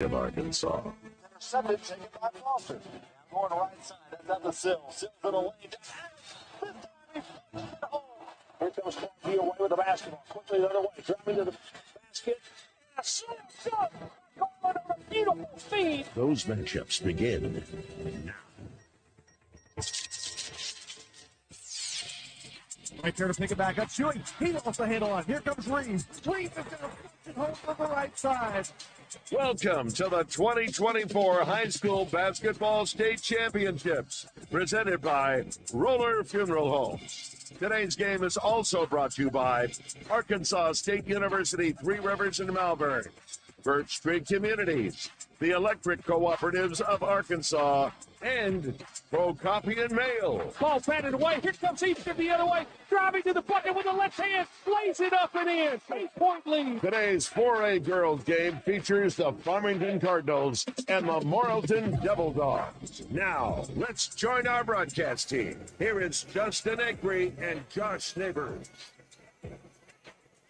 of Arkansas. Intercepted, taken by Foster. Going right side, that's at the sill. Sills in the lane. Here comes Clancy away with the basketball. Quickly the other way, driving to the basket. Going on a beautiful feed. Those matchups begin now. Right there to pick it back up. Shooting. He lost the handle on. Here comes Reeves. Reeves is going to push it home from the right side. Welcome to the 2024 High School Basketball State Championships, presented by Roller Funeral Homes. Today's game is also brought to you by Arkansas State University, Three Rivers in Malvern, Birch Street Communities, the Electric Cooperatives of Arkansas, and Pro Copy and Mail. Ball batted away. Here comes Easton the other way. Driving to the bucket with the left hand. Lays it up and in. 8-point lead. Today's 4A girls game features the Farmington Cardinals and the Morrilton Devil Dogs. Now, let's join our broadcast team. Here is Justin Eckery and Josh Neighbors.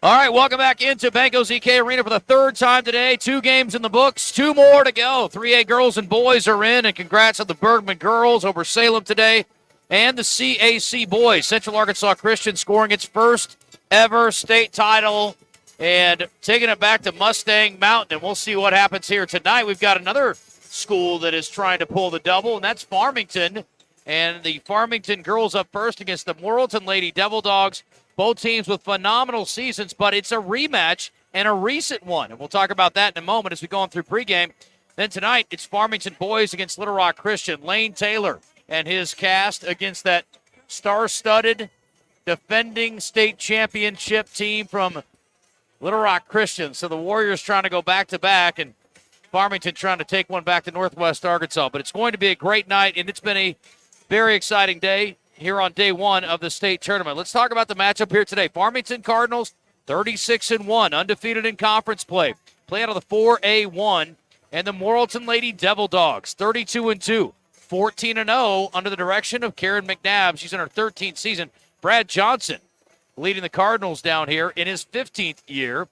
All right, welcome back into Banco ZK Arena for the third time today. 2 games in the books, 2 more to go. 3A girls and boys are in, and congrats on the Bergman girls over Salem today. And the CAC boys, Central Arkansas Christian scoring its first ever state title and taking it back to Mustang Mountain. And we'll see what happens here tonight. We've got another school that is trying to pull the double, and that's Farmington. And the Farmington girls up first against the Morrilton Lady Devil Dogs. Both teams with phenomenal seasons, but it's a rematch and a recent one. And we'll talk about that in a moment as we go on through pregame. Then tonight, it's Farmington boys against Little Rock Christian. Lane Taylor and his cast against that star-studded defending state championship team from Little Rock Christian. So the Warriors trying to go back-to-back, and Farmington trying to take one back to Northwest Arkansas. But it's going to be a great night, and it's been a very exciting day here on day one of the state tournament. Let's talk about the matchup here today. Farmington Cardinals, 36-1, undefeated in conference play. Play out of the 4A1. And the Morrilton Lady Devil Dogs, 32-2, 14-0 under the direction of Karen McNabb. She's in her 13th season. Brad Johnson leading the Cardinals down here in his 15th year.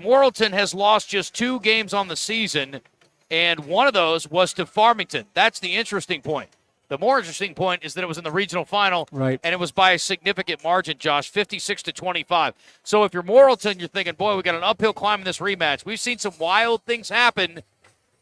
Morrilton has lost just 2 games on the season, and one of those was to Farmington. That's the interesting point. The more interesting point is that it was in the regional final, right, and it was by a significant margin, Josh, 56-25. So if you're Morrilton, you're thinking, boy, we got an uphill climb in this rematch. We've seen some wild things happen,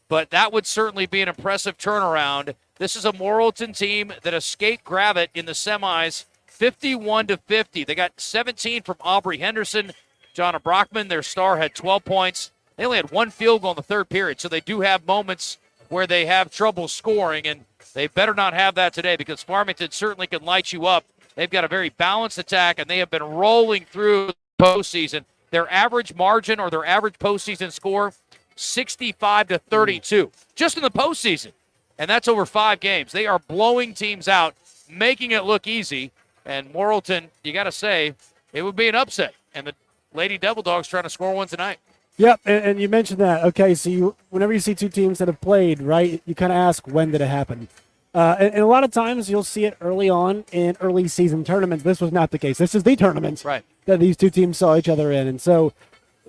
but that would certainly be an impressive turnaround. This is a Morrilton team that escaped Gravett in the semis, 51-50. They got 17 from Aubrey Henderson. Jonna Brockman, their star, had 12 points. They only had 1 field goal in the third period, so they do have moments where they have trouble scoring, and they better not have that today because Farmington certainly can light you up. They've got a very balanced attack, and they have been rolling through the postseason. Their average margin or their average postseason score, 65-32, just in the postseason, and that's over 5 games. They are blowing teams out, making it look easy, and Morrilton, you got to say, it would be an upset, and the Lady Devil Dogs trying to score one tonight. Yep, and you mentioned that. Okay, so whenever you see 2 teams that have played, right, you kind of ask, when did it happen? And a lot of times you'll see it early on in early season tournaments. This was not the case. This is the tournament that these 2 teams saw each other in. And so,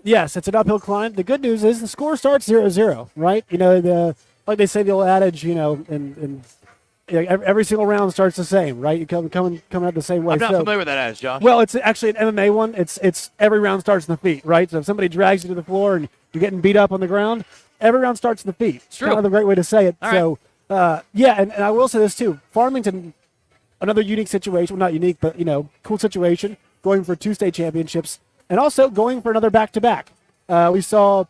yes, it's an uphill climb. The good news is the score starts 0-0, right? You know, like they say the old adage, you know, and every single round starts the same, right? You coming out the same way. I'm not familiar with that adage, Josh. Well, it's actually an MMA one. It's every round starts in the feet, right? So if somebody drags you to the floor and you're getting beat up on the ground, every round starts in the feet. It's true. kind of the great way to say it. All so, yeah, and I will say this too. Farmington, another unique situation. Well, not unique, but, you know, cool situation, going for 2 state championships and also going for another back-to-back. We saw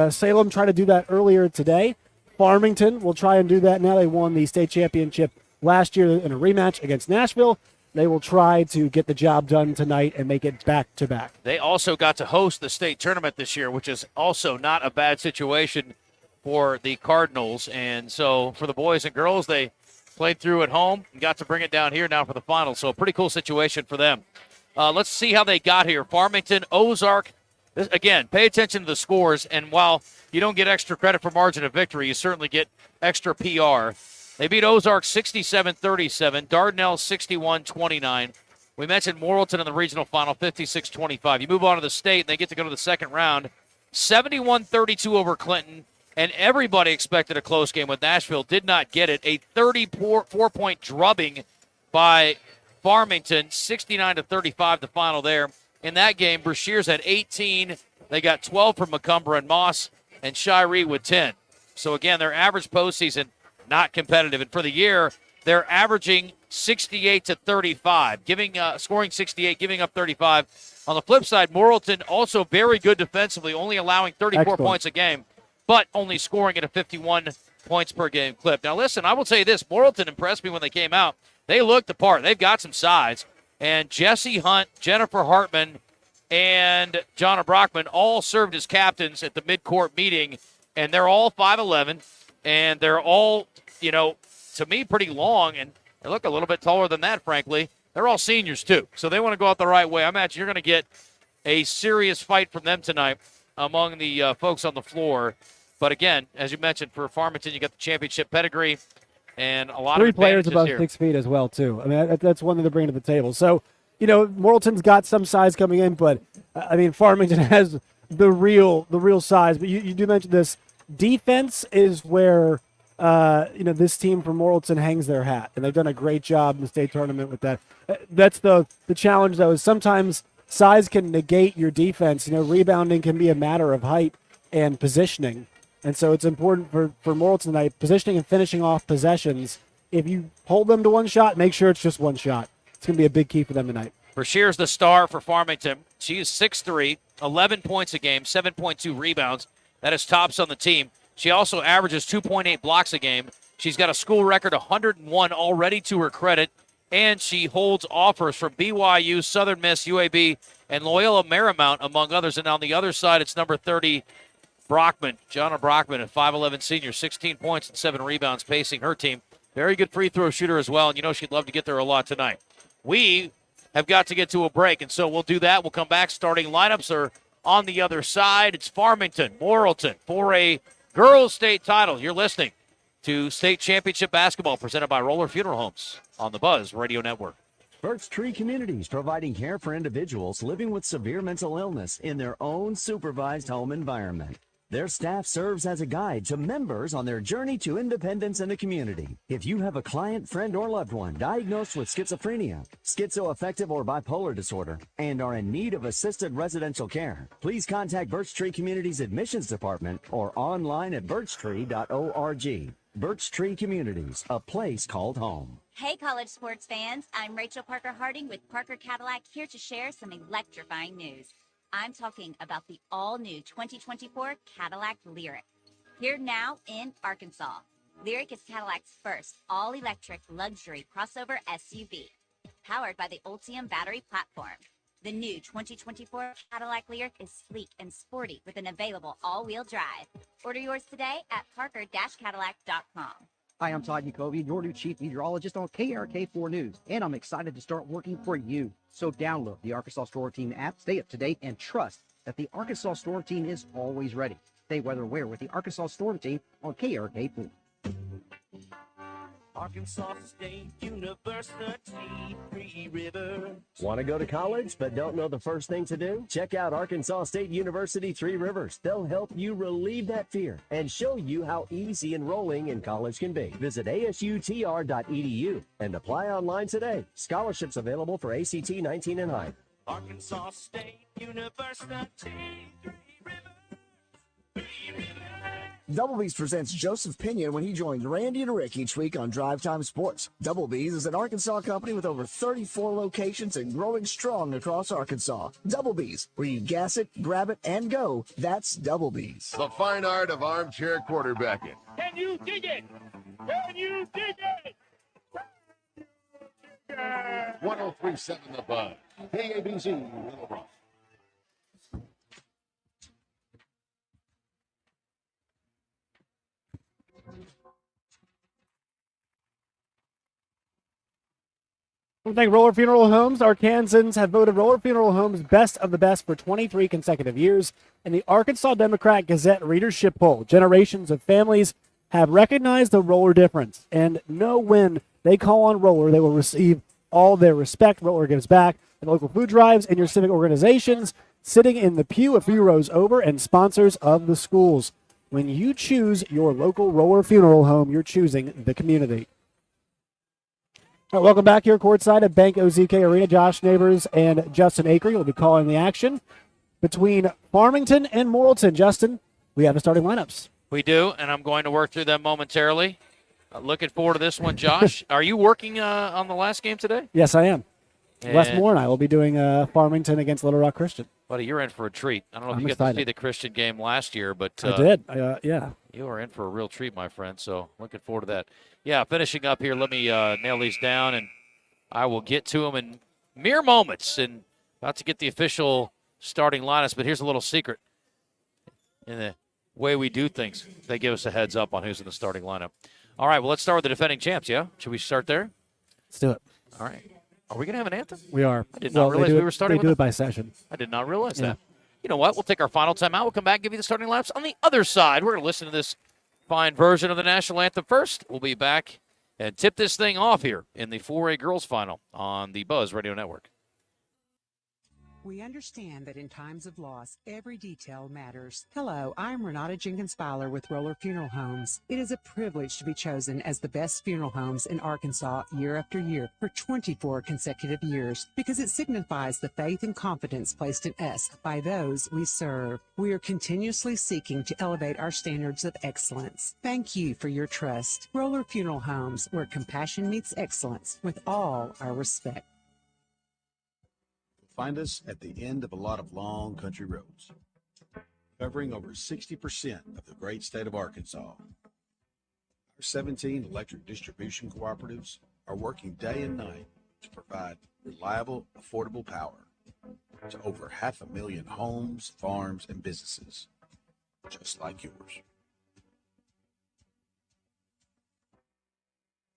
Salem try to do that earlier today. Farmington will try and do that now. They won the state championship last year in a rematch against Nashville. They will try to get the job done tonight and make it back-to-back. They also got to host the state tournament this year, which is also not a bad situation for the Cardinals. And so for the boys and girls, they played through at home and got to bring it down here now for the final. So a pretty cool situation for them. Let's see how they got here. Farmington, Ozark. Again, pay attention to the scores, and while you don't get extra credit for margin of victory, you certainly get extra PR. They beat Ozark 67-37, Dardanelle 61-29. We mentioned Morrilton in the regional final, 56-25. You move on to the state, and they get to go to the second round, 71-32 over Clinton, and everybody expected a close game with Nashville. Did not get it. A 34-point drubbing by Farmington, 69-35 the final there. In that game, Brashears had 18. They got 12 from Macomber and Moss, and Shiree with 10. So, again, their average postseason, not competitive. And for the year, they're averaging 68-35, scoring 68, giving up 35. On the flip side, Morrilton also very good defensively, only allowing 34 points a game, but only scoring at a 51 points per game clip. Now, listen, I will tell you this. Morrilton impressed me when they came out. They looked the part. They've got some size. And Jesse Hunt, Jennifer Hartman, and Jonna Brockman all served as captains at the midcourt meeting, and they're all 5'11", and they're all, to me, pretty long, and they look a little bit taller than that, frankly. They're all seniors, too, so they want to go out the right way. I imagine you're going to get a serious fight from them tonight among the folks on the floor. But, again, as you mentioned, for Farmington, you got the championship pedigree and a lot Three of players above here. 6 feet as well, too. I mean, that's one thing to bring to the table. So, Morrilton's got some size coming in, but, Farmington has the real size. But you do mention this. Defense is where, this team from Morrilton hangs their hat, and they've done a great job in the state tournament with that. That's the challenge, though, is sometimes size can negate your defense. Rebounding can be a matter of height and positioning. And so it's important for Morrilton tonight, positioning and finishing off possessions. If you hold them to one shot, make sure it's just one shot. It's going to be a big key for them tonight. Brashear's the star for Farmington. She is 6'3", 11 points a game, 7.2 rebounds. That is tops on the team. She also averages 2.8 blocks a game. She's got a school record 101 already to her credit, and she holds offers from BYU, Southern Miss, UAB, and Loyola Marymount, among others. And on the other side, it's number 30, Brockman, Jonna Brockman, a 5'11 senior, 16 points and 7 rebounds, pacing her team. Very good free throw shooter as well, and she'd love to get there a lot tonight. We have got to get to a break, and so we'll do that. We'll come back. Starting lineups are on the other side. It's Farmington, Morrilton for a girls' state title. You're listening to State Championship Basketball presented by Roller Funeral Homes on the Buzz Radio Network. Birch Tree Communities, providing care for individuals living with severe mental illness in their own supervised home environment. Their staff serves as a guide to members on their journey to independence in the community. If you have a client, friend, or loved one diagnosed with schizophrenia, schizoaffective, or bipolar disorder, and are in need of assisted residential care, please contact Birch Tree Communities Admissions Department or online at birchtree.org. Birch Tree Communities, a place called home. Hey, college sports fans. I'm Rachel Parker Harding with Parker Cadillac, here to share some electrifying news. I'm talking about the all-new 2024 Cadillac Lyriq. Here now in Arkansas. Lyriq is Cadillac's first all-electric luxury crossover SUV, powered by the Ultium battery platform. The new 2024 Cadillac Lyriq is sleek and sporty with an available all-wheel drive. Order yours today at parker-cadillac.com. Hi, I'm Todd Yacobi, your new chief meteorologist on KRK4 News, and I'm excited to start working for you. So download the Arkansas Storm Team app, stay up to date, and trust that the Arkansas Storm Team is always ready. Stay weather aware with the Arkansas Storm Team on KRK4. Arkansas State University, Three Rivers. Want to go to college but don't know the first thing to do? Check out Arkansas State University, Three Rivers. They'll help you relieve that fear and show you how easy enrolling in college can be. Visit asutr.edu and apply online today. Scholarships available for ACT 19 and high. Arkansas State University, Three Rivers. Three Rivers. Double B's presents Joseph Pinion when he joins Randy and Rick each week on Drive Time Sports. Double B's is an Arkansas company with over 34 locations and growing strong across Arkansas. Double B's, where you gas it, grab it, and go. That's Double B's. The fine art of armchair quarterbacking. Can you dig it? Can you dig it? 103.7 The Buzz. KABZ, Little Rock. I want to thank Roller Funeral Homes. Arkansans have voted Roller Funeral Homes best of the best for 23 consecutive years. In the Arkansas Democrat Gazette readership poll, generations of families have recognized the Roller difference and know when they call on Roller, they will receive all their respect. Roller gives back at local food drives and your civic organizations, sitting in the pew a few rows over, and sponsors of the schools. When you choose your local Roller Funeral Home, you're choosing the community. All right, welcome back here courtside at Bank OZK Arena. Josh Neighbors and Justin Akery will be calling the action between Farmington and Morrilton. Justin, we have the starting lineups. We do, and I'm going to work through them momentarily. Looking forward to this one, Josh. Are you working on the last game today? Yes, I am. And Wes Moore and I will be doing Farmington against Little Rock Christian. Buddy, you're in for a treat. I don't know if I'm you got excited. to see the Christian game last year, but I did. Yeah. you are in for a real treat, my friend. So looking forward to that. Yeah, finishing up here. Let me nail these down, and I will get to them in mere moments. And about to get the official starting lineups, but here's a little secret. In the way we do things, they give us a heads up on who's in the starting lineup. All right, well, let's start with the defending champs, yeah? Should we start there? Let's do it. All right. Are we going to have an anthem? We are. I did not realize we were starting They with do that. it by session. I did not realize that. You know what? We'll take our final timeout. We'll come back and give you the starting laps on the other side. We're going to listen to this fine version of the national anthem first. We'll be back and tip this thing off here in the 4A girls final on the Buzz Radio Network. We understand that in times of loss, every detail matters. Hello, I'm Renata Jenkins-Fowler with Roller Funeral Homes. It is a privilege to be chosen as the best funeral homes in Arkansas year after year for 24 consecutive years because it signifies the faith and confidence placed in us by those we serve. We are continuously seeking to elevate our standards of excellence. Thank you for your trust. Roller Funeral Homes, where compassion meets excellence with all our respect. Find us at the end of a lot of long country roads, covering over 60% of the great state of Arkansas. Our 17 electric distribution cooperatives are working day and night to provide reliable, affordable power to over 500,000 homes, farms, and businesses, just like yours.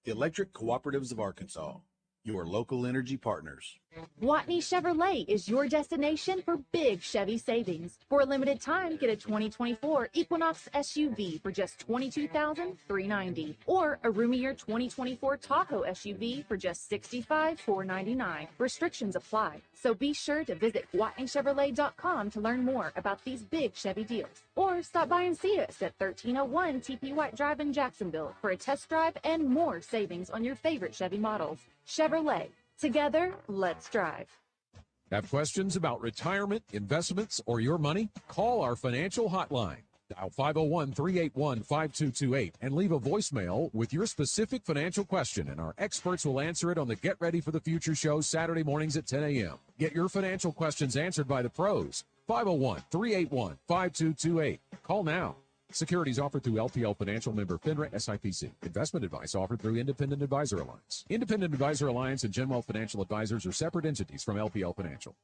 The Electric Cooperatives of Arkansas, your local energy partners. Watney Chevrolet is your destination for big Chevy savings. For a limited time, get a 2024 Equinox SUV for just $22,390, or a roomier 2024 Tahoe SUV for just $65,499. Restrictions apply, so be sure to visit WatneyChevrolet.com to learn more about these big Chevy deals, or stop by and see us at 1301 TP White Drive in Jacksonville for a test drive and more savings on your favorite Chevy models. Chevrolet. Together, let's drive. Have questions about retirement, investments, or your money? Call our financial hotline. Dial 501-381-5228 and leave a voicemail with your specific financial question, and our experts will answer it on the Get Ready for the Future show Saturday mornings at 10 a.m. Get your financial questions answered by the pros. 501-381-5228. Call now. Securities offered through LPL Financial, member FINRA SIPC. Investment advice offered through Independent Advisor Alliance. Independent Advisor Alliance and Genwealth Financial Advisors are separate entities from LPL Financial.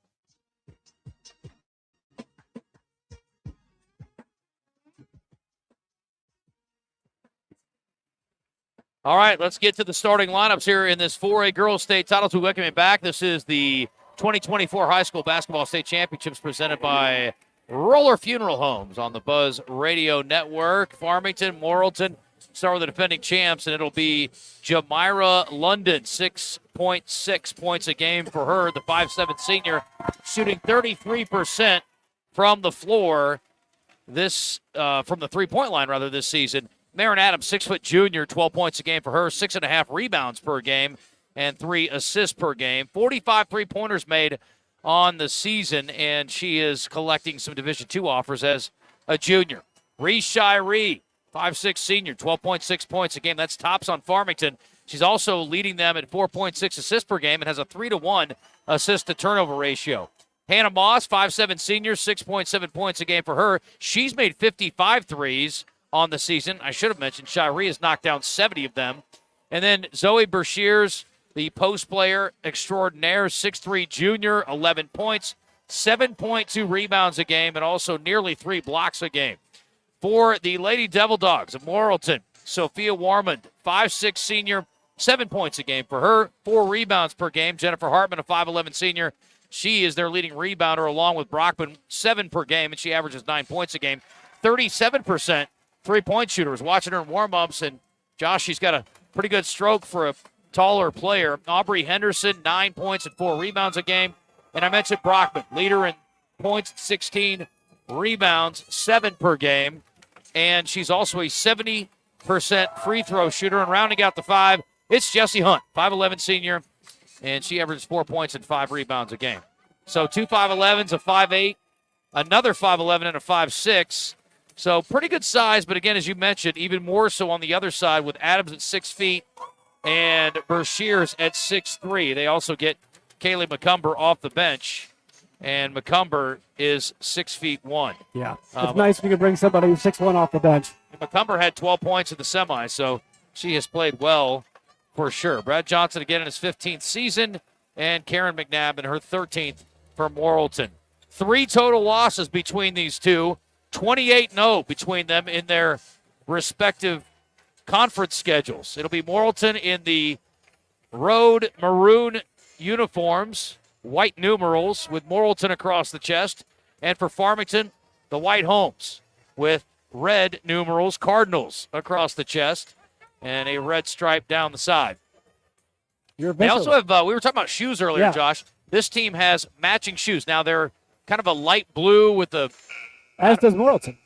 All right, let's get to the starting lineups here in this 4A girls state titles. We welcome you back. This is the 2024 High School Basketball State Championships presented by Roller Funeral Homes on the Buzz Radio Network. Farmington, Morrilton start with the defending champs, and it'll be Jamira London, 6.6 points a game for her, the 5'7" senior, shooting 33% from the floor from the three-point line this season. Marin Adams, 6' junior, 12 points a game for her, 6.5 rebounds per game, and 3 assists per game. 45 three-pointers made on the season, and she is collecting some Division II offers as a junior. Ree Shiree, 5'6" senior, 12.6 points a game. That's tops on Farmington. She's also leading them at 4.6 assists per game and has a 3-to-1 assist-to-turnover ratio. Hannah Moss, 5'7" senior, 6.7 points a game for her. She's made 55 threes on the season. I should have mentioned Shiree has knocked down 70 of them. And then Zoe Bershears, the post player extraordinaire, 6'3" junior, 11 points, 7.2 rebounds a game, and also nearly 3 blocks a game. For the Lady Devil Dogs of Morrilton, Sophia Warmond, 5'6" senior, 7 points a game for her, 4 rebounds per game. Jennifer Hartman, a 5'11" senior, she is their leading rebounder along with Brockman, 7 per game, and she averages 9 points a game. 37% three-point shooter. I was watching her in warm-ups, and Josh, she's got a pretty good stroke for a taller player. Aubrey Henderson, 9 points and 4 rebounds a game. And I mentioned Brockman, leader in points, 16 rebounds, 7 per game. and she's also a 70% free throw shooter. And rounding out the 5, it's Jessie Hunt, 5'11 senior, and she averages 4 points and 5 rebounds a game. So 2 5'11s, a 5'8, another 5'11, and a 5'6. So pretty good size, but again, as you mentioned, even more so on the other side with Adams at 6 feet and Bershears at 6'3". They also get Kaylee McCumber off the bench, and McCumber is 6'1". Yeah, it's nice if you could bring somebody who's 6'1" off the bench. McCumber had 12 points in the semi, so she has played well for sure. Brad Johnson again in his 15th season, and Karen McNabb in her 13th for Morrilton. 3 total losses between these two, 28-0 between them in their respective conference schedules. It'll be Morrilton in the road maroon uniforms, white numerals with Morrilton across the chest, and for Farmington, the white homes with red numerals, Cardinals across the chest, and a red stripe down the side. They also have, we were talking about shoes earlier, Yeah. Josh. This team has matching shoes. Now, they're kind of a light blue with the... As does Morrilton.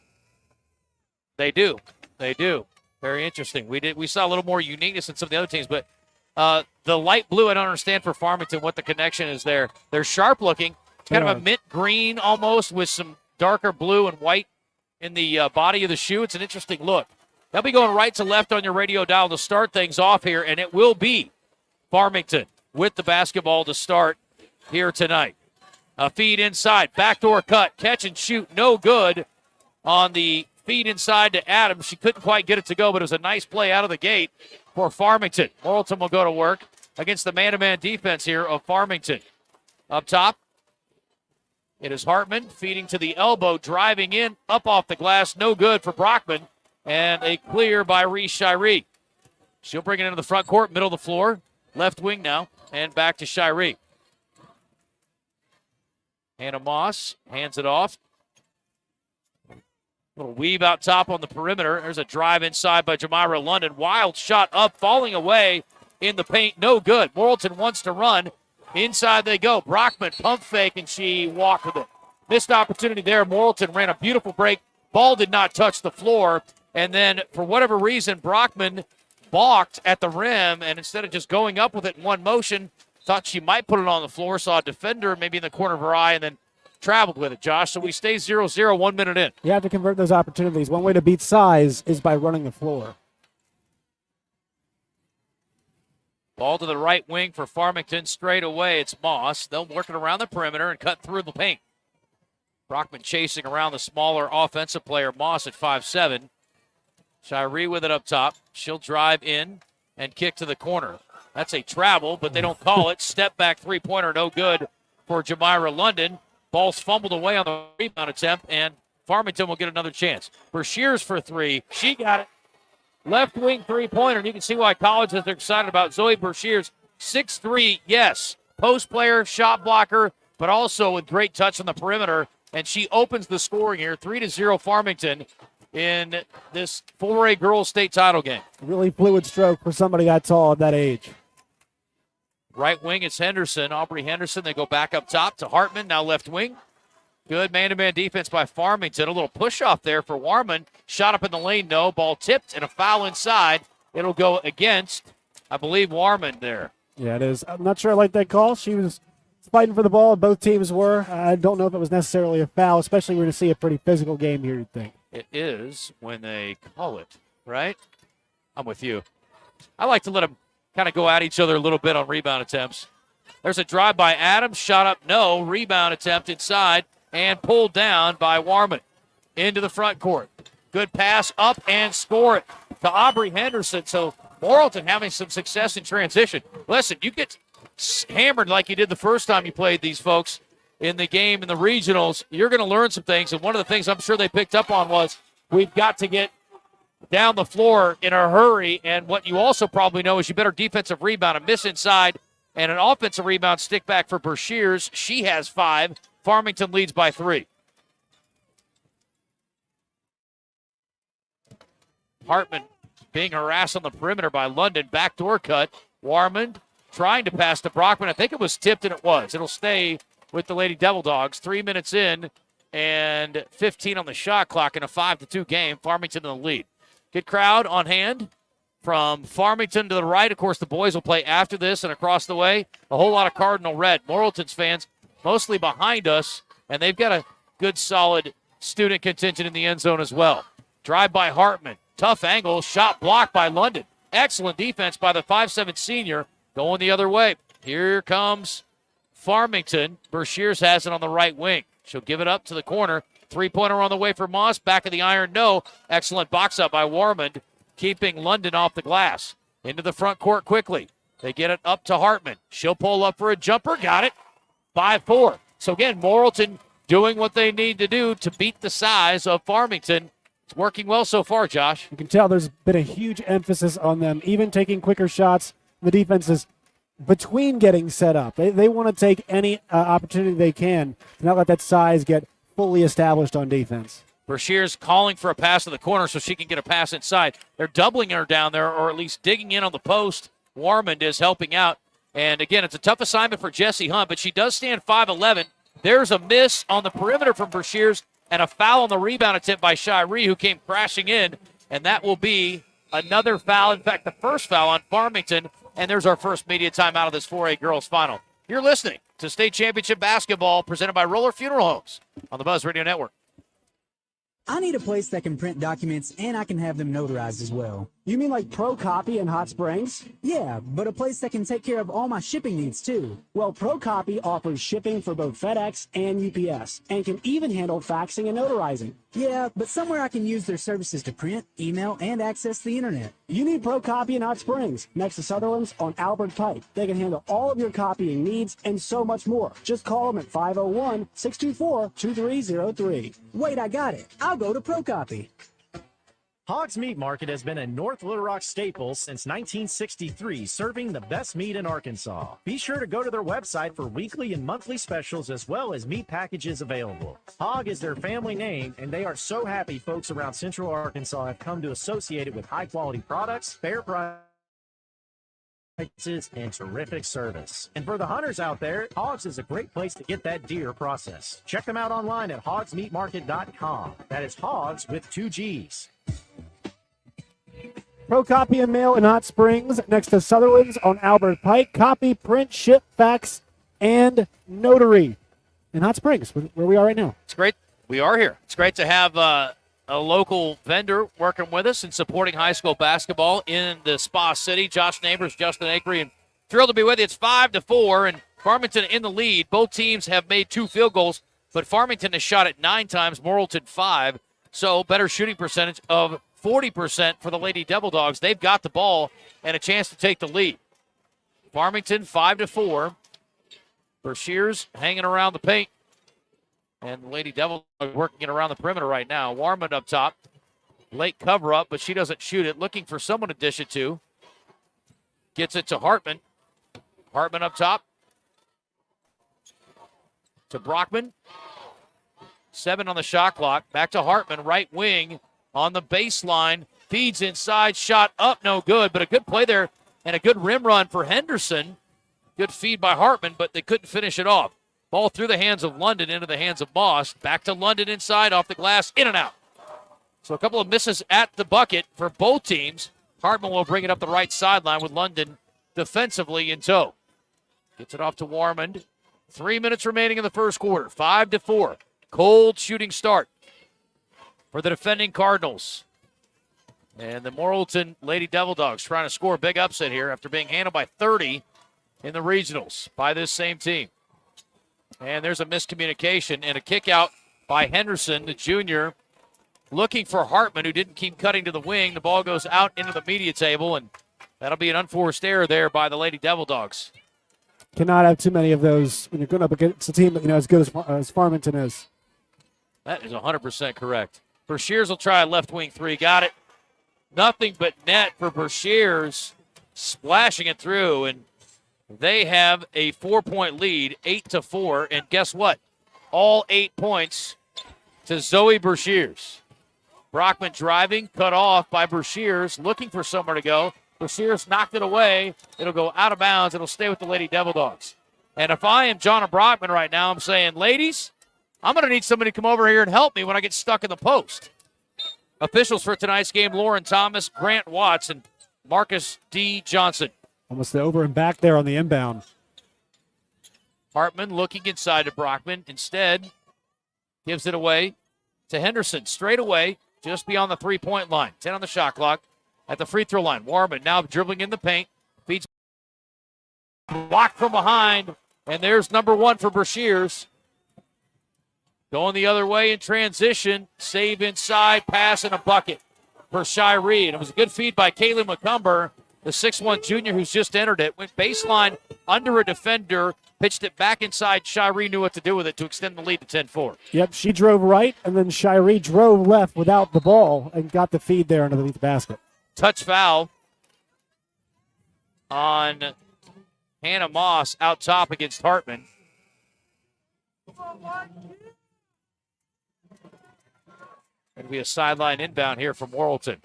They do. They do. Very interesting. We saw a little more uniqueness in some of the other teams, but the light blue, I don't understand for Farmington what the connection is there. They're sharp looking. It's kind of a mint green almost with some darker blue and white in the body of the shoe. It's an interesting look. They'll be going right to left on your radio dial to start things off here, and it will be Farmington with the basketball to start here tonight. A feed inside, backdoor cut, catch and shoot, no good on the feed inside to Adams. She couldn't quite get it to go, but it was a nice play out of the gate for Farmington. Morrilton will go to work against the man-to-man defense here of Farmington. Up top, it is Hartman feeding to the elbow, driving in, up off the glass, no good for Brockman, and a clear by Reese Shiree. She'll bring it into the front court, middle of the floor, left wing now, and back to Shiree. Hannah Moss hands it off. Little weave out top on the perimeter. There's a drive inside by Jamira London. Wild shot up, falling away in the paint. No good. Morrilton wants to run. Inside they go. Brockman pump fake, and she walked with it. Missed opportunity there. Morrilton ran a beautiful break. Ball did not touch the floor. And then, for whatever reason, Brockman balked at the rim, and instead of just going up with it in one motion, thought she might put it on the floor, saw a defender maybe in the corner of her eye, and then traveled with it, Josh. So we stay 0-0, 1 minute in. You have to convert those opportunities. One way to beat size is by running the floor. Ball to the right wing for Farmington. Straight away, it's Moss. They'll work it around the perimeter and cut through the paint. Brockman chasing around the smaller offensive player, Moss at 5'7". Shiree with it up top. She'll drive in and kick to the corner. That's a travel, but they don't call it. Step back three-pointer, no good for Jamira London. Ball's fumbled away on the rebound attempt, and Farmington will get another chance. Bershears for 3. She got it. Left wing three-pointer, and you can see why colleges are excited about Zoe Bershears. 6'3", yes. Post player, shot blocker, but also with great touch on the perimeter, and she opens the scoring here. 3-0 Farmington in this 4A girls state title game. Really fluid stroke for somebody that tall at that age. Right wing, it's Henderson, Aubrey Henderson. They go back up top to Hartman, now left wing. Good man-to-man defense by Farmington. A little push-off there for Warman. Shot up in the lane, no. Ball tipped, and a foul inside. It'll go against, I believe, Warman there. Yeah, it is. I'm not sure I like that call. She was fighting for the ball. Both teams were. I don't know if it was necessarily a foul, especially we're going to see a pretty physical game here, you'd think. It is when they call it, right? I'm with you. I like to let them kind of go at each other a little bit on rebound attempts. There's a drive by Adams. Shot up, no. Rebound attempt inside and pulled down by Warman into the front court. Good pass up and score it to Aubrey Henderson. So Morrilton having some success in transition. Listen, you get hammered like you did the first time you played these folks in the game in the regionals, you're going to learn some things. And one of the things I'm sure they picked up on was we've got to get down the floor in a hurry. And what you also probably know is you better defensive rebound, a miss inside, and an offensive rebound stick back for Bershears. She has 5. Farmington leads by 3. Hartman being harassed on the perimeter by London. Backdoor cut. Warman trying to pass to Brockman. I think it was tipped, and it was. It'll stay with the Lady Devil Dogs. 3 minutes in and 15 on the shot clock in a 5-2 game. Farmington in the lead. Good crowd on hand from Farmington to the right. Of course, the boys will play after this, and across the way, a whole lot of Cardinal red. Morrilton's fans mostly behind us, and they've got a good, solid student contingent in the end zone as well. Drive by Hartman. Tough angle. Shot blocked by London. Excellent defense by the 5'7 senior going the other way. Here comes Farmington. Bershears has it on the right wing. She'll give it up to the corner. Three-pointer on the way for Moss. Back of the iron, no. Excellent box up by Warmond, keeping London off the glass. Into the front court quickly. They get it up to Hartman. She'll pull up for a jumper. Got it. 5-4. So again, Morrilton doing what they need to do to beat the size of Farmington. It's working well so far, Josh. You can tell there's been a huge emphasis on them, even taking quicker shots. The defense is between getting set up. They want to take any opportunity they can to not let that size get fully established on defense. Bershears calling for a pass to the corner so she can get a pass inside. They're doubling her down there, or at least digging in on the post. Warmond is helping out. And again, it's a tough assignment for Jessie Hunt, but she does stand 5'11". There's a miss on the perimeter from Bershears and a foul on the rebound attempt by Shiree, who came crashing in. And that will be another foul. In fact, the first foul on Farmington. And there's our first media timeout of this 4A girls final. You're listening to State Championship Basketball presented by Roller Funeral Homes on the Buzz Radio Network. I need a place that can print documents and I can have them notarized as well. You mean like Pro Copy in Hot Springs? Yeah, but a place that can take care of all my shipping needs too. Well, Pro Copy offers shipping for both FedEx and UPS and can even handle faxing and notarizing. Yeah, but somewhere I can use their services to print, email, and access the internet. You need Pro Copy in Hot Springs, next to Sutherland's on Albert Pike. They can handle all of your copying needs and so much more. Just call them at 501-624-2303. Wait, I got it. I'll go to Pro Copy. Hogs Meat Market has been a North Little Rock staple since 1963, serving the best meat in Arkansas. Be sure to go to their website for weekly and monthly specials as well as meat packages available. Hog is their family name, and they are so happy folks around Central Arkansas have come to associate it with high-quality products, fair prices, and terrific service. And for the hunters out there, Hogs is a great place to get that deer processed. Check them out online at hogsmeatmarket.com. That is Hogs with 2 G's. Pro Copy and Mail in Hot Springs, next to Sutherland's on Albert Pike. Copy, print, ship, fax, and notary in Hot Springs, where we are right now. It's great. We are here. It's great to have a local vendor working with us and supporting high school basketball in the Spa City. Josh Neighbors, Justin Acree, and thrilled to be with you. It's 5-4, and Farmington in the lead. Both teams have made 2 field goals, but Farmington has shot it 9 times, Morrilton 5. So better shooting percentage of 40% for the Lady Devil Dogs. They've got the ball and a chance to take the lead. Farmington 5-4. Bershears hanging around the paint. And the Lady Devil Dogs working it around the perimeter right now. Warmond up top. Late cover up, but she doesn't shoot it. Looking for someone to dish it to. Gets it to Hartman. Hartman up top. To Brockman. 7 on the shot clock. Back to Hartman, right wing on the baseline. Feeds inside, shot up, no good. But a good play there and a good rim run for Henderson. Good feed by Hartman, but they couldn't finish it off. Ball through the hands of London into the hands of Moss. Back to London inside, off the glass, in and out. So a couple of misses at the bucket for both teams. Hartman will bring it up the right sideline with London defensively in tow. Gets it off to Warmond. 3 minutes remaining in the first quarter. 5-4. Cold shooting start for the defending Cardinals. And the Morrilton Lady Devil Dogs trying to score a big upset here after being handled by 30 in the regionals by this same team. And there's a miscommunication and a kick out by Henderson, the junior, looking for Hartman, who didn't keep cutting to the wing. The ball goes out into the media table, and that'll be an unforced error there by the Lady Devil Dogs. Cannot have too many of those when you're going up against a team as good as Farmington is. That is 100% correct. Bershears will try a left wing 3. Got it. Nothing but net for Bershears, splashing it through, and they have a 4-point lead, 8-4. And guess what? All 8 points to Zoe Bershears. Brockman driving, cut off by Bershears, looking for somewhere to go. Bershears knocked it away. It'll go out of bounds. It'll stay with the Lady Devil Dogs. And if I am John Brockman right now, I'm saying, ladies, I'm going to need somebody to come over here and help me when I get stuck in the post. Officials for tonight's game, Lauren Thomas, Grant Watts, and Marcus D. Johnson. Almost over and back there on the inbound. Hartman looking inside to Brockman. Instead, gives it away to Henderson. Straight away, just beyond the three-point line. 10 on the shot clock at the free throw line. Warman now dribbling in the paint. Feeds blocked from behind. And there's number one for Brashears. Going the other way in transition. Save inside, pass, and a bucket for Shiree. And it was a good feed by Kaylee McCumber, the 6'1 junior who's just entered it. Went baseline under a defender, pitched it back inside. Shiree knew what to do with it to extend the lead to 10-4. Yep, she drove right, and then Shiree drove left without the ball and got the feed there underneath the basket. Touch foul on Hannah Moss out top against Hartman. Going to be a sideline inbound here from Morrilton.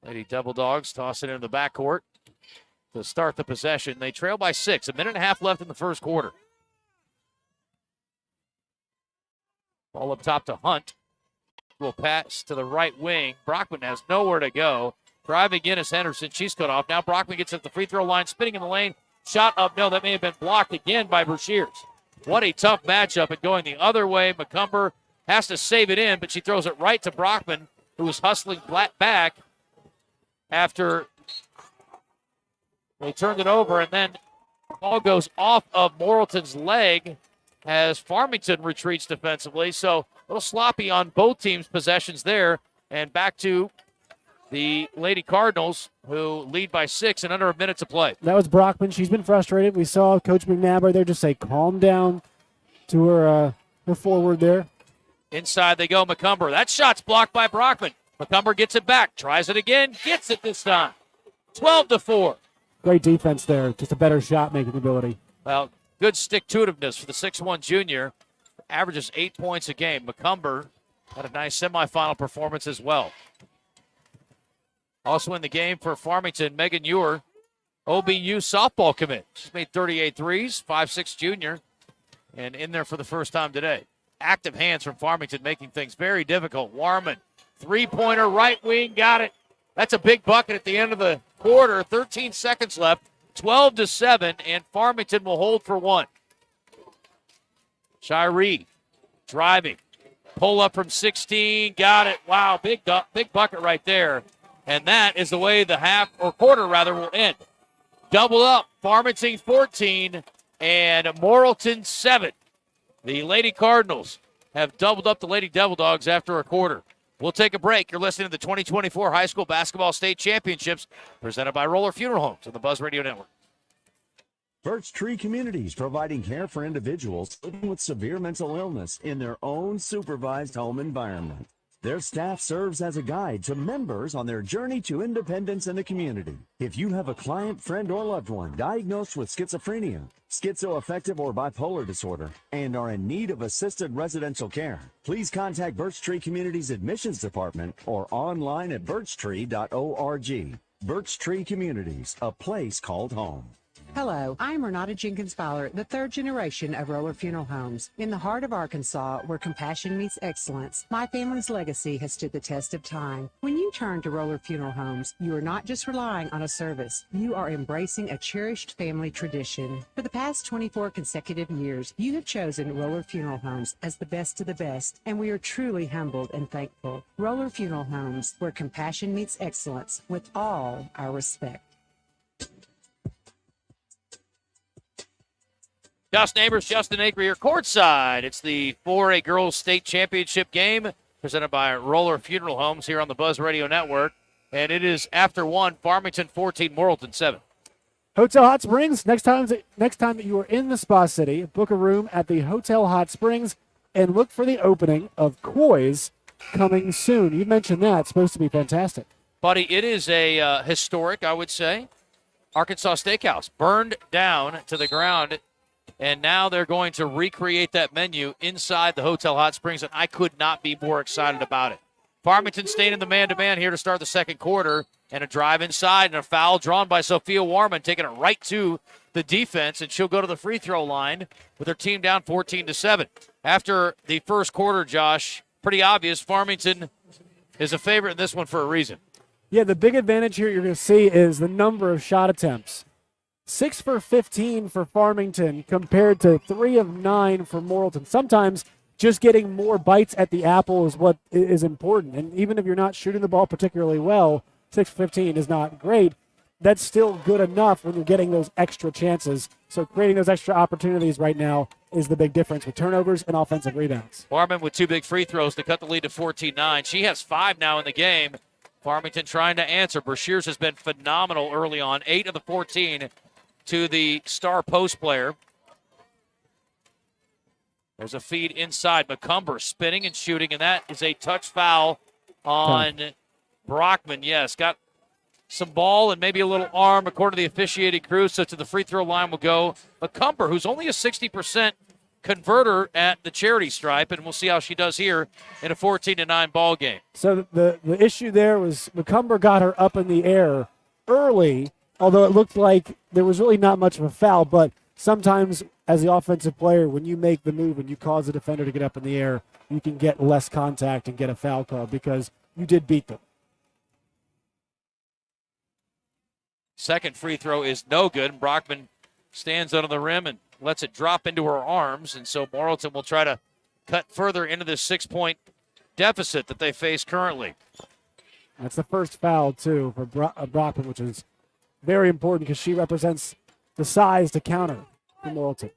Lady Devil Dogs toss it into the backcourt to start the possession. They trail by 6. A minute and a half left in the first quarter. Ball up top to Hunt. Will pass to the right wing. Brockman has nowhere to go. Driving in is Henderson. She's cut off. Now Brockman gets at the free throw line, spinning in the lane. Shot up. No, that may have been blocked again by Brashears. What a tough matchup. And going the other way, McCumber has to save it in, but she throws it right to Brockman, who was hustling back after they turned it over. And then the ball goes off of Morrilton's leg as Farmington retreats defensively. So a little sloppy on both teams' possessions there. And back to the Lady Cardinals, who lead by 6 and under a minute to play. That was Brockman. She's been frustrated. We saw Coach McNabb there just say, calm down to her forward there. Inside they go, McCumber. That shot's blocked by Brockman. McCumber gets it back, tries it again, gets it this time. 12-4. Great defense there. Just a better shot-making ability. Well, good stick-to-itiveness for the 6'1 junior. Averages 8 points a game. McCumber had a nice semifinal performance as well. Also in the game for Farmington, Megan Ewer, OBU softball commit. She's made 38 threes, 5'6 junior, and in there for the first time today. Active hands from Farmington making things very difficult. Warman, three-pointer, right wing, got it. That's a big bucket at the end of the quarter. 13 seconds left, 12-7, and Farmington will hold for one. Shiree driving. Pull up from 16, got it. Wow, big bucket right there. And that is the way the half, or quarter rather, will end. Double up, Farmington 14 and Morrilton 7. The Lady Cardinals have doubled up the Lady Devil Dogs after a quarter. We'll take a break. You're listening to the 2024 High School Basketball State Championships presented by Roller Funeral Homes on the Buzz Radio Network. Birch Tree Communities, providing care for individuals living with severe mental illness in their own supervised home environment. Their staff serves as a guide to members on their journey to independence in the community. If you have a client, friend, or loved one diagnosed with schizophrenia, schizoaffective, or bipolar disorder, and are in need of assisted residential care, please contact Birch Tree Communities Admissions Department or online at birchtree.org. Birch Tree Communities, a place called home. Hello, I'm Renata Jenkins Fowler, the third generation of Roller Funeral Homes. In the heart of Arkansas, where compassion meets excellence, my family's legacy has stood the test of time. When you turn to Roller Funeral Homes, you are not just relying on a service, you are embracing a cherished family tradition. For the past 24 consecutive years, you have chosen Roller Funeral Homes as the best of the best, and we are truly humbled and thankful. Roller Funeral Homes, where compassion meets excellence, with all our respect. Josh Neighbors, Justin Acre here courtside. It's the 4A Girls State Championship game presented by Roller Funeral Homes here on the Buzz Radio Network. And it is after 1, Farmington 14, Morrilton 7. Hotel Hot Springs, next time that you are in the Spa City, book a room at the Hotel Hot Springs and look for the opening of Koi's coming soon. You mentioned that. It's supposed to be fantastic. Buddy, it is a historic, I would say, Arkansas Steakhouse. Burned down to the ground. And now they're going to recreate that menu inside the Hotel Hot Springs, and I could not be more excited about it. Farmington staying in the man-to-man here to start the second quarter, and a drive inside and a foul drawn by Sophia Warman, taking it right to the defense, and she'll go to the free throw line with her team down 14-7. After the first quarter, Josh, pretty obvious Farmington is a favorite in this one for a reason. Yeah, the big advantage here you're going to see is the number of shot attempts. 6 for 15 for Farmington compared to 3 of 9 for Morrilton. Sometimes just getting more bites at the apple is what is important. And even if you're not shooting the ball particularly well, 6 for 15 is not great. That's still good enough when you're getting those extra chances. So creating those extra opportunities right now is the big difference with turnovers and offensive rebounds. Farmington with 2 big free throws to cut the lead to 14-9. She has 5 now in the game. Farmington trying to answer. Brashears has been phenomenal early on. 8 of the 14 to the star post player. There's a feed inside. McCumber spinning and shooting, and that is a touch foul on Brockman. Yes, got some ball and maybe a little arm according to the officiating crew. So to the free throw line will go McCumber, who's only a 60% converter at the charity stripe, and we'll see how she does here in a 14-9 ball game. So the issue there was McCumber got her up in the air early, although it looked like there was really not much of a foul. But sometimes as the offensive player, when you make the move and you cause the defender to get up in the air, you can get less contact and get a foul call because you did beat them. Second free throw is no good. Brockman stands under the rim and lets it drop into her arms, and so Morrilton will try to cut further into this 6-point deficit that they face currently. That's the first foul, too, for Brockman, which is very important because she represents the size to counter for Morrilton.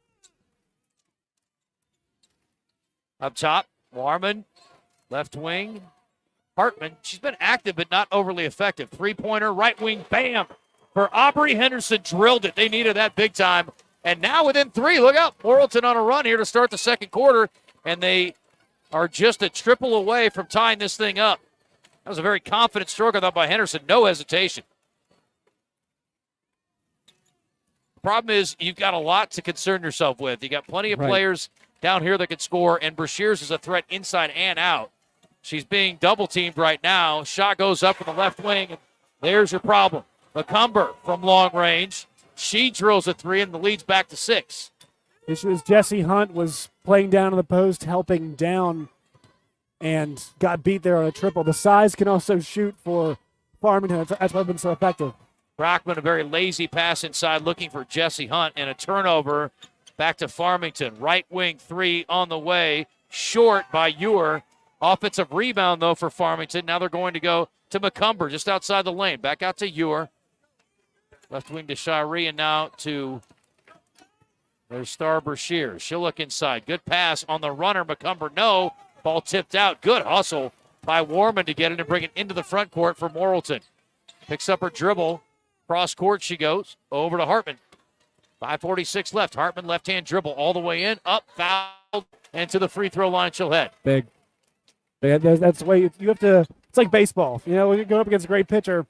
Up top, Warman, left wing. Hartman, she's been active but not overly effective. Three-pointer, right wing, bam! For Aubrey Henderson, drilled it. They needed that big time. And now within 3, look out, Morrilton on a run here to start the second quarter, and they are just a triple away from tying this thing up. That was a very confident stroke, I thought, by Henderson. No hesitation. Problem is, you've got a lot to concern yourself with. You got plenty of players down here that can score, and Brashears is a threat inside and out. She's being double-teamed right now. Shot goes up from the left wing, and there's your problem. McCumber from long range. She drills a 3, and the lead's back to 6. The issue is Jesse Hunt was playing down on the post, helping down, and got beat there on a triple. The size can also shoot for Farmington. That's why it's been so effective. Brockman, a very lazy pass inside, looking for Jesse Hunt, and a turnover back to Farmington. Right wing 3 on the way, short by Ewer. Offensive rebound, though, for Farmington. Now they're going to go to McCumber, just outside the lane. Back out to Ewer. Left wing to Shiree, and now to their star Brashears. She'll look inside. Good pass on the runner. McCumber, no. Ball tipped out. Good hustle by Warman to get it and bring it into the front court for Morrilton. Picks up her dribble. Cross court she goes. Over to Hartman. 5:46 left. Hartman left-hand dribble all the way in. Up, fouled, and to the free throw line she'll head. Big. That's the way you have to. It's like baseball. You know, when you go up against a great pitcher,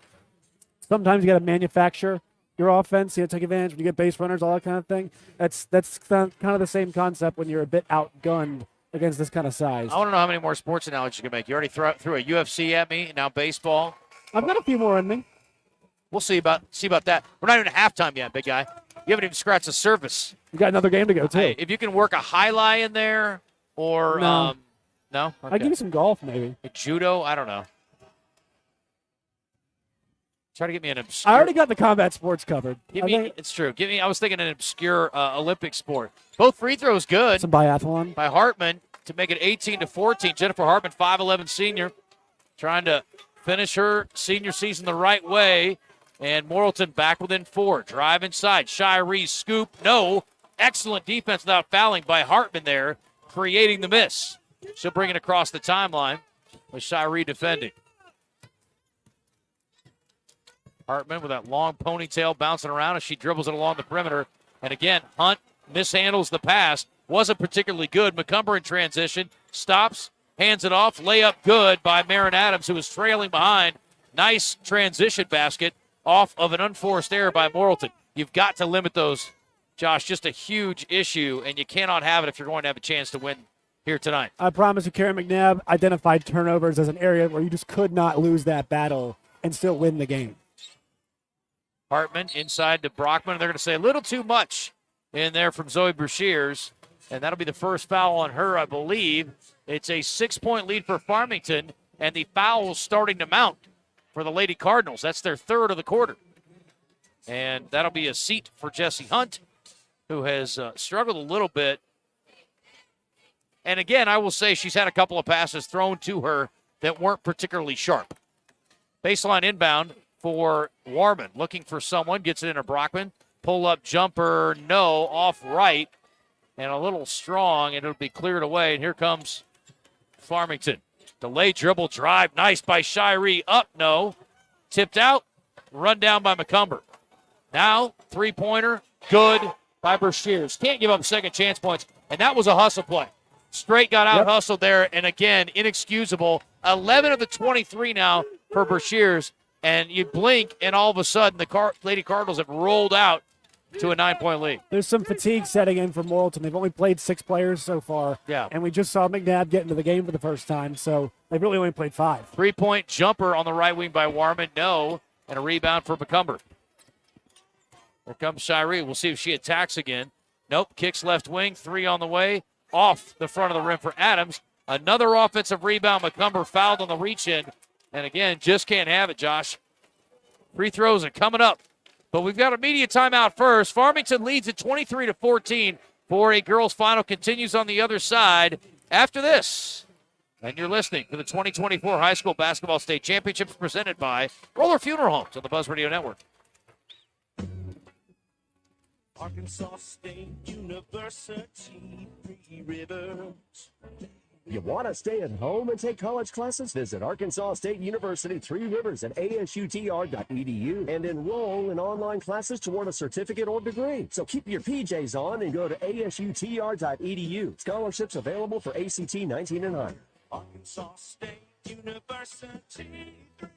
sometimes you got to manufacture your offense. You know, take advantage when you get base runners, all that kind of thing. That's kind of the same concept when you're a bit outgunned against this kind of size. I want to know how many more sports analogies you can make. You already threw a UFC at me, and now baseball. I've got a few more in me. We'll see about that. We're not even at halftime yet, big guy. You haven't even scratched the surface. You got another game to go, too. Hey, if you can work a highlight in there or no? Okay. I'll give you some golf, maybe. Judo? I don't know. Try to get me an obscure. I already got the combat sports covered. It's true. I was thinking an obscure Olympic sport. Both free throws good. Some biathlon. By Hartman to make it 18-14. Jennifer Hartman, 5'11" senior, trying to finish her senior season the right way. And Morrilton back within 4. Drive inside. Shiree scoop. No. Excellent defense without fouling by Hartman there, creating the miss. She'll bring it across the timeline with Shiree defending. Hartman with that long ponytail bouncing around as she dribbles it along the perimeter. And again, Hunt mishandles the pass. Wasn't particularly good. McCumber in transition. Stops. Hands it off. Layup good by Marin Adams, who was trailing behind. Nice transition basket off of an unforced error by Morrilton. You've got to limit those, Josh. Just a huge issue, and you cannot have it if you're going to have a chance to win here tonight. I promise you, Karen McNabb identified turnovers as an area where you just could not lose that battle and still win the game. Hartman inside to Brockman. They're going to say a little too much in there from Zoe Brashears, and that'll be the first foul on her, I believe. It's a 6-point lead for Farmington, and the foul's starting to mount for the Lady Cardinals. That's their third of the quarter. And that'll be a seat for Jessie Hunt, who has struggled a little bit. And again, I will say she's had a couple of passes thrown to her that weren't particularly sharp. Baseline inbound for Warman, looking for someone, gets it into Brockman. Pull-up jumper, no, off right, and a little strong, and it'll be cleared away. And here comes Farmington. Delayed dribble drive, nice by Shiree, up, no. Tipped out, run down by McCumber. Now, three-pointer, good by Brashears. Can't give up second chance points, and that was a hustle play. Straight got out-hustled there, and again, inexcusable. 11 of the 23 now for Brashears, and you blink, and all of a sudden the Lady Cardinals have rolled out to a 9-point lead. There's some fatigue setting in for Morrilton. They've only played 6 players so far. Yeah. And we just saw McNabb get into the game for the first time, so they've really only played 5. 3-point jumper on the right wing by Warman, no, and a rebound for McCumber. Here comes Shiree. We'll see if she attacks again. Nope, kicks left wing, 3 on the way, off the front of the rim for Adams. Another offensive rebound. McCumber fouled on the reach-in, and again, just can't have it, Josh. Free throws are coming up. But we've got a media timeout first. Farmington leads at 23-14 for a girls' final. Continues on the other side after this. And you're listening to the 2024 High School Basketball State Championships presented by Roller Funeral Homes on the Buzz Radio Network. Arkansas State University, 3 Rivers. You want to stay at home and take college classes? Visit Arkansas State University 3 Rivers at asutr.edu and enroll in online classes toward a certificate or degree. So keep your PJs on and go to asutr.edu. Scholarships available for ACT 19 and higher. Arkansas State University, 3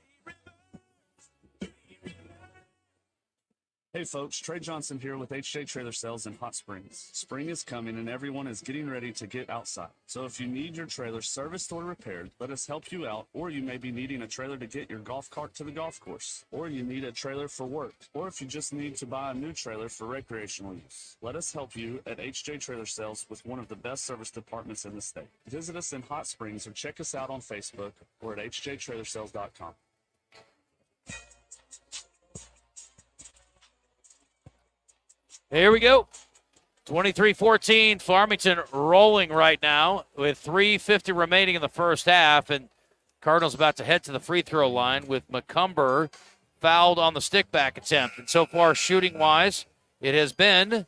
Hey folks, Trey Johnson here with HJ Trailer Sales in Hot Springs. Spring is coming and everyone is getting ready to get outside. So if you need your trailer serviced or repaired, let us help you out. Or you may be needing a trailer to get your golf cart to the golf course. Or you need a trailer for work. Or if you just need to buy a new trailer for recreational use. Let us help you at HJ Trailer Sales with one of the best service departments in the state. Visit us in Hot Springs or check us out on Facebook or at hjtrailersales.com. Here we go. 23-14, Farmington rolling right now with 3:50 remaining in the first half, and Cardinals about to head to the free throw line with McCumber fouled on the stick-back attempt. And so far, shooting-wise, it has been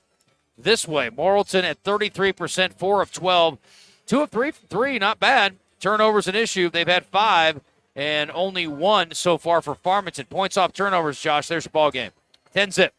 this way. Morrilton at 33%, 4 of 12. 2 of 3 from 3, not bad. Turnovers an issue. They've had 5 and only 1 so far for Farmington. Points off turnovers, Josh. There's your ball game. 10-zip.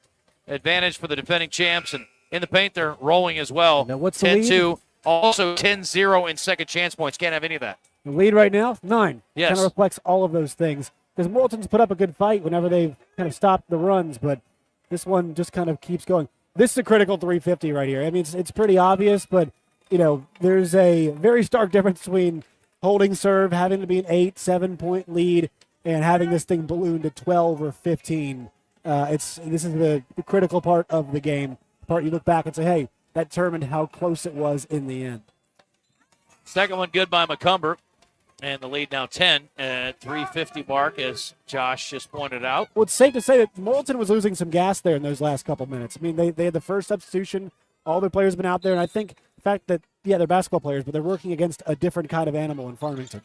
Advantage for the defending champs, and in the paint they're rolling as well. Now what's the 10-2, also 10-0 in second chance points. Can't have any of that. The lead right now, 9. Yes. Kind of reflects all of those things. Because Morrilton's put up a good fight whenever they've kind of stopped the runs, but this one just kind of keeps going. This is a critical 350 right here. I mean, it's pretty obvious, but, you know, there's a very stark difference between holding serve, having to be an 8, 7-point lead, and having this thing balloon to 12 or 15. This is the critical part of the game. The part you look back and say, hey, that determined how close it was in the end. Second one good by McCumber. And the lead now 10 at 3:50 mark, as Josh just pointed out. Well, it's safe to say that Morrilton was losing some gas there in those last couple minutes. I mean, they had the first substitution. All their players have been out there. And I think the fact that, yeah, they're basketball players, but they're working against a different kind of animal in Farmington.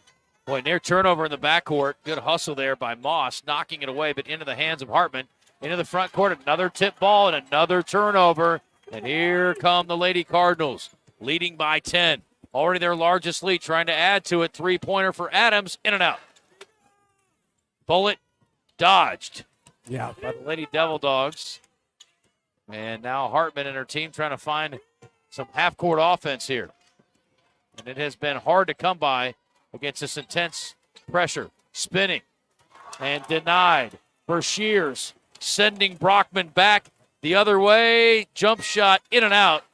Boy, near turnover in the backcourt. Good hustle there by Moss, knocking it away, but into the hands of Hartman. Into the front court, another tip ball and another turnover. And here come the Lady Cardinals, leading by 10. Already their largest lead, trying to add to it. Three-pointer for Adams, in and out. Bullet dodged. Yeah. By the Lady Devil Dogs. And now Hartman and her team trying to find some half-court offense here. And it has been hard to come by against this intense pressure. Spinning and denied. Brashears sending Brockman back the other way. Jump shot in and out.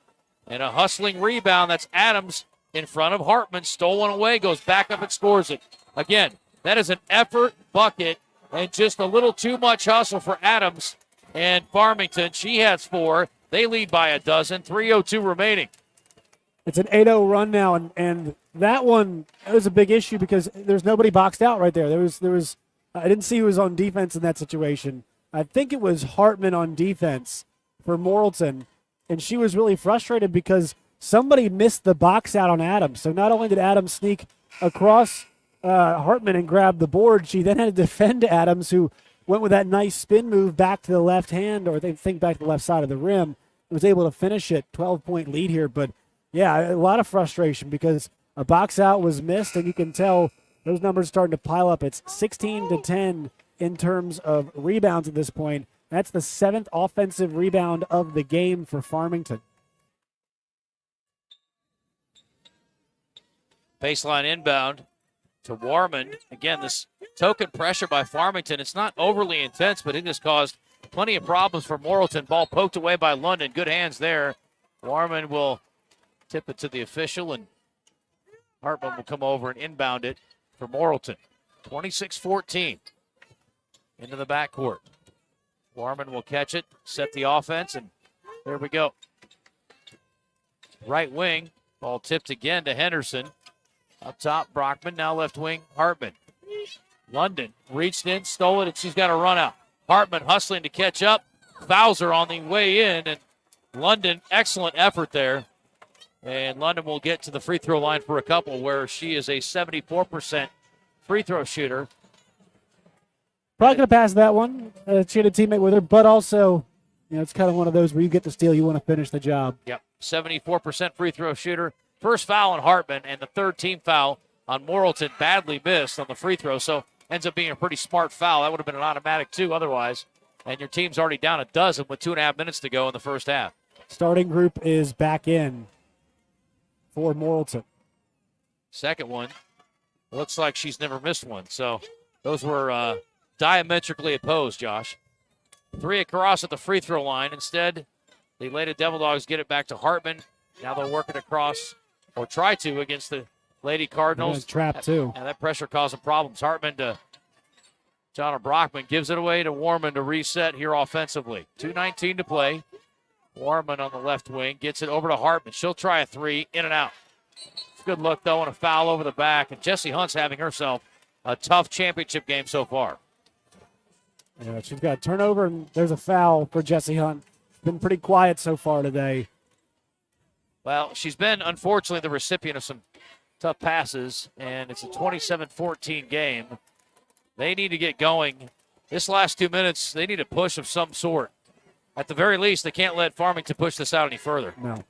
And a hustling rebound. That's Adams in front of Hartman. Stolen away, goes back up and scores it. Again, that is an effort bucket and just a little too much hustle for Adams and Farmington. She has 4. They lead by a dozen. 3:02 remaining. It's an 8-0 run now, and that one was a big issue because there's nobody boxed out right there. There was I didn't see who was on defense in that situation. I think it was Hartman on defense for Morrilton, and she was really frustrated because somebody missed the box out on Adams. So not only did Adams sneak across Hartman and grab the board, she then had to defend Adams, who went with that nice spin move back to the left hand, or they think back to the left side of the rim, and was able to finish it. 12-point lead here, but yeah, a lot of frustration because a box out was missed, and you can tell those numbers starting to pile up. It's 16-10 in terms of rebounds at this point. That's the 7th offensive rebound of the game for Farmington. Baseline inbound to Warman. Again, this token pressure by Farmington. It's not overly intense, but it has caused plenty of problems for Morrilton. Ball poked away by London. Good hands there. Warman will tip it to the official, and Hartman will come over and inbound it for Morrilton. 26-14 into the backcourt. Warman will catch it, set the offense, and there we go. Right wing, ball tipped again to Henderson. Up top, Brockman, now left wing, Hartman. London reached in, stole it, and she's got a run out. Hartman hustling to catch up. Fouls her on the way in, and London, excellent effort there. And London will get to the free throw line for a couple, where she is a 74% free throw shooter. Probably going to pass that one. She had a teammate with her, but also, it's kind of one of those where you get the steal, you want to finish the job. Yep, 74% free throw shooter. First foul on Hartman, and the third team foul on Morrilton, badly missed on the free throw, so ends up being a pretty smart foul. That would have been an automatic 2 otherwise, and your team's already down a dozen with 2.5 minutes to go in the first half. Starting group is back in for Morrilton. Second one, looks like she's never missed one, so those were diametrically opposed, Josh. 3 across at the free throw line. Instead, the Lady Devil Dogs get it back to Hartman. Now they'll work it across, or try to, against the Lady Cardinals. Trap too. And that pressure causing problems. Hartman to John Brockman, gives it away to Warman to reset here offensively. 2:19 to play. Warman on the left wing gets it over to Hartman. She'll try a 3, in and out. It's a good look, though, and a foul over the back. And Jessie Hunt's having herself a tough championship game so far. Yeah, she's got a turnover, and there's a foul for Jessie Hunt. Been pretty quiet so far today. Well, she's been, unfortunately, the recipient of some tough passes, and it's a 27-14 game. They need to get going. This last 2 minutes, they need a push of some sort. At the very least, they can't let Farmington push this out any further. No.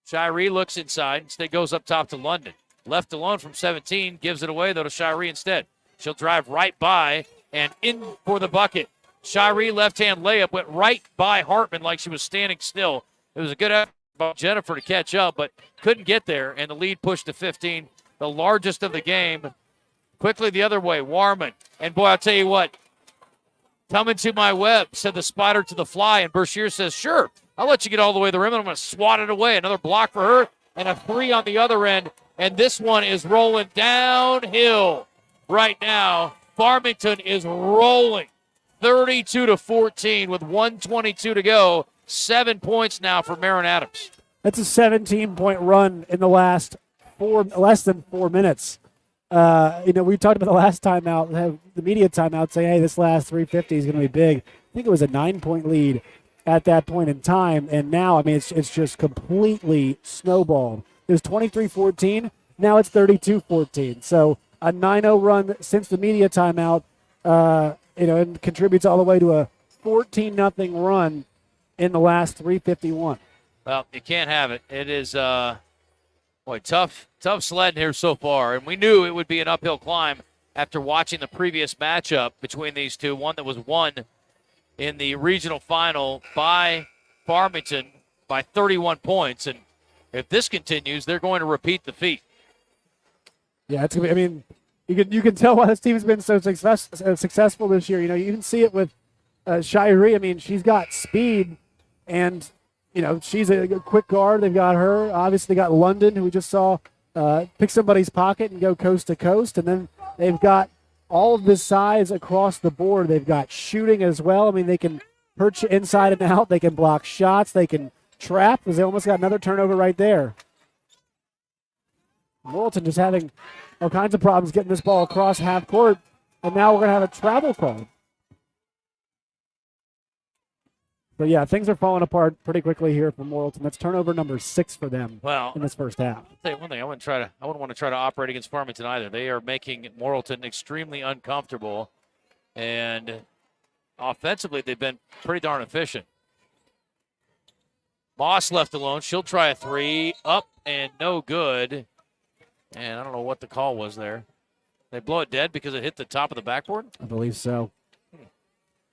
Shiree looks inside. Instead goes up top to London. Left alone from 17. Gives it away, though, to Shiree instead. She'll drive right by and in for the bucket. Shiree left-hand layup went right by Hartman like she was standing still. It was a good effort by Jennifer to catch up, but couldn't get there, and the lead pushed to 15, the largest of the game. Quickly the other way, Warman. And, boy, I'll tell you what, come into my web, said the spider to the fly, and Berkshire says, sure, I'll let you get all the way to the rim, and I'm going to swat it away. Another block for her, and a 3 on the other end, and this one is rolling downhill right now. Farmington is rolling 32-14 with 1:22 to go. 7 points now for Marin Adams. That's a 17-point run in the last less than 4 minutes. We talked about the last timeout, the media timeout, saying, hey, this last 350 is going to be big. I think it was a 9-point lead at that point in time, and now, it's just completely snowballed. It was 23-14. Now it's 32-14. So a 9-0 run since the media timeout, and contributes all the way to a 14-0 run in the last 3:51. Well, you can't have it. It is, tough sledding here so far. And we knew it would be an uphill climb after watching the previous matchup between these two, one that was won in the regional final by Farmington by 31 points. And if this continues, they're going to repeat the feat. Yeah, it's gonna be, you can tell why this team's been so successful this year. You can see it with Shiree. She's got speed, and she's a quick guard. They've got her. Obviously, they got London, who we just saw pick somebody's pocket and go coast to coast. And then they've got all of this size across the board. They've got shooting as well. I mean, they can perch you inside and out. They can block shots. They can trap, because they almost got another turnover right there. Morrilton just having all kinds of problems getting this ball across half court. And now we're going to have a travel call. But, yeah, things are falling apart pretty quickly here for Morrilton. That's turnover number 6 for them in this first half. I'll tell you one thing. I wouldn't want to try to operate against Farmington either. They are making Morrilton extremely uncomfortable. And offensively, they've been pretty darn efficient. Moss left alone. She'll try a 3. Up and no good. And I don't know what the call was there. They blow it dead because it hit the top of the backboard? I believe so.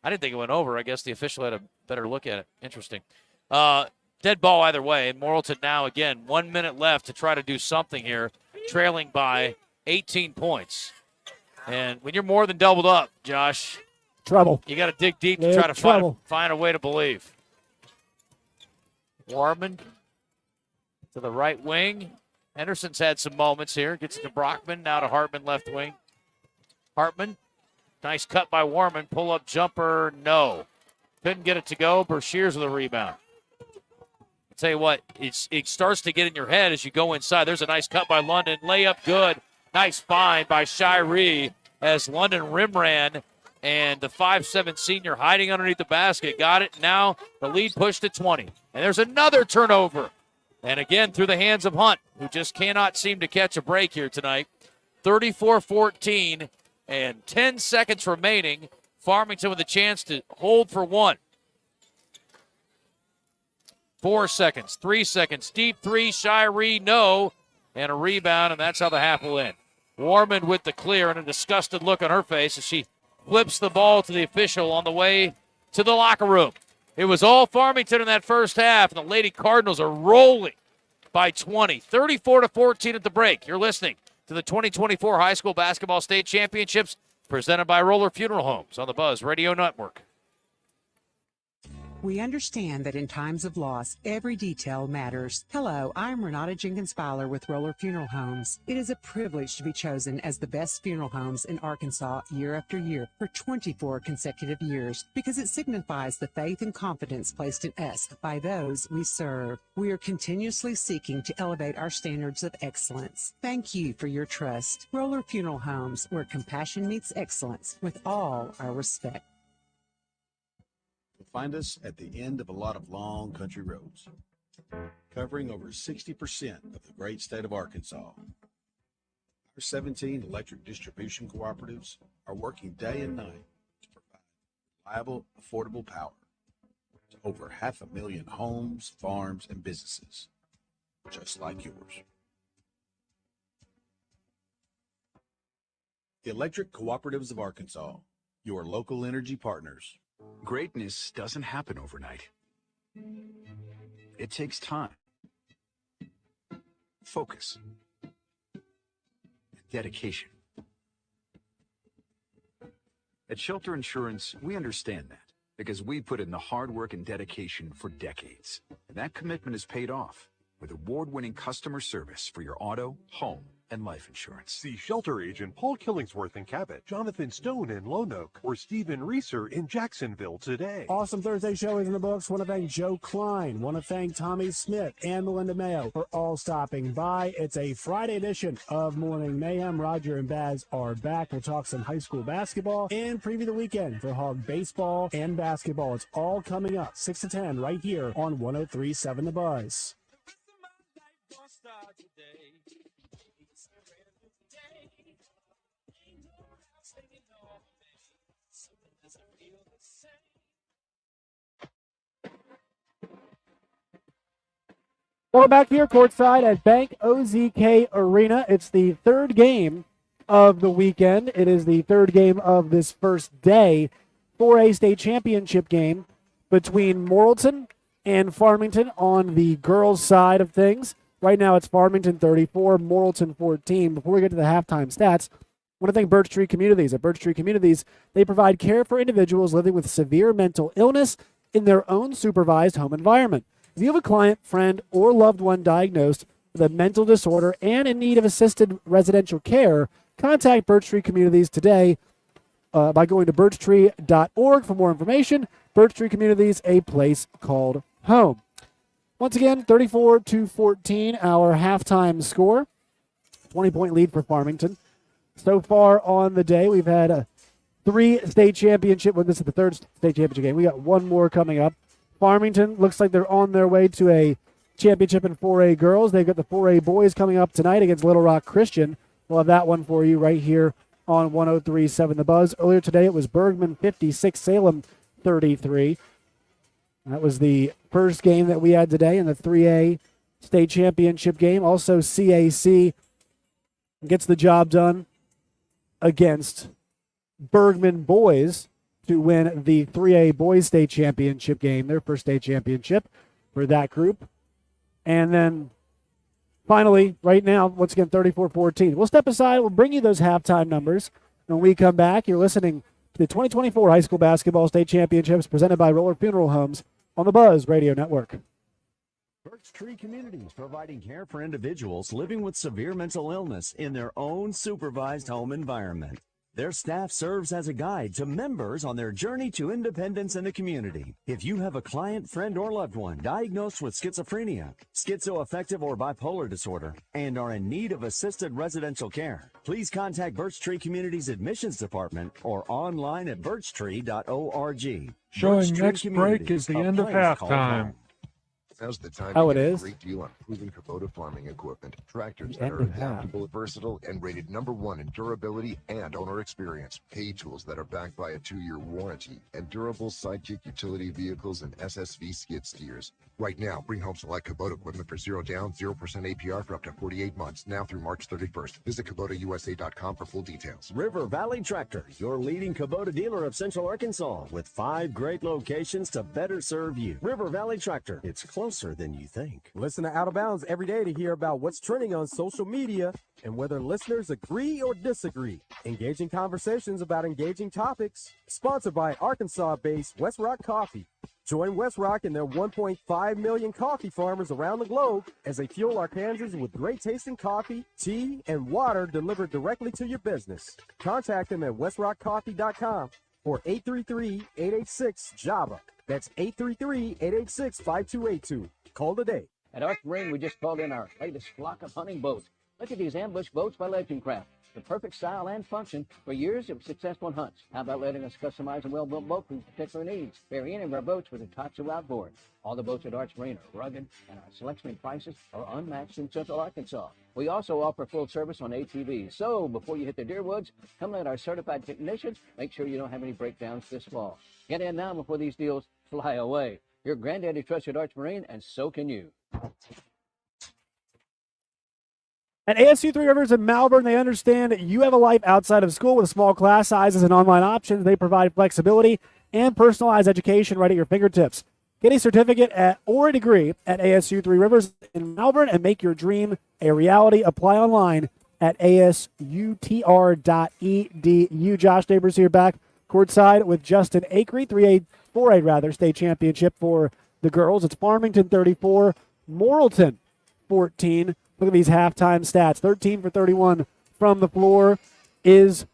I didn't think it went over. I guess the official had a better look at it. Interesting. Dead ball either way. Morrilton now, again, 1 minute left to try to do something here, trailing by 18 points. And when you're more than doubled up, Josh, trouble. You got to dig deep to try to find a way to believe. Warman to the right wing. Henderson's had some moments here. Gets it to Brockman, now to Hartman, left wing. Hartman, nice cut by Warman. Pull-up jumper, no. Couldn't get it to go. Brashears with a rebound. I'll tell you what, it starts to get in your head as you go inside. There's a nice cut by London. Layup good. Nice find by Shiree as London rim ran. And the 5'7" senior hiding underneath the basket. Got it. Now the lead pushed to 20. And there's another turnover. And again, through the hands of Hunt, who just cannot seem to catch a break here tonight. 34-14 and 10 seconds remaining. Farmington with a chance to hold for one. 4 seconds, 3 seconds. Deep 3, Shiree, no. And a rebound, and that's how the half will end. Warman with the clear and a disgusted look on her face as she flips the ball to the official on the way to the locker room. It was all Farmington in that first half, and the Lady Cardinals are rolling by 20. 34-14 at the break. You're listening to the 2024 High School Basketball State Championships presented by Roller Funeral Homes on the Buzz Radio Network. We understand that in times of loss, every detail matters. Hello, I'm Renata Jenkins-Fowler with Roller Funeral Homes. It is a privilege to be chosen as the best funeral homes in Arkansas year after year for 24 consecutive years because it signifies the faith and confidence placed in us by those we serve. We are continuously seeking to elevate our standards of excellence. Thank you for your trust. Roller Funeral Homes, where compassion meets excellence with all our respect. Find us at the end of a lot of long country roads, covering over 60% of the great state of Arkansas. Our 17 electric distribution cooperatives are working day and night to provide reliable, affordable power to over 500,000 homes, farms, and businesses, just like yours. The Electric Cooperatives of Arkansas, your local energy partners. Greatness doesn't happen overnight. It takes time, focus, and dedication. At Shelter Insurance, we understand that because we put in the hard work and dedication for decades. And that commitment is paid off with award-winning customer service for your auto, home, and life insurance. See Shelter Agent Paul Killingsworth in Cabot, Jonathan Stone in Lone Oak, or Stephen Reeser in Jacksonville today. Awesome Thursday show is in the books. Want to thank Joe Klein. Want to thank Tommy Smith and Melinda Mayo for all stopping by. It's a Friday edition of Morning Mayhem. Roger and Baz are back. We'll talk some high school basketball and preview the weekend for Hog baseball and basketball. It's all coming up 6 to 10 right here on 103.7 The Buzz. We're back here courtside at Bank OZK Arena. It's the third game of the weekend. It is the third game of this first day for a state championship game between Morrilton and Farmington on the girls' side of things. Right now it's Farmington 34, Morrilton 14. Before we get to the halftime stats, I want to thank Birch Tree Communities. At Birch Tree Communities, they provide care for individuals living with severe mental illness in their own supervised home environment. If you have a client, friend, or loved one diagnosed with a mental disorder and in need of assisted residential care, contact Birch Tree Communities today by going to birchtree.org for more information. Birch Tree Communities, a place called home. Once again, 34-14, our halftime score. 20-point lead for Farmington. So far on the day, we've had 3 state championship. Well, this is the 3rd state championship game. We got one more coming up. Farmington looks like they're on their way to a championship in 4A girls. They've got the 4A boys coming up tonight against Little Rock Christian. We'll have that one for you right here on 103.7 The Buzz. Earlier today, it was Bergman 56, Salem 33. That was the first game that we had today in the 3A state championship game. Also, CAC gets the job done against Bergman boys to win the 3A boys state championship game, their first state championship for that group. And then finally, right now, once again, 34-14. We'll step aside. We'll bring you those halftime numbers. When we come back, you're listening to the 2024 High School Basketball State Championships presented by Roller Funeral Homes on the Buzz Radio Network. Birch Tree Communities, providing care for individuals living with severe mental illness in their own supervised home environment. Their staff serves as a guide to members on their journey to independence in the community. If you have a client, friend, or loved one diagnosed with schizophrenia, schizoaffective, or bipolar disorder, and are in need of assisted residential care, please contact Birch Tree Communities Admissions Department or online at birchtree.org. Showing next break is the end of halftime. Now's the time Oh, to it get a is? great deal on proven Kubota farming equipment. Tractors The that end are of half. adaptable, versatile, and rated #1 in durability and owner experience. Hay tools that are backed by a 2-year warranty. And durable Sidekick utility vehicles and SSV skid steers. Right now, bring home select Kubota equipment for 0 down, 0% APR for up to 48 months, now through March 31st. Visit KubotaUSA.com for full details. River Valley Tractor, your leading Kubota dealer of Central Arkansas, with 5 great locations to better serve you. River Valley Tractor, it's closer than you think. Listen to Out of Bounds every day to hear about what's trending on social media and whether listeners agree or disagree. Engaging conversations about engaging topics. Sponsored by Arkansas-based West Rock Coffee. Join West Rock and their 1.5 million coffee farmers around the globe as they fuel Arkansans with great tasting coffee, tea, and water delivered directly to your business. Contact them at westrockcoffee.com or 833-886-JAVA. That's 833-886-5282. Call today. At Arch Marine, we just called in our latest flock of hunting boats. Look at these ambush boats by Legend Craft. The perfect style and function for years of successful hunts. How about letting us customize a well-built boat for particular needs? Vary any of our boats with a Tatsu outboard. All the boats at Arch Marine are rugged, and our selection and prices are unmatched in Central Arkansas. We also offer full service on ATVs. So before you hit the deer woods, come let our certified technicians make sure you don't have any breakdowns this fall. Get in now before these deals fly away. Your granddaddy trusted Arch Marine, and so can you. At ASU Three Rivers in Malvern, they understand you have a life outside of school with small class sizes and online options. They provide flexibility and personalized education right at your fingertips. Get a certificate or a degree at ASU Three Rivers in Malvern and make your dream a reality. Apply online at asutr.edu. Josh Neighbors here back courtside with Justin Akery, 4A state championship for the girls. It's Farmington 34, Morrilton 14. Look at these halftime stats. 13 for 31 from the floor is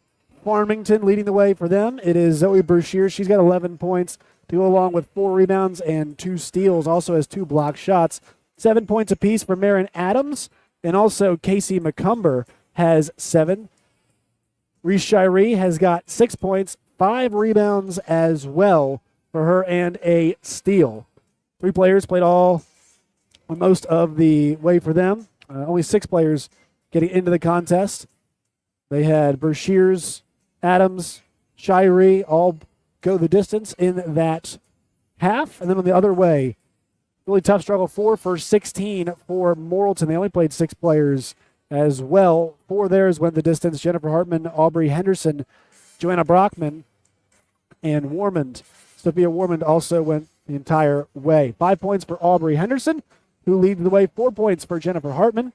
Farmington leading the way for them. It is Zoe Brashear. She's got 11 points to go along with 4 rebounds and 2 steals. Also has 2 block shots. 7 points apiece for Marin Adams. And also Casey McCumber has 7. Reese Shiree has got 6 points, 5 rebounds as well for her, and a steal. 3 players played most of the way for them. Only 6 players getting into the contest. They had Brashears, Adams, Shiree all go the distance in that half. And then on the other way, really tough struggle. 4 for 16 for Morrilton. They only played 6 players as well. 4 theirs went the distance. Jennifer Hartman, Aubrey Henderson, Joanna Brockman, and Warmond. Sophia Warmond also went the entire way. 5 points for Aubrey Henderson, who leads the way. 4 points for Jennifer Hartman.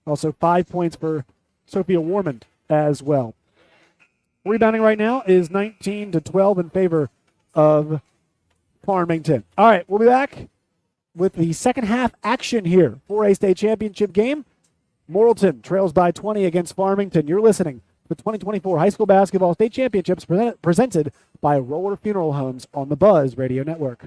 Also 5 points for Sophia Warmond as well. Rebounding right now is 19-12 in favor of Farmington. All right, we'll be back with the second half action here for a state championship game. Morrilton trails by 20 against Farmington. You're listening to the 2024 High School Basketball State Championships presented by Roller Funeral Homes on the Buzz Radio Network.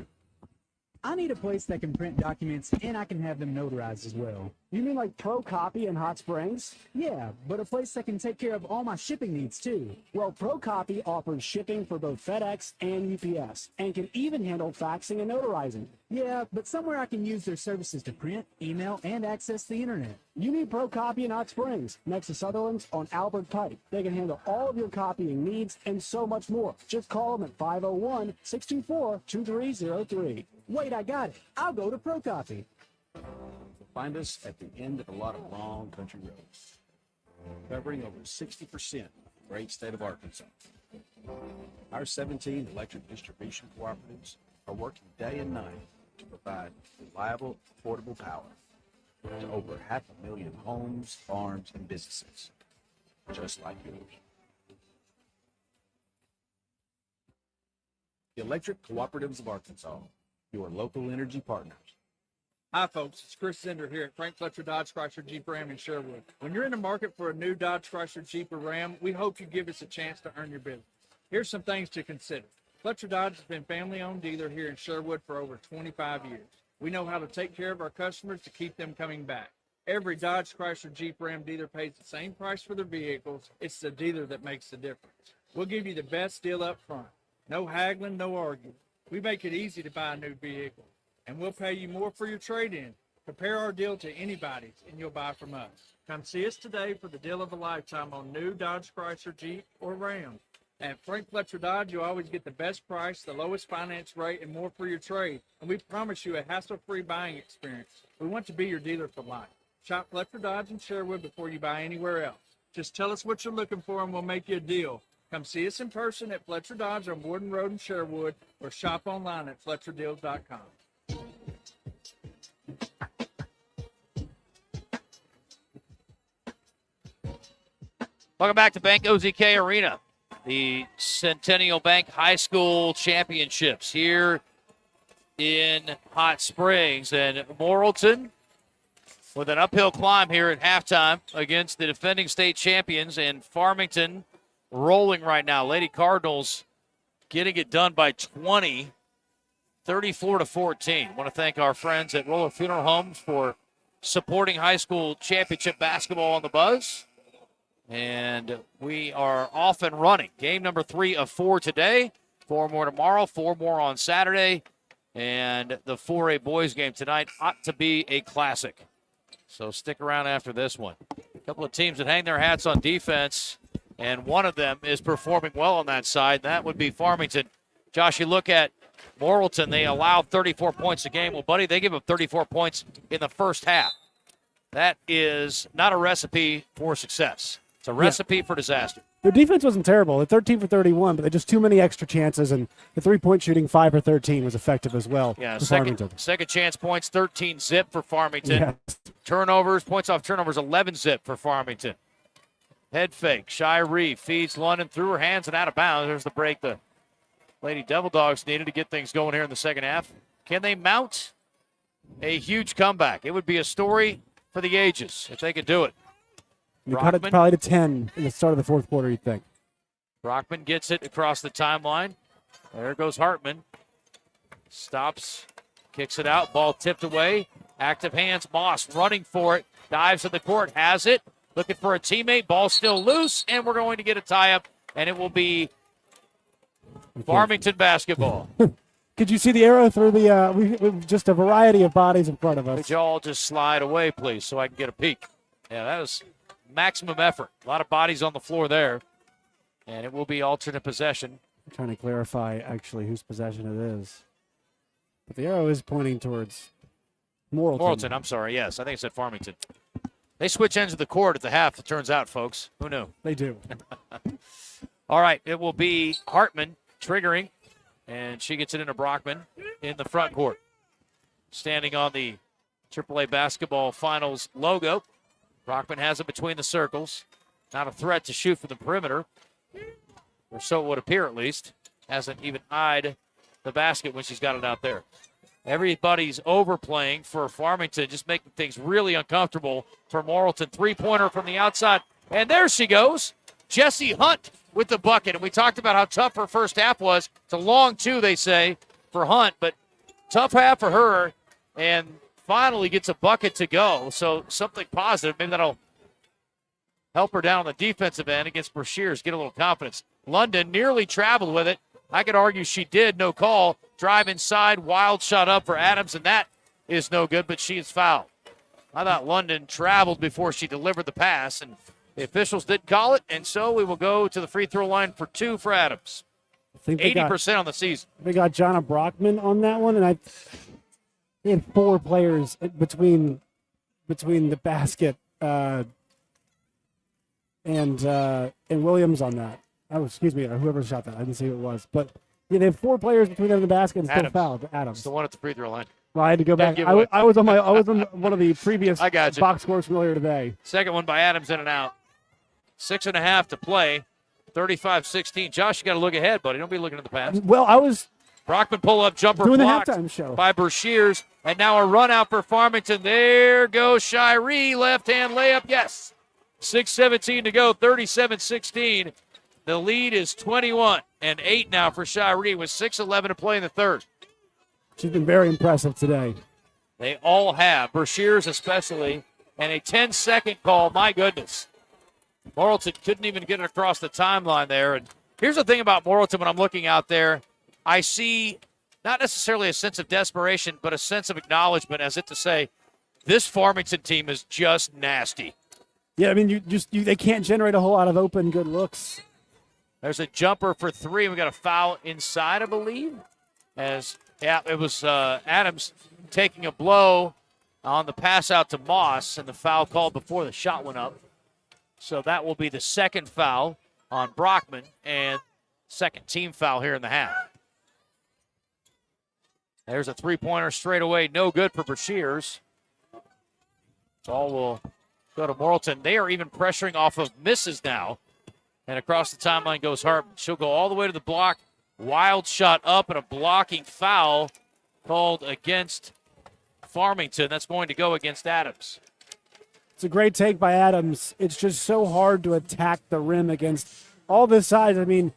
I need a place that can print documents and I can have them notarized as well. You mean like Pro Copy in Hot Springs? Yeah, but a place that can take care of all my shipping needs too. Well, Pro Copy offers shipping for both FedEx and UPS and can even handle faxing and notarizing. Yeah, but somewhere I can use their services to print, email, and access the internet. You need Pro Copy in Hot Springs, next to Sutherland's on Albert Pike. They can handle all of your copying needs and so much more. Just call them at 501-624-2303. Wait, I got it. I'll go to Pro Copy. Find us at the end of a lot of long country roads, covering over 60% of the great state of Arkansas. Our 17 electric distribution cooperatives are working day and night to provide reliable, affordable power to over 500,000 homes, farms, and businesses, just like yours. The Electric Cooperatives of Arkansas, your local energy partners. Hi, folks. It's Chris Zender here at Frank Fletcher Dodge Chrysler Jeep Ram in Sherwood. When you're in the market for a new Dodge Chrysler Jeep or Ram, we hope you give us a chance to earn your business. Here's some things to consider. Fletcher Dodge has been family-owned dealer here in Sherwood for over 25 years. We know how to take care of our customers to keep them coming back. Every Dodge Chrysler Jeep Ram dealer pays the same price for their vehicles. It's the dealer that makes the difference. We'll give you the best deal up front. No haggling, no arguing. We make it easy to buy a new vehicle, and we'll pay you more for your trade-in. Compare our deal to anybody's, and you'll buy from us. Come see us today for the deal of a lifetime on new Dodge Chrysler Jeep or Ram. At Frank Fletcher Dodge, you always get the best price, the lowest finance rate, and more for your trade. And we promise you a hassle-free buying experience. We want to be your dealer for life. Shop Fletcher Dodge in Sherwood before you buy anywhere else. Just tell us what you're looking for, and we'll make you a deal. Come see us in person at Fletcher Dodge on Warden Road in Sherwood, or shop online at FletcherDeals.com. Welcome back to Bank OZK Arena, the Centennial Bank High School Championships here in Hot Springs. And Morrilton with an uphill climb here at halftime against the defending state champions, and Farmington rolling right now. Lady Cardinals getting it done by 20, 34-14. Want to thank our friends at Roller Funeral Homes for supporting high school championship basketball on the Buzz. And we are off and running. Game number 3 of 4 today. 4 more tomorrow, 4 more on Saturday. And the 4A boys game tonight ought to be a classic. So stick around after this one. A couple of teams that hang their hats on defense, and one of them is performing well on that side. That would be Farmington. Josh, you look at Morrilton, they allow 34 points a game. Well, buddy, they give up 34 points in the first half. That is not a recipe for success. It's a recipe for disaster. Their defense wasn't terrible. They're 13 for 31, but they just too many extra chances, and the three-point shooting 5 for 13 was effective as well. Yeah, for Farmington. second chance points, 13 zip for Farmington. Yes. Turnovers, points off turnovers, 11 zip for Farmington. Head fake. Shiree feeds London through her hands and out of bounds. There's the break the Lady Devil Dogs needed to get things going here in the second half. Can they mount a huge comeback? It would be a story for the ages if they could do it. We cut it probably to 10 in the start of the fourth quarter, you'd think. Brockman gets it across the timeline. There goes Hartman. Stops, kicks it out. Ball tipped away. Active hands. Moss running for it. Dives in the court. Has it. Looking for a teammate. Ball still loose. And we're going to get a tie-up. And it will be Farmington basketball. Could you see the arrow through the just a variety of bodies in front of us? Could you all just slide away, please, so I can get a peek? Yeah, that was maximum effort. A lot of bodies on the floor there. And it will be alternate possession. I'm trying to clarify, actually, whose possession it is. But the arrow is pointing towards Morrilton. Morrilton, I'm sorry. Yes, I think it said Farmington. They switch ends of the court at the half, it turns out, folks. Who knew? They do. All right, it will be Hartman triggering, and she gets it into Brockman in the front court. Standing on the AAA Basketball Finals logo. Brockman has it between the circles. Not a threat to shoot from the perimeter, or so it would appear at least. Hasn't even eyed the basket when she's got it out there. Everybody's overplaying for Farmington, just making things really uncomfortable for Morrilton. Three-pointer from the outside, and there she goes. Jessie Hunt with the bucket, and we talked about how tough her first half was. It's a long two, they say, for Hunt, but tough half for her, and finally gets a bucket to go. So something positive. Maybe that'll help her down on the defensive end against Brashears, get a little confidence. London nearly traveled with it. I could argue she did, no call. Drive inside, wild shot up for Adams, and that is no good, but she is fouled. I thought London traveled before she delivered the pass, and the officials did call it, and so we will go to the free throw line for two for Adams. I think 80% on the season. They got Jonna Brockman on that one, and they had four players between the basket and Williams on that. Oh, excuse me, or whoever shot that. I didn't see who it was, but yeah, they have four players between them and the basket and still fouled. Adams, the one at the free throw line. Well, I had to go back. I was on one of the previous I got you. box scores from earlier today. Second one by Adams, in and out. 6.5 to play. 35-16. Josh, you got to look ahead, buddy. Don't be looking at the past. Well, I was Brockman pull-up jumper doing blocked the halftime show by Brashears, and now a run out for Farmington. There goes Shiree, left-hand layup. Yes. 6:17 to go. 37-16. The lead is 21 and 8 now for Shiree with 6:11 to play in the third. She's been very impressive today. They all have, Brashears especially, and a 10-second call. My goodness. Morrilton couldn't even get it across the timeline there. And here's the thing about Morrilton when I'm looking out there. I see not necessarily a sense of desperation, but a sense of acknowledgement as if to say, this Farmington team is just nasty. Yeah, I mean, they can't generate a whole lot of open good looks. There's a jumper for three. We got a foul inside, I believe. It was Adams taking a blow on the pass out to Moss, and the foul called before the shot went up. So that will be the second foul on Brockman and second team foul here in the half. There's a three-pointer straight away. No good for Brashears. Ball will go to Morrilton. They are even pressuring off of misses now. And across the timeline goes Hartman. She'll go all the way to the block. Wild shot up and a blocking foul called against Farmington. That's going to go against Adams. It's a great take by Adams. It's just so hard to attack the rim against all this size. I mean,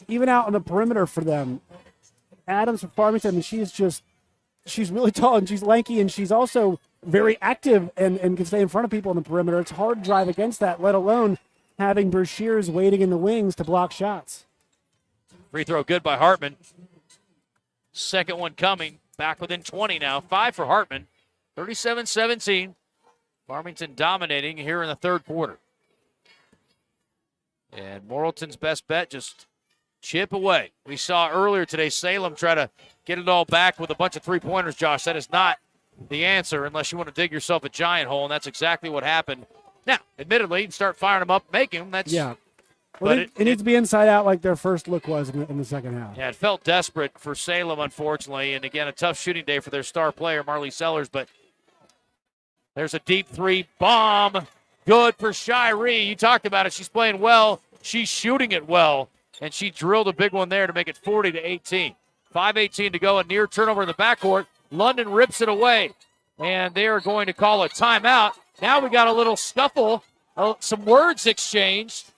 even out on the perimeter for them, Adams from Farmington, and she's really tall and she's lanky and she's also very active and can stay in front of people on the perimeter. It's hard to drive against that, let alone having Brashears waiting in the wings to block shots. Free throw good by Hartman. Second one coming. Back within 20 now. 5 for Hartman. 37-17. Farmington dominating here in the third quarter. And Morrilton's best bet, just chip away. We saw earlier today Salem try to get it all back with a bunch of three-pointers, Josh. That is not the answer unless you want to dig yourself a giant hole, and that's exactly what happened. Now, admittedly, you can start firing them up, making them. That's yeah. Well, it needs to be inside out like their first look was in the second half. Yeah, it felt desperate for Salem, unfortunately. And, again, a tough shooting day for their star player, Marley Sellers. But there's a deep three bomb. Good for Shiree. You talked about it. She's playing well. She's shooting it well. And she drilled a big one there to make it 40-18. 5:18 to go. A near turnover in the backcourt. London rips it away. And they are going to call a timeout. Now we got a little scuffle. Some words exchanged.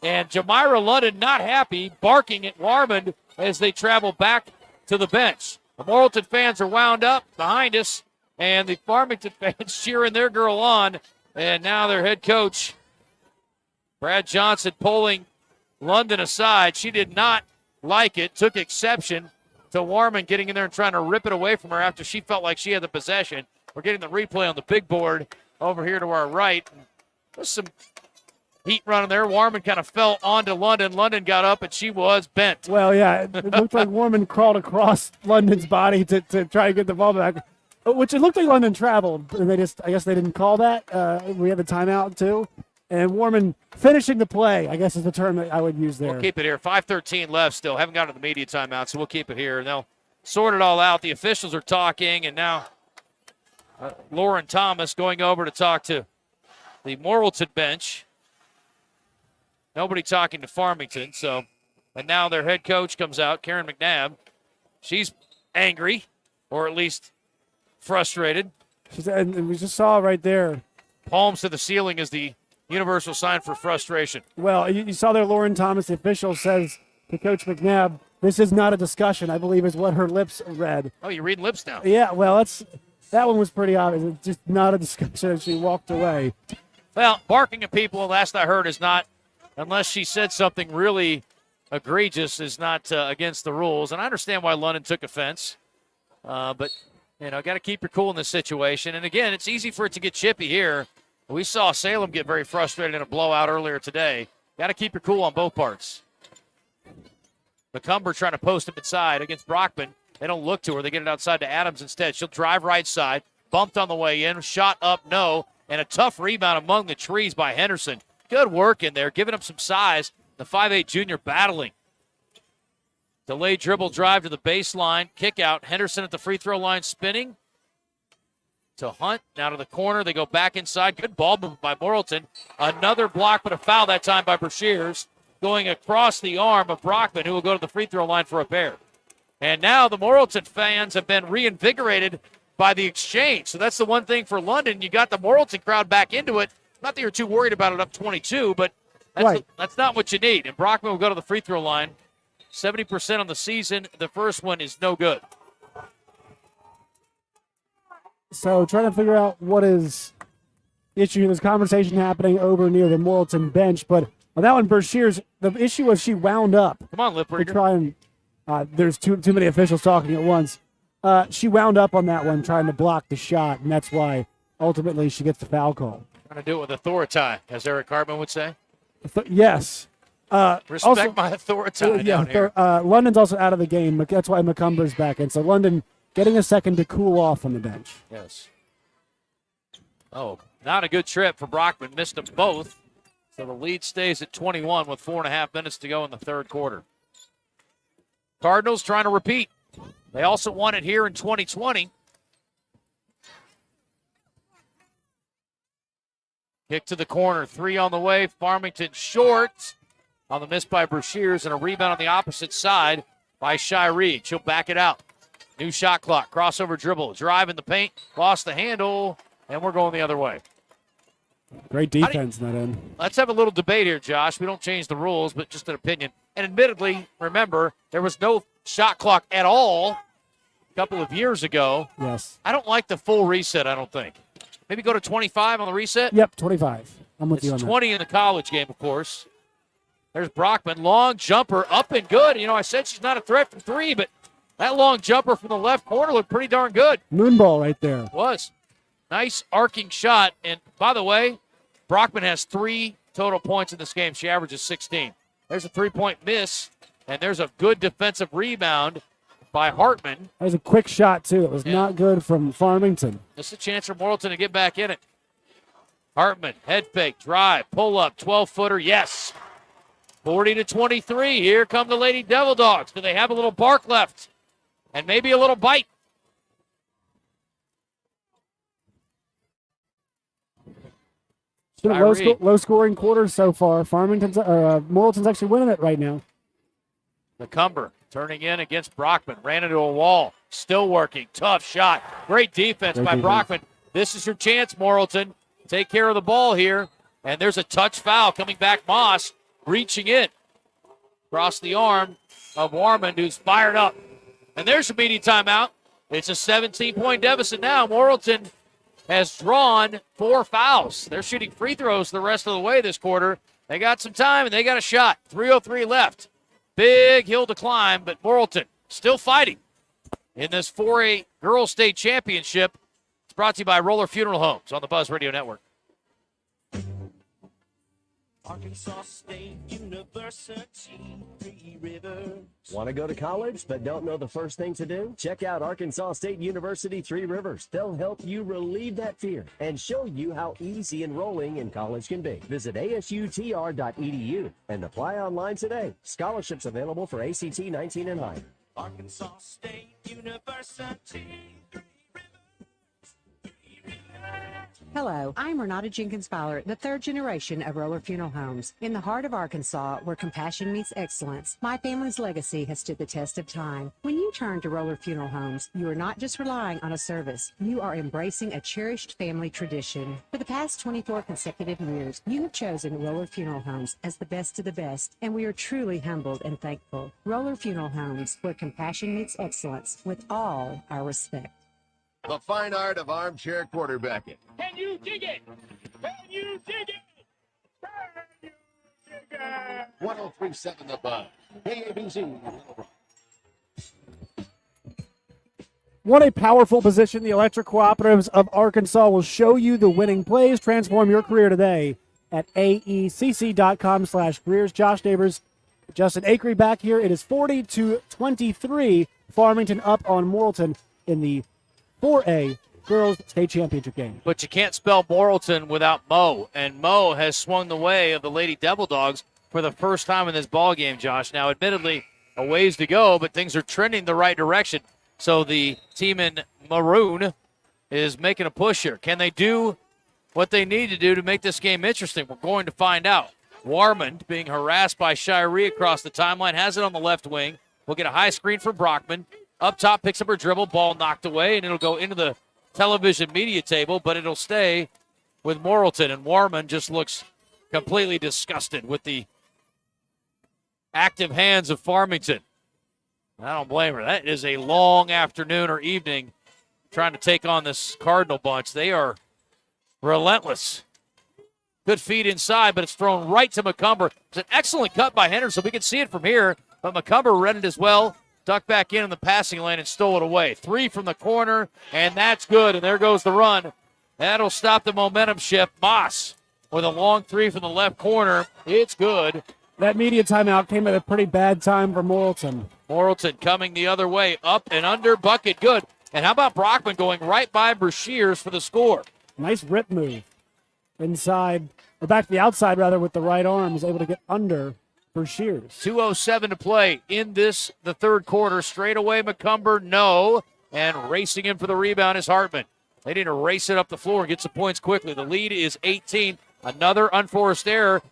And Jamira London not happy, barking at Warmond as they travel back to the bench. The Morrilton fans are wound up behind us, and the Farmington fans cheering their girl on. And now their head coach, Brad Johnson, pulling London aside. She did not like it, took exception to Warmond getting in there and trying to rip it away from her after she felt like she had the possession. We're getting the replay on the big board over here to our right. There's some heat running there. Warman kind of fell onto London. London got up, and she was bent. Well, yeah, it looked like Warman crawled across London's body to try to get the ball back, which it looked like London traveled, and I guess they didn't call that. We had the timeout, too. And Warman finishing the play, I guess is the term that I would use there. We'll keep it here. 5:13 left still. Haven't gotten to the media timeout, so we'll keep it here. And they'll sort it all out. The officials are talking, and now Lauren Thomas going over to talk to the Morrilton bench. Nobody talking to Farmington, so, and now their head coach comes out, Karen McNabb. She's angry. or at least frustrated. And we just saw right there. Palms to the ceiling is the universal sign for frustration. Well, you saw there Lauren Thomas, the official, says to Coach McNabb, this is not a discussion, I believe is what her lips read. Oh, you're reading lips now. Yeah, well, that one was pretty obvious. It's just not a discussion, and she walked away. Well, barking at people, last I heard, is not, unless she said something really egregious, is not against the rules. And I understand why London took offense. But, got to keep your cool in this situation. And, again, it's easy for it to get chippy here. We saw Salem get very frustrated in a blowout earlier today. Got to keep your cool on both parts. McCumber trying to post him inside against Brockman. They don't look to her. They get it outside to Adams instead. She'll drive right side. Bumped on the way in. Shot up, no. And a tough rebound among the trees by Henderson. Good work in there, giving up some size. The 5'8 junior battling. Delayed dribble drive to the baseline. Kick out. Henderson at the free throw line spinning. To Hunt, now to the corner. They go back inside. Good ball move by Morrilton. Another block, but a foul that time by Brashears. Going across the arm of Brockman, who will go to the free throw line for a pair. And now the Morrilton fans have been reinvigorated by the exchange. So that's the one thing for London. You got the Morrilton crowd back into it. Not that you're too worried about it up 22, but that's not what you need. And Brockman will go to the free throw line. 70% on the season. The first one is no good. So trying to figure out what is the issue. There's conversation happening over near the Morrilton bench, but on that one, Brashears, the issue was she wound up. Come on, lip reader. To try and, there's too many officials talking at once. She wound up on that one trying to block the shot, and that's why ultimately she gets the foul call. Trying to do it with authority, as Eric Cartman would say. Yes. Respect also, my authority down here. London's also out of the game. That's why McCumber's back in. So London getting a second to cool off on the bench. Yes. Oh, not a good trip for Brockman. Missed them both. So the lead stays at 21 with 4.5 minutes to go in the third quarter. Cardinals trying to repeat. They also won it here in 2020. Kick to the corner. 3 on the way. Farmington short on the miss by Brashears, and a rebound on the opposite side by Shy Reed. She'll back it out. New shot clock. Crossover dribble. Drive in the paint. Lost the handle, and we're going the other way. Great defense in that end. Let's have a little debate here, Josh. We don't change the rules, but just an opinion. And admittedly, remember, there was no shot clock at all a couple of years ago. Yes. I don't like the full reset, I don't think. Maybe go to 25 on the reset? Yep, 25. I'm with you on It's that. 20 in the college game, of course. There's Brockman. Long jumper, up and good. I said she's not a threat from 3, but that long jumper from the left corner looked pretty darn good. Moonball right there. Was. Nice arcing shot. And, by the way, Brockman has 3 total points in this game. She averages 16. There's a 3-point miss, and there's a good defensive rebound by Hartman. That was a quick shot, too. It was not good from Farmington. Just a chance for Morrilton to get back in it. Hartman, head fake, drive, pull up, 12-footer, yes. 40-23. Here come the Lady Devil Dogs. Do they have a little bark left? And maybe a little bite. It's been a low-scoring quarter so far. Morrilton's actually winning it right now. McCumber turning in against Brockman. Ran into a wall. Still working. Tough shot. Great defense by Brockman. This is your chance, Morrilton. Take care of the ball here. And there's a touch foul coming back. Moss reaching in. Across the arm of Warman, who's fired up. And there's a media timeout. It's a 17-point deficit now. Morrilton has drawn 4 fouls. They're shooting free throws the rest of the way this quarter. They got some time, and they got a shot. 3:03 left. Big hill to climb, but Morrilton still fighting in this 4A Girls State Championship. It's brought to you by Roller Funeral Homes on the Buzz Radio Network. Arkansas State University, 3 Rivers. Want to go to college but don't know the first thing to do? Check out Arkansas State University 3 Rivers. They'll help you relieve that fear and show you how easy enrolling in college can be. Visit asutr.edu and apply online today. Scholarships available for ACT 19 and higher. Arkansas State University, 3 Rivers. Hello, I'm Renata Jenkins Fowler, the third generation of Roller Funeral Homes. In the heart of Arkansas, where compassion meets excellence, my family's legacy has stood the test of time. When you turn to Roller Funeral Homes, you are not just relying on a service, you are embracing a cherished family tradition. For the past 24 consecutive years, you have chosen Roller Funeral Homes as the best of the best, and we are truly humbled and thankful. Roller Funeral Homes, where compassion meets excellence, with all our respect. The fine art of armchair quarterbacking. Can you dig it? Can you dig it? Can you dig it? 1037 The Buzz. AABC. What a powerful position. The Electric Cooperatives of Arkansas will show you the winning plays. Transform your career today at aecc.com/careers. Josh Neighbors, Justin Acree back here. It is 40-23. Farmington up on Morrilton in the 4A Girls State Championship game. But you can't spell Morrilton without Mo, and Mo has swung the way of the Lady Devil Dogs for the first time in this ball game, Josh. Now, admittedly, a ways to go, but things are trending the right direction. So the team in maroon is making a push here. Can they do what they need to do to make this game interesting? We're going to find out. Warmond being harassed by Shiree across the timeline, has it on the left wing. We'll get a high screen for Brockman. Up top, picks up her dribble, ball knocked away, and it'll go into the television media table, but it'll stay with Morrilton. And Warman just looks completely disgusted with the active hands of Farmington. I don't blame her. That is a long afternoon or evening trying to take on this Cardinal bunch. They are relentless. Good feed inside, but it's thrown right to McCumber. It's an excellent cut by Henderson. We can see it from here, but McCumber read it as well. Ducked back in the passing lane and stole it away. 3 from the corner, and that's good. And there goes the run. That'll stop the momentum shift. Moss with a long 3 from the left corner. It's good. That media timeout came at a pretty bad time for Morrilton. Morrilton coming the other way. Up and under, bucket good. And how about Brockman going right by Brashears for the score? Nice rip move. Inside, or back to the outside, rather, with the right arm. Is able to get under Brashears. 2:07 to play in this, the third quarter. Straight away, McCumber, no. And racing in for the rebound is Hartman. They need to race it up the floor and get some points quickly. The lead is 18. Another unforced error.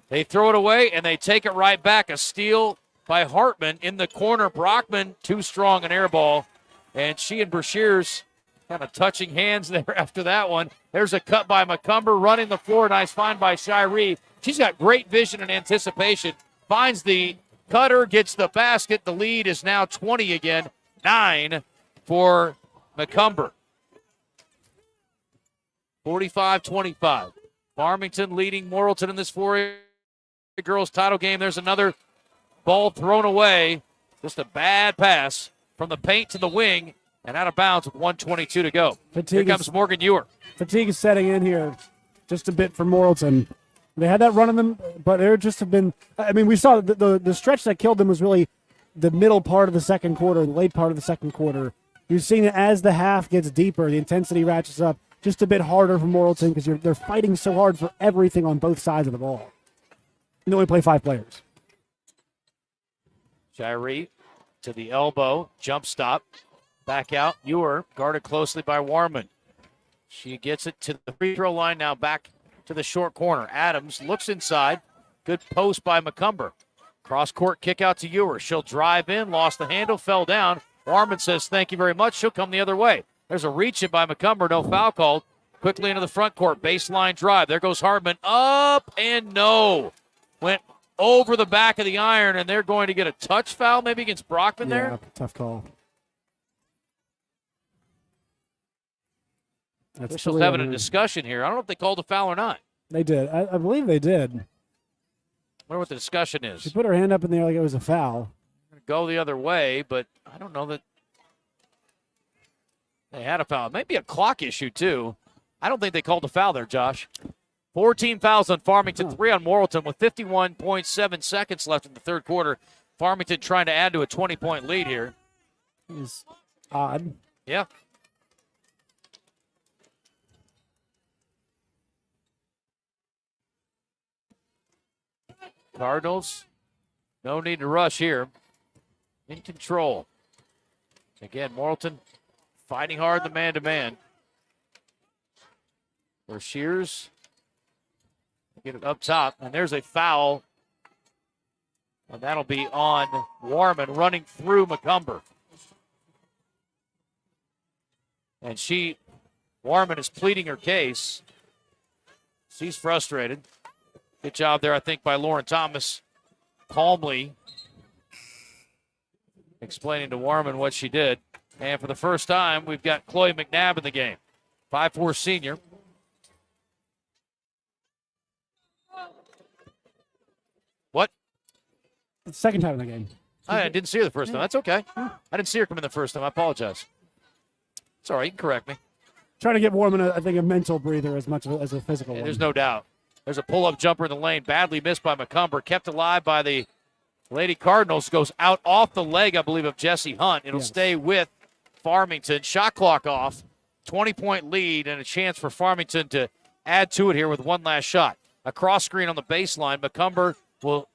They throw it away, and they take it right back. A steal by Hartman in the corner. Brockman, too strong an air ball. And she and Brashears kind of touching hands there after that one. There's a cut by McCumber running the floor. Nice find by Shiree. She's got great vision and anticipation. Finds the cutter, gets the basket. The lead is now 20 again. 9 for McCumber. 45-25. Farmington leading Morrilton in this 4A girls title game. There's another ball thrown away. Just a bad pass from the paint to the wing and out of bounds with 1:22 to go. Here comes Morgan Ewer. Fatigue is setting in here just a bit for Morrilton. They had that run on them, but there just have been, I mean, we saw the stretch that killed them was really the middle part of the second quarter, the late part of the second quarter. You're seeing that as the half gets deeper, the intensity ratchets up just a bit harder for Morrilton because they're fighting so hard for everything on both sides of the ball. And they only play 5 players. Shiree to the elbow, jump stop, back out. Ewer guarded closely by Warman. She gets it to the free throw line now, back to the short corner. Adams looks inside. Good post by McCumber. Cross-court kick out to Ewer. She'll drive in, lost the handle, fell down. Warman says thank you very much. She'll come the other way. There's a reach in by McCumber, no foul called. Quickly into the front court, baseline drive. There goes Hardman, up and no. Went over the back of the iron, and they're going to get a touch foul maybe against Brockman there. Yeah, tough call. Officials having a discussion here. I don't know if they called a foul or not. They did. I believe they did. I wonder what the discussion is. She put her hand up in the air like it was a foul. Go the other way, but I don't know that they had a foul. It might be a clock issue, too. I don't think they called a foul there, Josh. 14 fouls on Farmington, 3 on Morrilton with 51.7 seconds left in the third quarter. Farmington trying to add to a 20-point lead here. It's odd. Yeah. Cardinals, no need to rush here. In control. Again, Morrilton fighting hard the man-to-man. Where Shears get it up top, and there's a foul. And that'll be on Warman running through McCumber. And Warman is pleading her case. She's frustrated. Good job there, I think, by Lauren Thomas, calmly explaining to Warman what she did. And for the first time, we've got Chloe McNabb in the game. 5'4" senior. What? Second time in the game. I didn't see her the first time. That's okay. I didn't see her come in the first time. I apologize. It's all right. You can correct me. Trying to get Warman, I think, a mental breather as much as a physical one. There's no doubt. There's a pull-up jumper in the lane. Badly missed by McCumber. Kept alive by the Lady Cardinals. Goes out off the leg, I believe, of Jesse Hunt. It'll stay with Farmington. Shot clock off. 20-point lead and a chance for Farmington to add to it here with one last shot. A cross screen on the baseline. McCumber will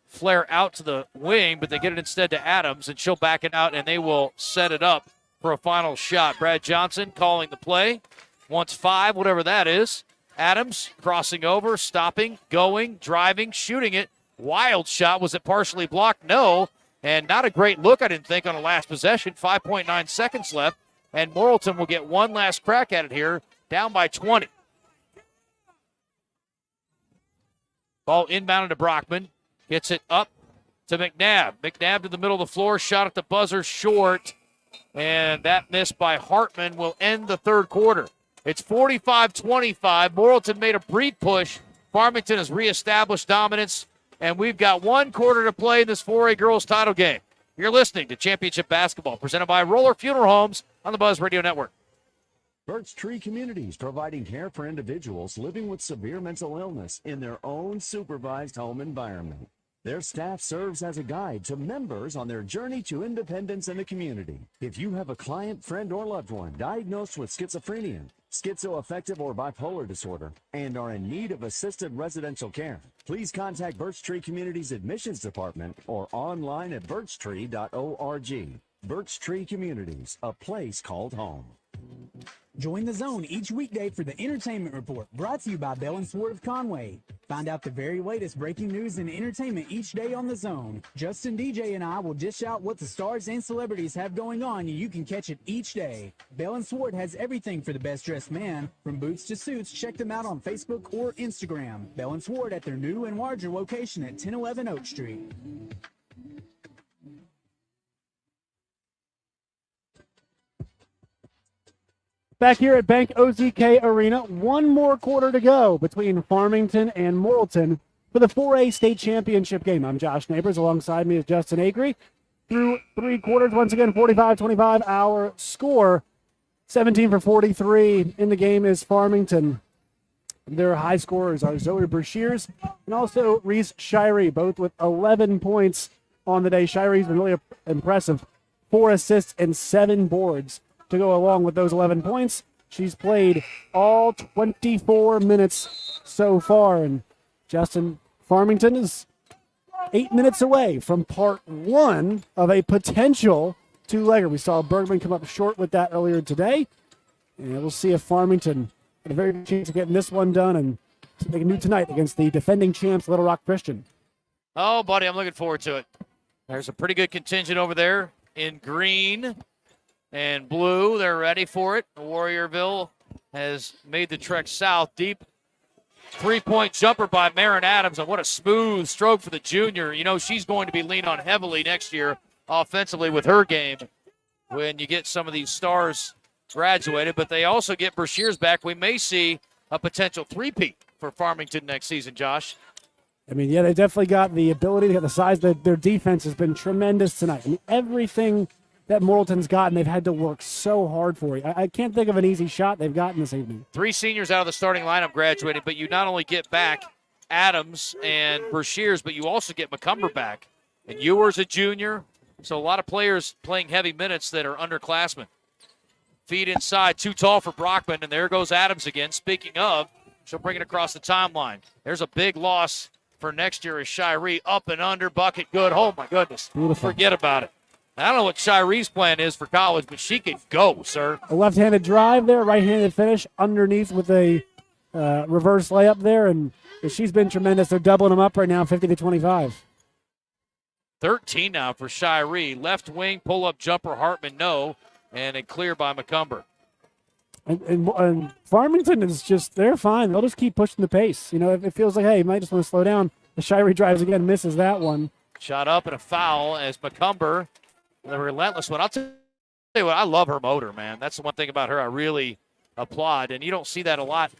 flare out to the wing, but they get it instead to Adams, and she'll back it out, and they will set it up for a final shot. Brad Johnson calling the play. Wants 5, whatever that is. Adams crossing over, stopping, going, driving, shooting it. Wild shot. Was it partially blocked? No. And not a great look, I didn't think, on a last possession. 5.9 seconds left. And Morrilton will get one last crack at it here, down by 20. Ball inbounded to Brockman. Gets it up to McNabb. McNabb to the middle of the floor. Shot at the buzzer, short. And that miss by Hartman will end the third quarter. It's 45-25. Morrilton made a brief push. Farmington has reestablished dominance. And we've got 1 quarter to play in this 4A girls title game. You're listening to Championship Basketball, presented by Roller Funeral Homes on the Buzz Radio Network. Birch Tree Communities, providing care for individuals living with severe mental illness in their own supervised home environment. Their staff serves as a guide to members on their journey to independence in the community. If you have a client, friend, or loved one diagnosed with schizophrenia, schizoaffective, or bipolar disorder, and are in need of assisted residential care, please contact Birch Tree Communities Admissions Department or online at birchtree.org. Birch Tree Communities, a place called home. Join the Zone each weekday for the Entertainment Report, brought to you by Bell & Sword of Conway. Find out the very latest breaking news and entertainment each day on the Zone. Justin, DJ, and I will dish out what the stars and celebrities have going on, and you can catch it each day. Bell & Sword has everything for the best-dressed man, from boots to suits. Check them out on Facebook or Instagram. Bell & Sword at their new and larger location at 1011 Oak Street. Back here at Bank OZK Arena, 1 more quarter to go between Farmington and Morrilton for the 4A state championship game. I'm Josh Neighbors. Alongside me is Justin Acree. Through 3 quarters, once again, 45-25 our score. 17 for 43 in the game is Farmington. Their high scorers are Zoe Brashears and also Reese Shirey, both with 11 points on the day. Shire's been really impressive. 4 assists and 7 boards to go along with those 11 points. She's played all 24 minutes so far. And Justin, Farmington is 8 minutes away from part 1 of a potential 2-legger. We saw Bergman come up short with that earlier today. And we'll see if Farmington had a very good chance of getting this one done and they can do tonight against the defending champs, Little Rock Christian. Oh, buddy, I'm looking forward to it. There's a pretty good contingent over there in green and blue. They're ready for it. Warriorville has made the trek south. Deep 3-point jumper by Marin Adams, and what a smooth stroke for the junior. You know, she's going to be leaned on heavily next year offensively with her game when you get some of these stars graduated, but they also get Brashears back. We may see a potential 3-peat for Farmington next season, Josh. I mean, yeah, they definitely got the ability, they got the size. Their defense has been tremendous tonight. I mean, everything that Morrilton's gotten, they've had to work so hard for. I can't think of an easy shot they've gotten this evening. 3 seniors out of the starting lineup graduated, but you not only get back Adams and Brashears, but you also get McCumber back. And Ewer's a junior, so a lot of players playing heavy minutes that are underclassmen. Feed inside, too tall for Brockman, and there goes Adams again. Speaking of, she'll bring it across the timeline. There's a big loss for next year as Shirey up and under, bucket good. Oh, my goodness. Beautiful. Forget about it. I don't know what Shiree's plan is for college, but she could go, sir. A left-handed drive there, right-handed finish underneath with a reverse layup there, and she's been tremendous. They're doubling them up right now, 50-25. 13 now for Shiree. Left wing, pull-up jumper, Hartman, no. And a clear by McCumber. And Farmington is just, they're fine. They'll just keep pushing the pace. You know, if it feels like, hey, you might just want to slow down. The Shiree drives again, misses that one. Shot up and a foul as McCumber, the relentless one. I'll tell you what, I love her motor, man. That's the one thing about her I really applaud. And you don't see that a lot.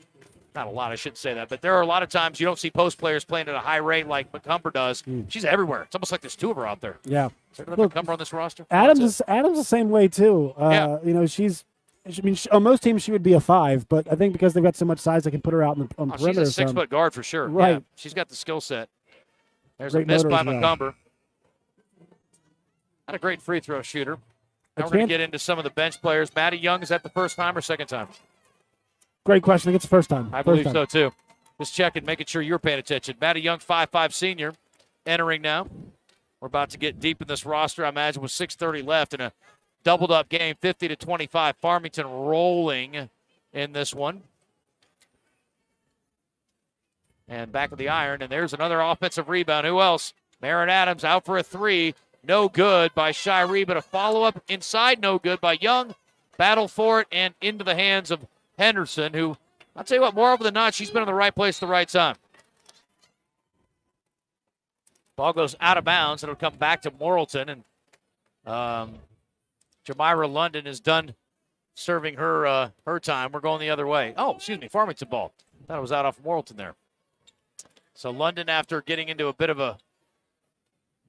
Not a lot, I shouldn't say that. But there are a lot of times you don't see post players playing at a high rate like McCumber does. She's everywhere. It's almost like there's two of her out there. Yeah. Is there another McCumber on this roster? Adams is the same way, too. Yeah. You know, on most teams she would be a 5, but I think because they've got so much size, they can put her out on the perimeter. She's a 6-foot guard for sure. Right. Yeah, she's got the skill set. There's Great a miss by motor as well. McCumber. Not a great free throw shooter. Now we're going to get into some of the bench players. Maddie Young, is that the first time or second time? Great question. I think it's the first time. I believe so, too. Just checking, making sure you're paying attention. Maddie Young, 5'5" senior, entering now. We're about to get deep in this roster, I imagine, with 6:30 left in a doubled-up game, 50-25. Farmington rolling in this one. And back of the iron, and there's another offensive rebound. Who else? Marin Adams out for a 3. No good by Shiree, but a follow-up inside, no good by Young. Battle for it and into the hands of Henderson, who, I'll tell you what, more often than not, she's been in the right place at the right time. Ball goes out of bounds, and it'll come back to Morrilton, and Jamira London is done serving her time. We're going the other way. Oh, excuse me, Farmington ball. Thought it was out off Morrilton there. So London, after getting into a bit of a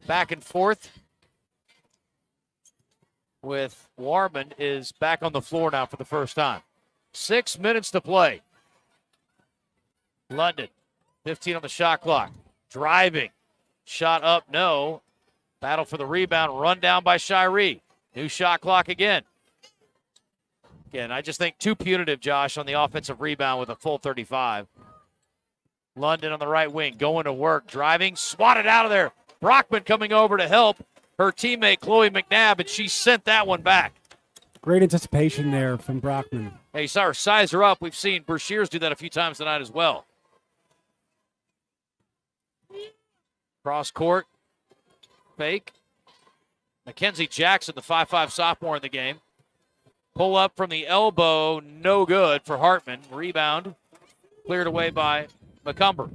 back and forth with Warman, is back on the floor now for the first time. 6 minutes to play. London, 15 on the shot clock. Driving. Shot up, no. Battle for the rebound. Run down by Shiree. New shot clock again. Again, I just think too punitive, Josh, on the offensive rebound with a full 35. London on the right wing, going to work. Driving, swatted out of there. Brockman coming over to help her teammate Chloe McNabb, and she sent that one back. Great anticipation there from Brockman. Hey, you saw her size her up. We've seen Brashears do that a few times tonight as well. Cross court. Fake. Mackenzie Jackson, the 5'5" sophomore in the game. Pull up from the elbow, no good for Hartman. Rebound cleared away by McCumber.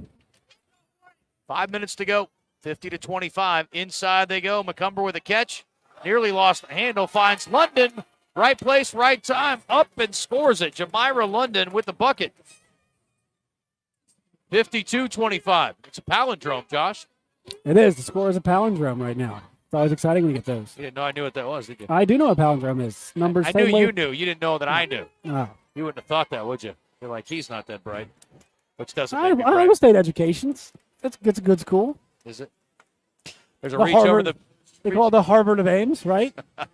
5 minutes to go. 50-25. Inside they go. McCumber with a catch. Nearly lost the handle. Finds London. Right place, right time. Up and scores it. Jamira London with the bucket. 52-25. It's a palindrome, Josh. It is. The score is a palindrome right now. It's always exciting when you get those. You didn't know I knew what that was, did you? I do know what palindrome is. Numbers. I knew you knew. You didn't know that I knew. Oh. You wouldn't have thought that, would you? You're like, he's not that bright. Which doesn't I make me bright. Iowa State educations. It's a good school. Is it? There's a The reach Harvard, over the... They call it the Harvard of Ames, right? I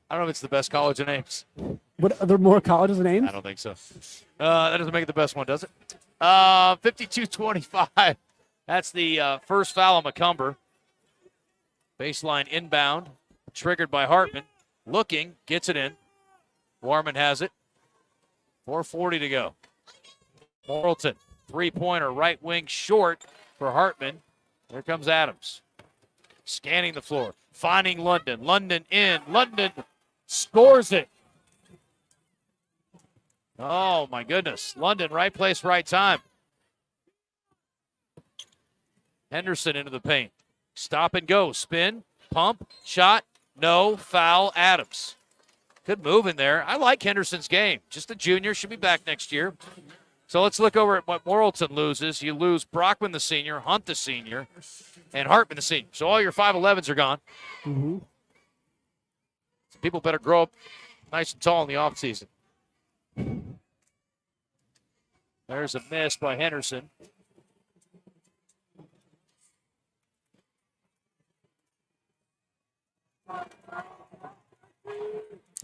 don't know if it's the best college of names. But are there more colleges than Ames? I don't think so. That doesn't make it the best one, does it? 52-25. That's the first foul on McCumber. Baseline inbound, triggered by Hartman. Looking, gets it in. Warman has it. 4:40 to go. Morrilton, three-pointer, right wing short for Hartman. There comes Adams. Scanning the floor, finding London. London in. London scores it. Oh, my goodness. London, right place, right time. Henderson into the paint. Stop and go. Spin, pump, shot, no, foul, Adams. Good move in there. I like Henderson's game. Just a junior. Should be back next year. So let's look over at what Morrilton loses. You lose Brockman, the senior, Hunt, the senior, and Hartman, the senior. So all your 5'11s are gone. Mm-hmm. So people better grow up nice and tall in the offseason. There's a miss by Henderson.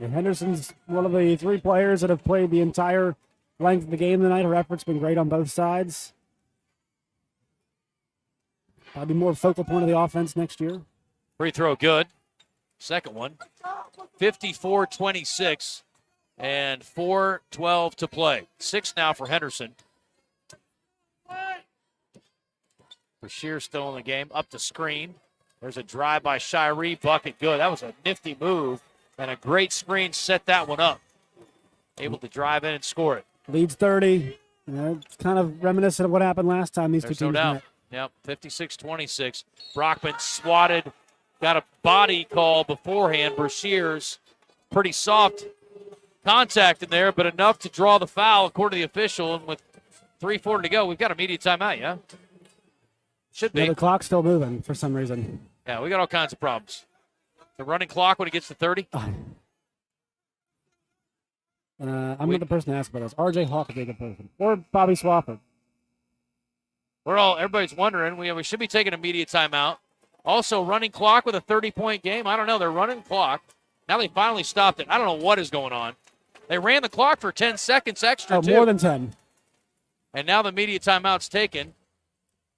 And Henderson's one of the three players that have played the entire length of the game tonight. Her effort's been great on both sides. Probably more focal point of the offense next year. Free throw good. Second one. 54-26 and 4:12 to play. 6 now for Henderson. Bashir still in the game. Up the screen. There's a drive by Shiree. Bucket good. That was a nifty move. And a great screen set that one up. Able to drive in and score it. Leads 30. It's kind of reminiscent of what happened last time these There's two teams no doubt. met. Yep, 56-26. Brockman swatted. Got a body call beforehand. Brashear's pretty soft contact in there, but enough to draw the foul according to the official. And with 3:40 to go, we've got immediate timeout, yeah? Should be. Yeah, the clock's still moving for some reason. Yeah, we got all kinds of problems. The running clock when it gets to 30? I'm not the person to ask about this. RJ Hawk is a good person. Or Bobby Swafford. Everybody's wondering. We should be taking immediate timeout. Also, running clock with a 30-point game. I don't know. They're running clock. Now they finally stopped it. I don't know what is going on. They ran the clock for 10 seconds extra, too. More than 10. And now the immediate timeout's taken.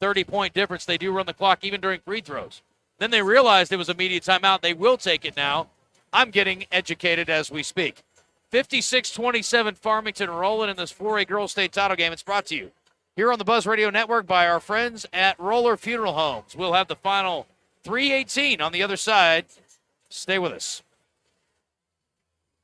30-point difference. They do run the clock even during free throws. Then they realized it was immediate timeout. They will take it now. I'm getting educated as we speak. 56-27 Farmington rolling in this 4A Girls State title game. It's brought to you here on the Buzz Radio Network by our friends at Roller Funeral Homes. We'll have the final 3:18 on the other side. Stay with us.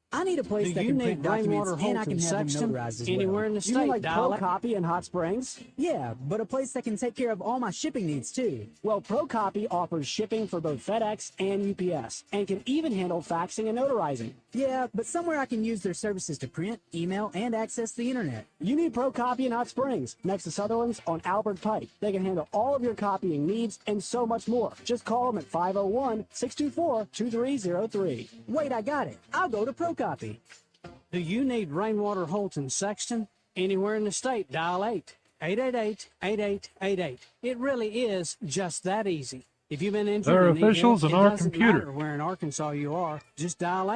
I need a place that can print documents and I can have them notarized as well. Anywhere in the state. You mean like ProCopy in Hot Springs? Yeah, but a place that can take care of all my shipping needs too. Well, ProCopy offers shipping for both FedEx and UPS and can even handle faxing and notarizing. Yeah, but somewhere I can use their services to print, email, and access the internet. You need ProCopy in Hot Springs, next to Sutherland's on Albert Pike. They can handle all of your copying needs and so much more. Just call them at 501-624-2303. Wait, I got it. I'll go to ProCopy. Do you need rainwater, Holton, Sexton? Anywhere in the state, dial 888-8888. It really is just that easy. If you've been injured, They're officials in our computer. Matter where in Arkansas you are, just dial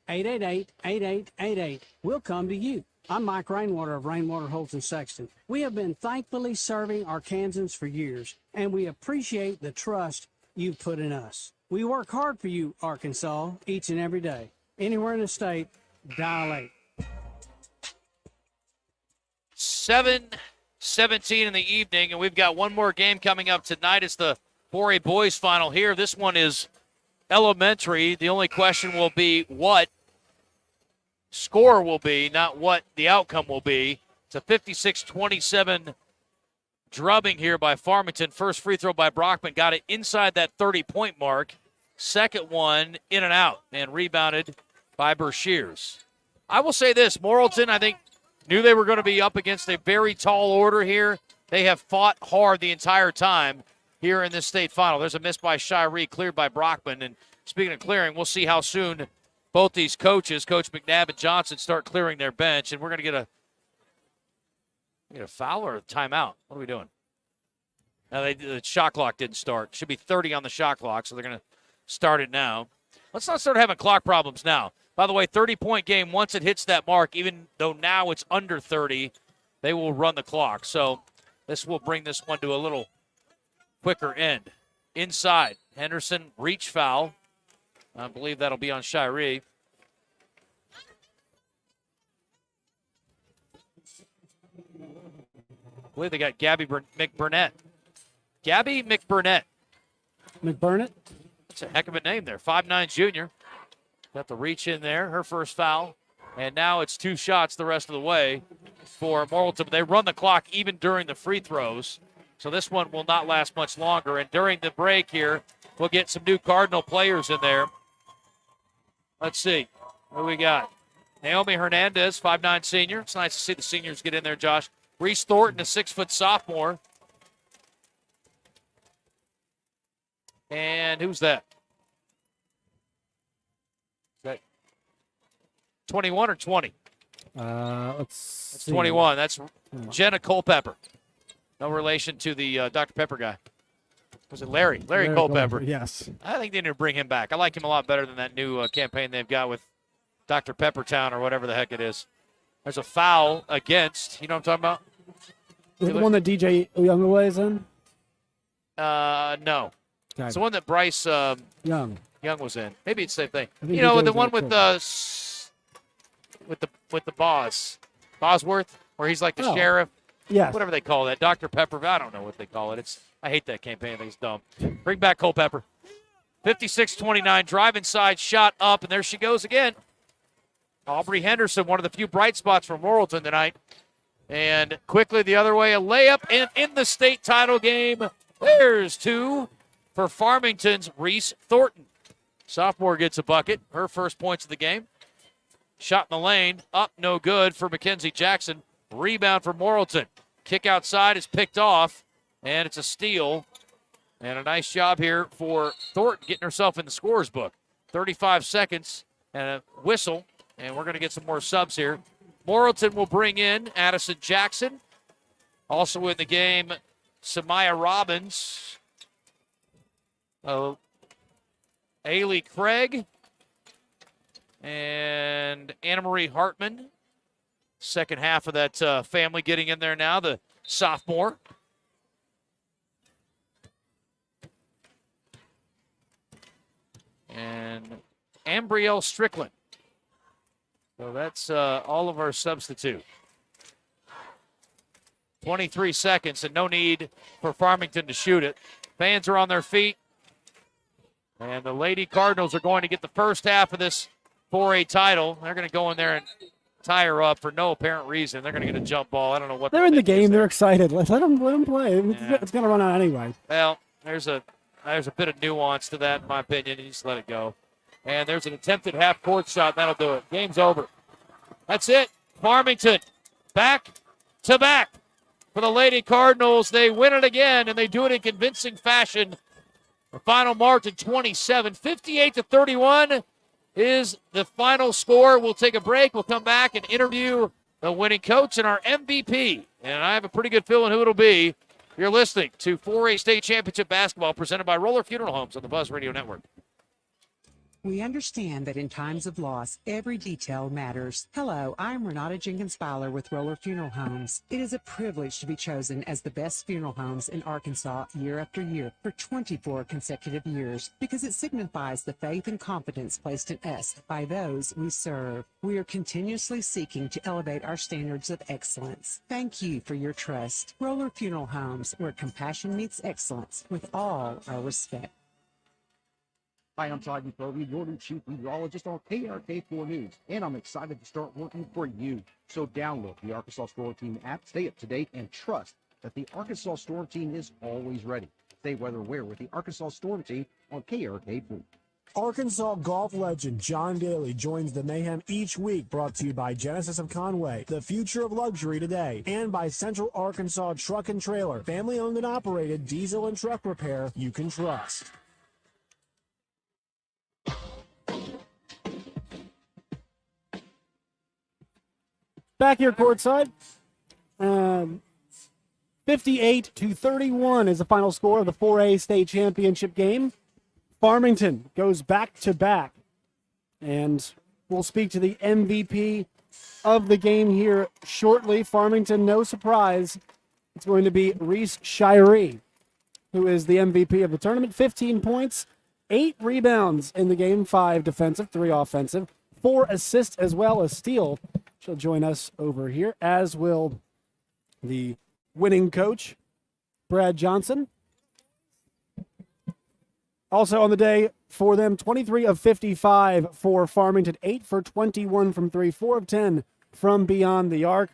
888-8888. We'll come to you. I'm Mike Rainwater of Rainwater, Holton, Sexton. We have been thankfully serving Arkansans for years, and we appreciate the trust you've put in us. We work hard for you, Arkansas, each and every day. Anywhere in the state, dial 8. 7:17 in the evening, and we've got one more game coming up tonight. It's the 4A boys final here. This one is elementary. The only question will be what score will be, not what the outcome will be. It's a 56-27 drubbing here by Farmington. First free throw by Brockman. Got it inside that 30-point mark. Second one in and out and rebounded by Brashears. I will say this, Morrilton, I think, knew they were going to be up against a very tall order here. They have fought hard the entire time here in this state final. There's a miss by Shiree, cleared by Brockman. And speaking of clearing, we'll see how soon both these coaches, Coach McNabb and Johnson, start clearing their bench. And we're going to get a foul or a timeout. What are we doing? Now, the shot clock didn't start. Should be 30 on the shot clock, so they're going to start it now. Let's not start having clock problems now. By the way, 30-point game, once it hits that mark, even though now it's under 30, they will run the clock. So this will bring this one to a little quicker end. Inside, Henderson, reach foul. I believe that'll be on Shiree. I believe they got Gabby McBurnett. Gabby McBurnett. McBurnett? That's a heck of a name there. 5'9" junior. Got the reach in there, her first foul. And now it's two shots the rest of the way for Morrilton. They run the clock even during the free throws. So this one will not last much longer. And during the break here, we'll get some new Cardinal players in there. Let's see. What do we got? Naomi Hernandez, 5'9" senior. It's nice to see the seniors get in there, Josh. Reese Thornton, a 6-foot sophomore. And who's that? Is that 21 or 20? That's see. 21. That's Jenna Culpepper. No relation to the Dr. Pepper guy. Was it Larry? Larry Culpepper. Yes. I think they need to bring him back. I like him a lot better than that new campaign they've got with Dr. Peppertown or whatever the heck it is. There's a foul against. You know what I'm talking about? Is it the one that DJ Youngaway is in? No. Okay. It's the one that Bryce Young was in. Maybe it's the same thing. You know, the one with the Bosworth, where he's like the sheriff. Yes. Whatever they call that. Dr. Pepper. I don't know what they call it. It's I hate that campaign. I think it's dumb. Bring back Culpepper. 56-29, drive inside, shot up, and there she goes again. Aubrey Henderson, one of the few bright spots from Morrilton tonight. And quickly the other way, a layup, and in the state title game, there's two for Farmington's Reese Thornton. Sophomore gets a bucket, her first points of the game. Shot in the lane, up, no good for Mackenzie Jackson. Rebound for Morrilton. Kick outside is picked off, and it's a steal. And a nice job here for Thornton getting herself in the scorer's book. 35 seconds and a whistle, and we're going to get some more subs here. Morrilton will bring in Addison Jackson. Also in the game, Samaya Robbins. Ailey Craig. And Anna Marie Hartman. Second half of that family getting in there now, the sophomore. And Ambrielle Strickland. So that's all of our substitute. 23 seconds and no need for Farmington to shoot it. Fans are on their feet. And the Lady Cardinals are going to get the first half of this 4A title. They're going to go in there and tie her up for no apparent reason. They're going to get a jump ball. I don't know what they're in the game. They're excited. Let them play. Yeah. It's going to run out anyway. Well, there's a bit of nuance to that, in my opinion. You just let it go. And there's an attempted half-court shot. That'll do it. Game's over. That's it. Farmington back to back for the Lady Cardinals. They win it again, and they do it in convincing fashion. The final margin 27. 58-31 is the final score. We'll take a break. We'll come back and interview the winning coach and our MVP. And I have a pretty good feeling who it'll be. You're listening to 4A State Championship Basketball presented by Roller Funeral Homes on the Buzz Radio Network. We understand that in times of loss, every detail matters. Hello, I'm Renata Jenkins-Fowler with Roller Funeral Homes. It is a privilege to be chosen as the best funeral homes in Arkansas year after year for 24 consecutive years because it signifies the faith and confidence placed in us by those we serve. We are continuously seeking to elevate our standards of excellence. Thank you for your trust. Roller Funeral Homes, where compassion meets excellence with all our respect. Hi, I'm Todd Upovi, your new chief meteorologist on KRK4 News, and I'm excited to start working for you. So download the Arkansas Storm Team app, stay up to date, and trust that the Arkansas Storm Team is always ready. Stay weather aware with the Arkansas Storm Team on KRK4. Arkansas golf legend John Daly joins the mayhem each week, brought to you by Genesis of Conway, the future of luxury today, and by Central Arkansas Truck and Trailer, family-owned and operated diesel and truck repair you can trust. Back here courtside, 58-31 is the final score of the 4A state championship game. Farmington goes back to back, and we'll speak to the MVP of the game here shortly. Farmington, no surprise, it's going to be Reese Shirey, who is the MVP of the tournament. 15 points, 8 rebounds in the game, 5 defensive, 3 offensive, 4 assists as well as steal. She'll join us over here, as will the winning coach, Brad Johnson. Also on the day for them, 23 of 55 for Farmington, 8 for 21 from 3, 4 of 10 from beyond the arc.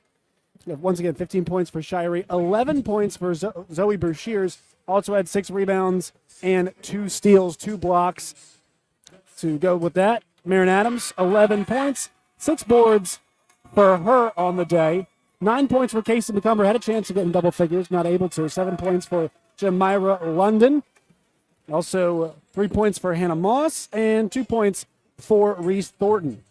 Once again, 15 points for Shirey, 11 points for Zoe Brashears. Also had 6 rebounds and 2 steals, 2 blocks. To go with that, Marin Adams, 11 points, 6 boards for her on the day. 9 points for Casey McCumber. Had a chance to get in double figures, not able to. 7 points for Jamira London. Also 3 points for Hannah Moss and 2 points for Reese Thornton.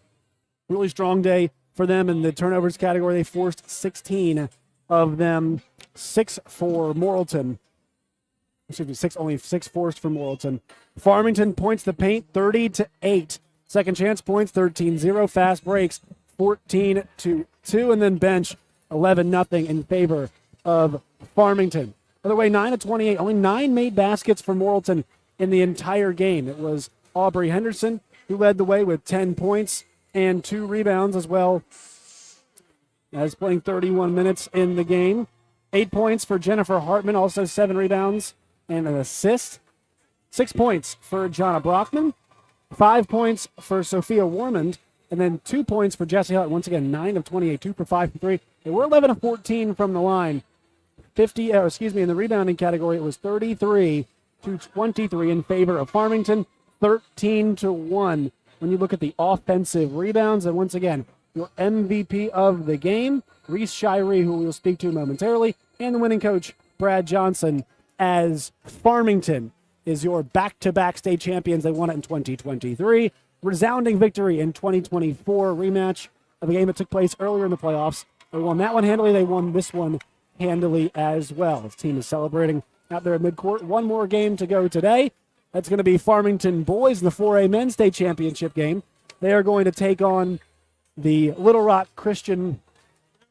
Really strong day for them in the turnovers category. They forced 16 of them, 6 for Morrilton. Excuse me, only 6 forced for Morrilton. Farmington points the paint 30-8. Second chance points 13-0. Fast breaks 14-2, and then bench 11-0 in favor of Farmington. By the way, 9 of 28, only 9 made baskets for Morrilton in the entire game. It was Aubrey Henderson who led the way with 10 points and 2 rebounds, as well as playing 31 minutes in the game. 8 points for Jennifer Hartman, also 7 rebounds and an assist. 6 points for Jonna Brockman, 5 points for Sophia Warmond, and then 2 points for Jessie Hutt. Once again, 9 of 28, 2 for 5 from 3. They were 11 of 14 from the line. In the rebounding category, it was 33 to 23 in favor of Farmington, 13 to 1 when you look at the offensive rebounds. And once again, your MVP of the game, Reese Shirey, who we'll speak to momentarily, and the winning coach, Brad Johnson, as Farmington is your back-to-back state champions. They won it in 2023. Resounding victory in 2024 rematch of a game that took place earlier in the playoffs. They won that one handily. They won this one handily as well. This team is celebrating out there at midcourt. One more game to go today. That's going to be Farmington boys in the 4A men's state championship game. They are going to take on the Little Rock Christian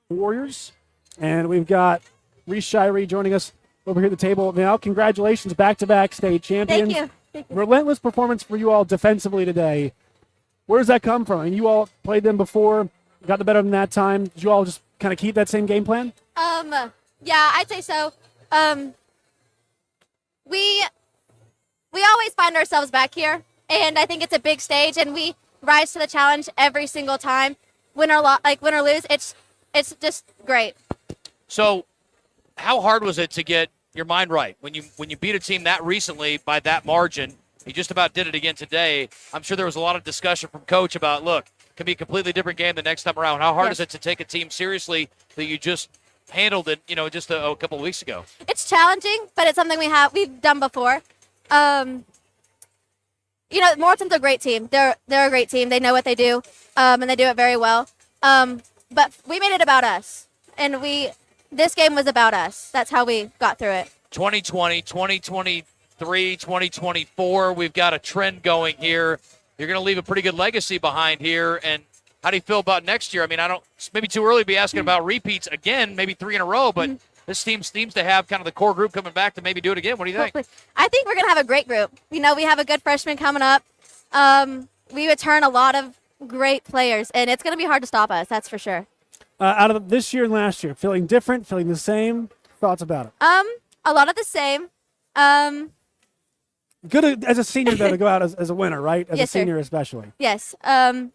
Warriors. And we've got Reese Shirey joining us over here at the table now. Congratulations, back-to-back state champions. Thank you. Relentless performance for you all defensively today. Where does that come from? I mean, you all played them before, got the better of them that time. Did you all just kind of keep that same game plan? Yeah, I'd say so. We always find ourselves back here, and I think it's a big stage, and we rise to the challenge every single time. Win or lose, it's just great. So, how hard was it to get your mind right when you beat a team that recently by that margin? You just about did it again today. I'm sure there was a lot of discussion from coach about, look, it can be a completely different game the next time around. How hard is it to take a team seriously that you just handled it, just a couple of weeks ago? It's challenging, but it's something we've done before. Morrilton's a great team. They're a great team. They know what they do, and they do it very well. But we made it about us, and this game was about us. That's how we got through it. 2020, 2023, 2024, we've got a trend going here. You're going to leave a pretty good legacy behind here, and how do you feel about next year? I mean, it's maybe too early to be asking about repeats again, maybe 3 in a row, but this team seems to have kind of the core group coming back to maybe do it again. What do you think? I think we're going to have a great group. We have a good freshman coming up. We return a lot of great players, and it's going to be hard to stop us, that's for sure. Out of this year and last year, feeling different, feeling the same? Thoughts about it? A lot of the same. Good as a senior, though, to go out as a winner, right? As Yes, a senior sir. especially. Yes. There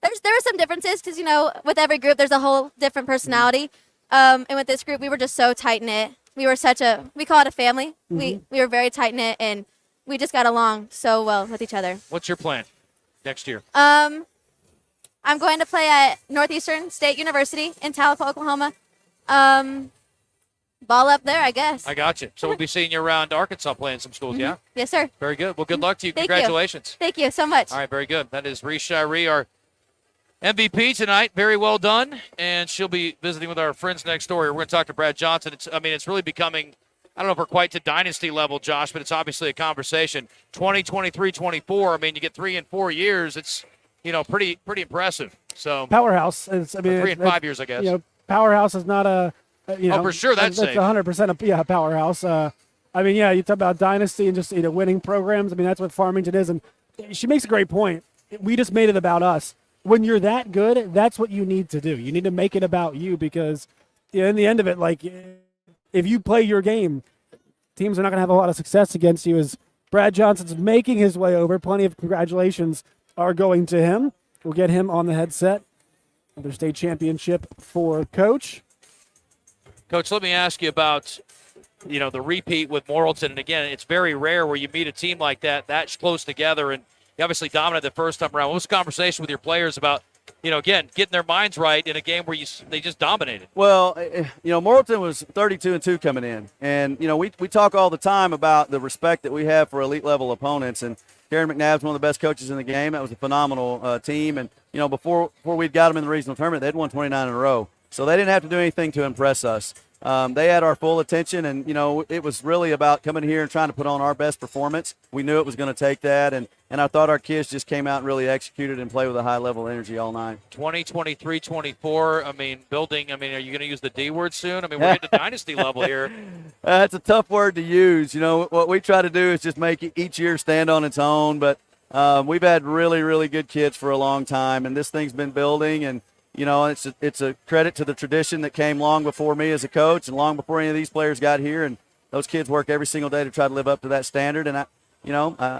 are some differences because, with every group, there's a whole different personality. And with this group, we were just so tight-knit. We call it a family. We were very tight-knit, and we just got along so well with each other. What's your plan next year? I'm going to play at Northeastern State University in Tahlequah, Oklahoma. Ball up there, I guess. I got you. So we'll be seeing you around Arkansas playing some schools, yeah? Yes, sir. Very good. Well, good luck to you. Thank Congratulations. you. Thank you so much. All right, very good. That is Reese Shirey, our MVP tonight. Very well done. And she'll be visiting with our friends next door. We're going to talk to Brad Johnson. It's really becoming, I don't know if we're quite to dynasty level, Josh, but it's obviously a conversation. 2023-24, I mean, you get 3 in 4 years. It's, pretty impressive. So Powerhouse. 3 in 5 years, I guess. Powerhouse is not a, for sure, that's safe. 100% a powerhouse. You talk about dynasty and just, winning programs. I mean, that's what Farmington is. And she makes a great point. We just made it about us. When you're that good, that's what you need to do. You need to make it about you because in the end of it, like, if you play your game, teams are not going to have a lot of success against you. As Brad Johnson's making his way over, plenty of congratulations are going to him. We'll get him on the headset. Another state championship for Coach. Coach, let me ask you about, the repeat with Morrilton. And again, it's very rare where you meet a team like that close together. And you obviously dominated the first time around. What was the conversation with your players about, again, getting their minds right in a game where they just dominated? Well, Morrilton was 32-2 coming in. And, we talk all the time about the respect that we have for elite-level opponents. And Karen McNabb's one of the best coaches in the game. That was a phenomenal team. And, before we'd got them in the regional tournament, they'd won 29 in a row. So they didn't have to do anything to impress us. They had our full attention, and, it was really about coming here and trying to put on our best performance. We knew it was going to take that, and I thought our kids just came out and really executed and played with a high level of energy all night. 2023-24, building, are you going to use the D word soon? We're getting to dynasty level here. That's a tough word to use. What we try to do is just make each year stand on its own, but we've had really, really good kids for a long time, and this thing's been building, and it's a credit to the tradition that came long before me as a coach and long before any of these players got here. And, those kids work every single day to try to live up to that standard, and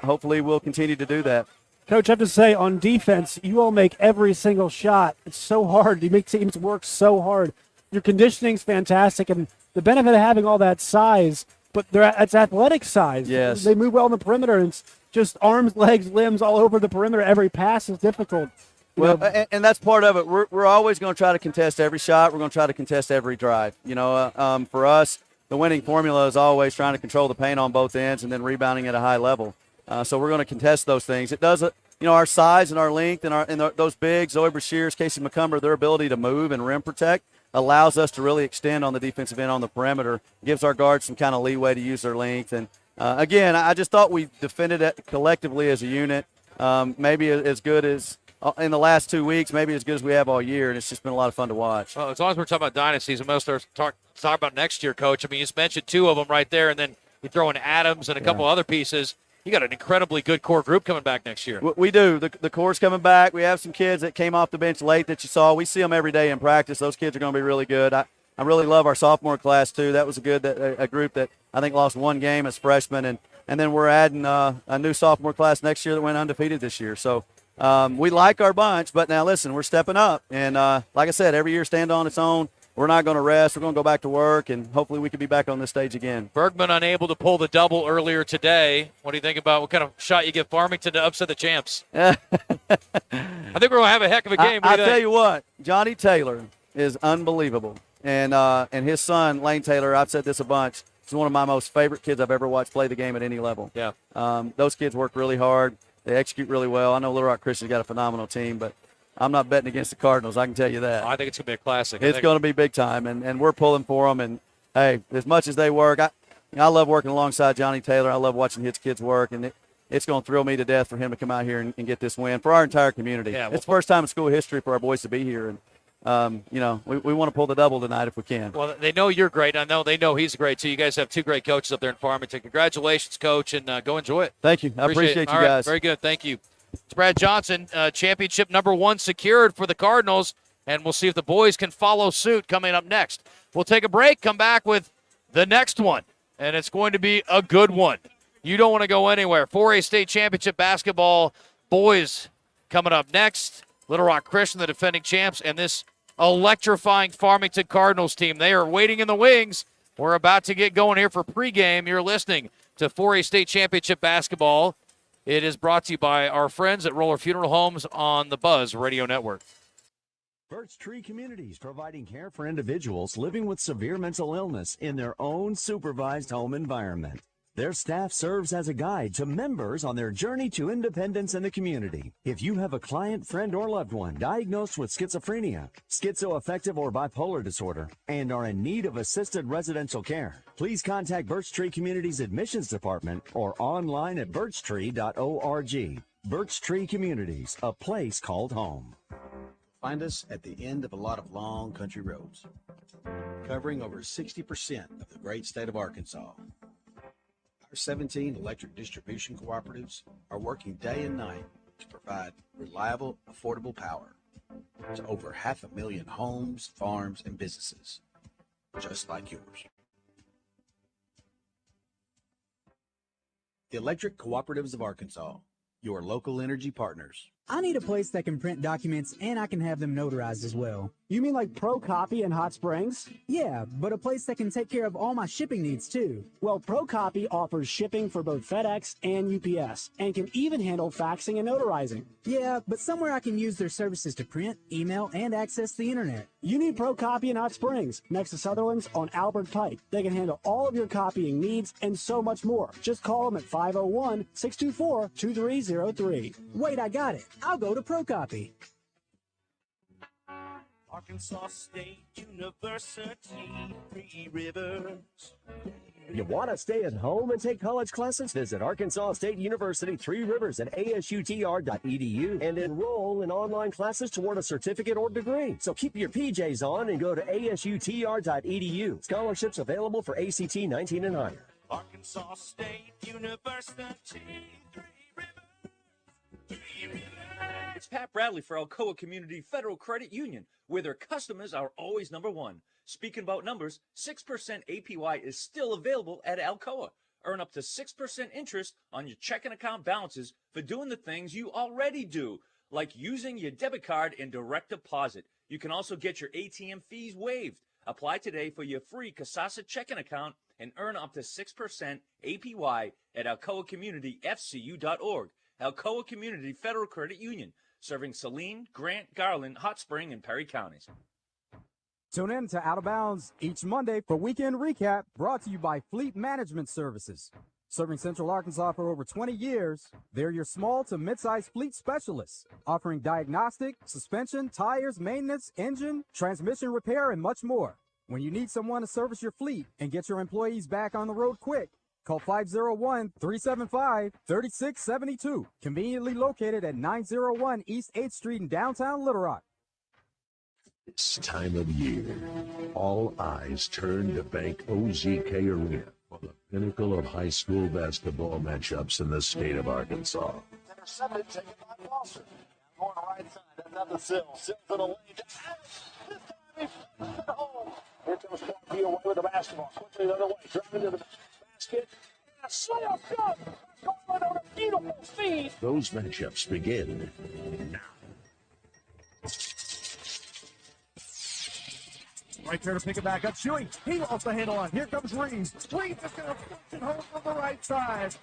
hopefully we'll continue to do that. Coach, I have to say, on defense, you all make every single shot. It's so hard. You make teams work so hard. Your conditioning's fantastic, and the benefit of having all that size, but it's athletic size. Yes. They move well on the perimeter, and it's just arms, legs, limbs all over the perimeter. Every pass is difficult. Well, and that's part of it. We're always going to try to contest every shot. We're going to try to contest every drive. For us, the winning formula is always trying to control the paint on both ends and then rebounding at a high level. So we're going to contest those things. It does, our size and our length and those bigs, Zoe Brashears, Casey McCumber, their ability to move and rim protect allows us to really extend on the defensive end on the perimeter, gives our guards some kind of leeway to use their length. And, again, I just thought we defended it collectively as a unit, maybe as good as in the last 2 weeks, maybe as good as we have all year, and it's just been a lot of fun to watch. Well, as long as we're talking about dynasties, and most start talk about next year, Coach. I mean, you just mentioned two of them right there, and then you throw in Adams and a couple other pieces. You got an incredibly good core group coming back next year. We do. The core's coming back. We have some kids that came off the bench late that you saw. We see them every day in practice. Those kids are going to be really good. I really love our sophomore class, too. That was a group that I think lost one game as freshmen, and then we're adding a new sophomore class next year that went undefeated this year. So we like our bunch, but now, listen, we're stepping up. And like I said, every year stand on its own. We're not going to rest. We're going to go back to work, and hopefully we can be back on this stage again. Bergman unable to pull the double earlier today. What do you think about what kind of shot you give Farmington to upset the champs? I think we're going to have a heck of a game. I'll tell you what, Johnny Taylor is unbelievable. And his son, Lane Taylor, I've said this a bunch, he's one of my most favorite kids I've ever watched play the game at any level. Yeah. Those kids work really hard. They execute really well. I know Little Rock Christian's got a phenomenal team, but I'm not betting against the Cardinals. I can tell you that. I think it's going to be a classic. It's going to be big time, and we're pulling for them. And, hey, as much as they work, I love working alongside Johnny Taylor. I love watching his kids work, and it's going to thrill me to death for him to come out here and get this win for our entire community. Yeah, it's the first time in school history for our boys to be here, and, we want to pull the double tonight if we can. Well, they know you're great. I know they know he's great, too. You guys have two great coaches up there in Farmington. Congratulations, Coach, and go enjoy it. Thank you. I appreciate you All right, guys. very good. Thank you. It's Brad Johnson, championship number 1 secured for the Cardinals, and we'll see if the boys can follow suit coming up next. We'll take a break, come back with the next one, and it's going to be a good one. You don't want to go anywhere. 4A state championship basketball boys coming up next. Little Rock Christian, the defending champs, and this electrifying Farmington Cardinals team. They are waiting in the wings. We're about to get going here for pregame. You're listening to 4A state championship basketball. It is brought to you by our friends at Roller Funeral Homes on the Buzz Radio Network. Birch Tree Communities, providing care for individuals living with severe mental illness in their own supervised home environment. Their staff serves as a guide to members on their journey to independence in the community. If you have a client, friend, or loved one diagnosed with schizophrenia, schizoaffective, or bipolar disorder, and are in need of assisted residential care, please contact Birch Tree Communities Admissions Department or online at birchtree.org. Birch Tree Communities, a place called home. Find us at the end of a lot of long country roads, covering over 60% of the great state of Arkansas. Our 17 electric distribution cooperatives are working day and night to provide reliable, affordable power to over 500,000 homes, farms, and businesses, just like yours. The Electric Cooperatives of Arkansas, your local energy partners. I need a place that can print documents and I can have them notarized as well. You mean like Pro Copy in Hot Springs? Yeah, but a place that can take care of all my shipping needs too. Well, Pro Copy offers shipping for both FedEx and UPS and can even handle faxing and notarizing. Yeah, but somewhere I can use their services to print, email, and access the internet. You need Pro Copy in Hot Springs, next to Sutherland's on Albert Pike. They can handle all of your copying needs and so much more. Just call them at 501-624-2303. Wait, I got it. I'll go to Pro Copy. Arkansas State University, 3 Rivers. You want to stay at home and take college classes? Visit Arkansas State University 3 Rivers at asutr.edu and enroll in online classes toward a certificate or degree. So keep your PJs on and go to asutr.edu. Scholarships available for ACT 19 and higher. Arkansas State University, 3 Rivers. 3 Rivers. It's Pat Bradley for Alcoa Community Federal Credit Union, where their customers are always number one. Speaking about numbers, 6% APY is still available at Alcoa. Earn up to 6% interest on your checking account balances for doing the things you already do, like using your debit card and direct deposit. You can also get your ATM fees waived. Apply today for your free Kasasa checking account and earn up to 6% APY at alcoacommunityfcu.org. Alcoa Community Federal Credit Union, serving Saline, Grant, Garland, Hot Spring, and Perry counties. Tune in to Out of Bounds each Monday for Weekend Recap, brought to you by Fleet Management Services. Serving Central Arkansas for over 20 years, they're your small to mid-sized fleet specialists, offering diagnostic, suspension, tires, maintenance, engine, transmission repair, and much more. When you need someone to service your fleet and get your employees back on the road quick, call 501-375-3672, conveniently located at 901 East 8th Street in downtown Little Rock. This time of year, all eyes turn to Bank OZK Arena for the pinnacle of high school basketball matchups in the state of Arkansas. Intercepted, taken by Foster. Going right side, that's out the Sill. Sill's in the lane. This time he flipped it home. Here comes Clark away with the basketball. Quickly the other way, driving to the basket. And a slam dunk. Going on a beautiful feed. Those matchups begin now. Right there to pick it back up. Shooting. He lost the handle on. Here comes Reeves. Reeves is going to push it home from the right side.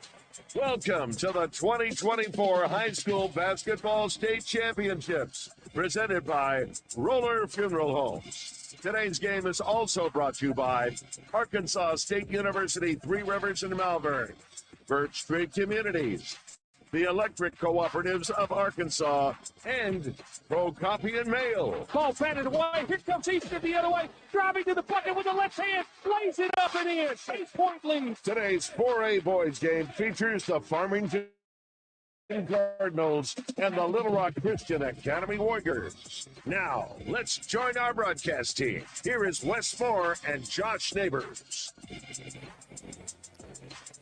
Welcome to the 2024 High School Basketball State Championships, presented by Roller Funeral Homes. Today's game is also brought to you by Arkansas State University, Three Rivers and Malvern, Birch Street Communities, the Electric Cooperatives of Arkansas, and Pro Copy and Mail. Ball batted away. Here comes Easton the other way. Driving to the bucket with the left hand. Lays it up and in. 8-point lead. Today's 4A boys game features the Farmington Cardinals and the Little Rock Christian Academy Warriors. Now, let's join our broadcast team. Here is Wes Moore and Josh Neighbors.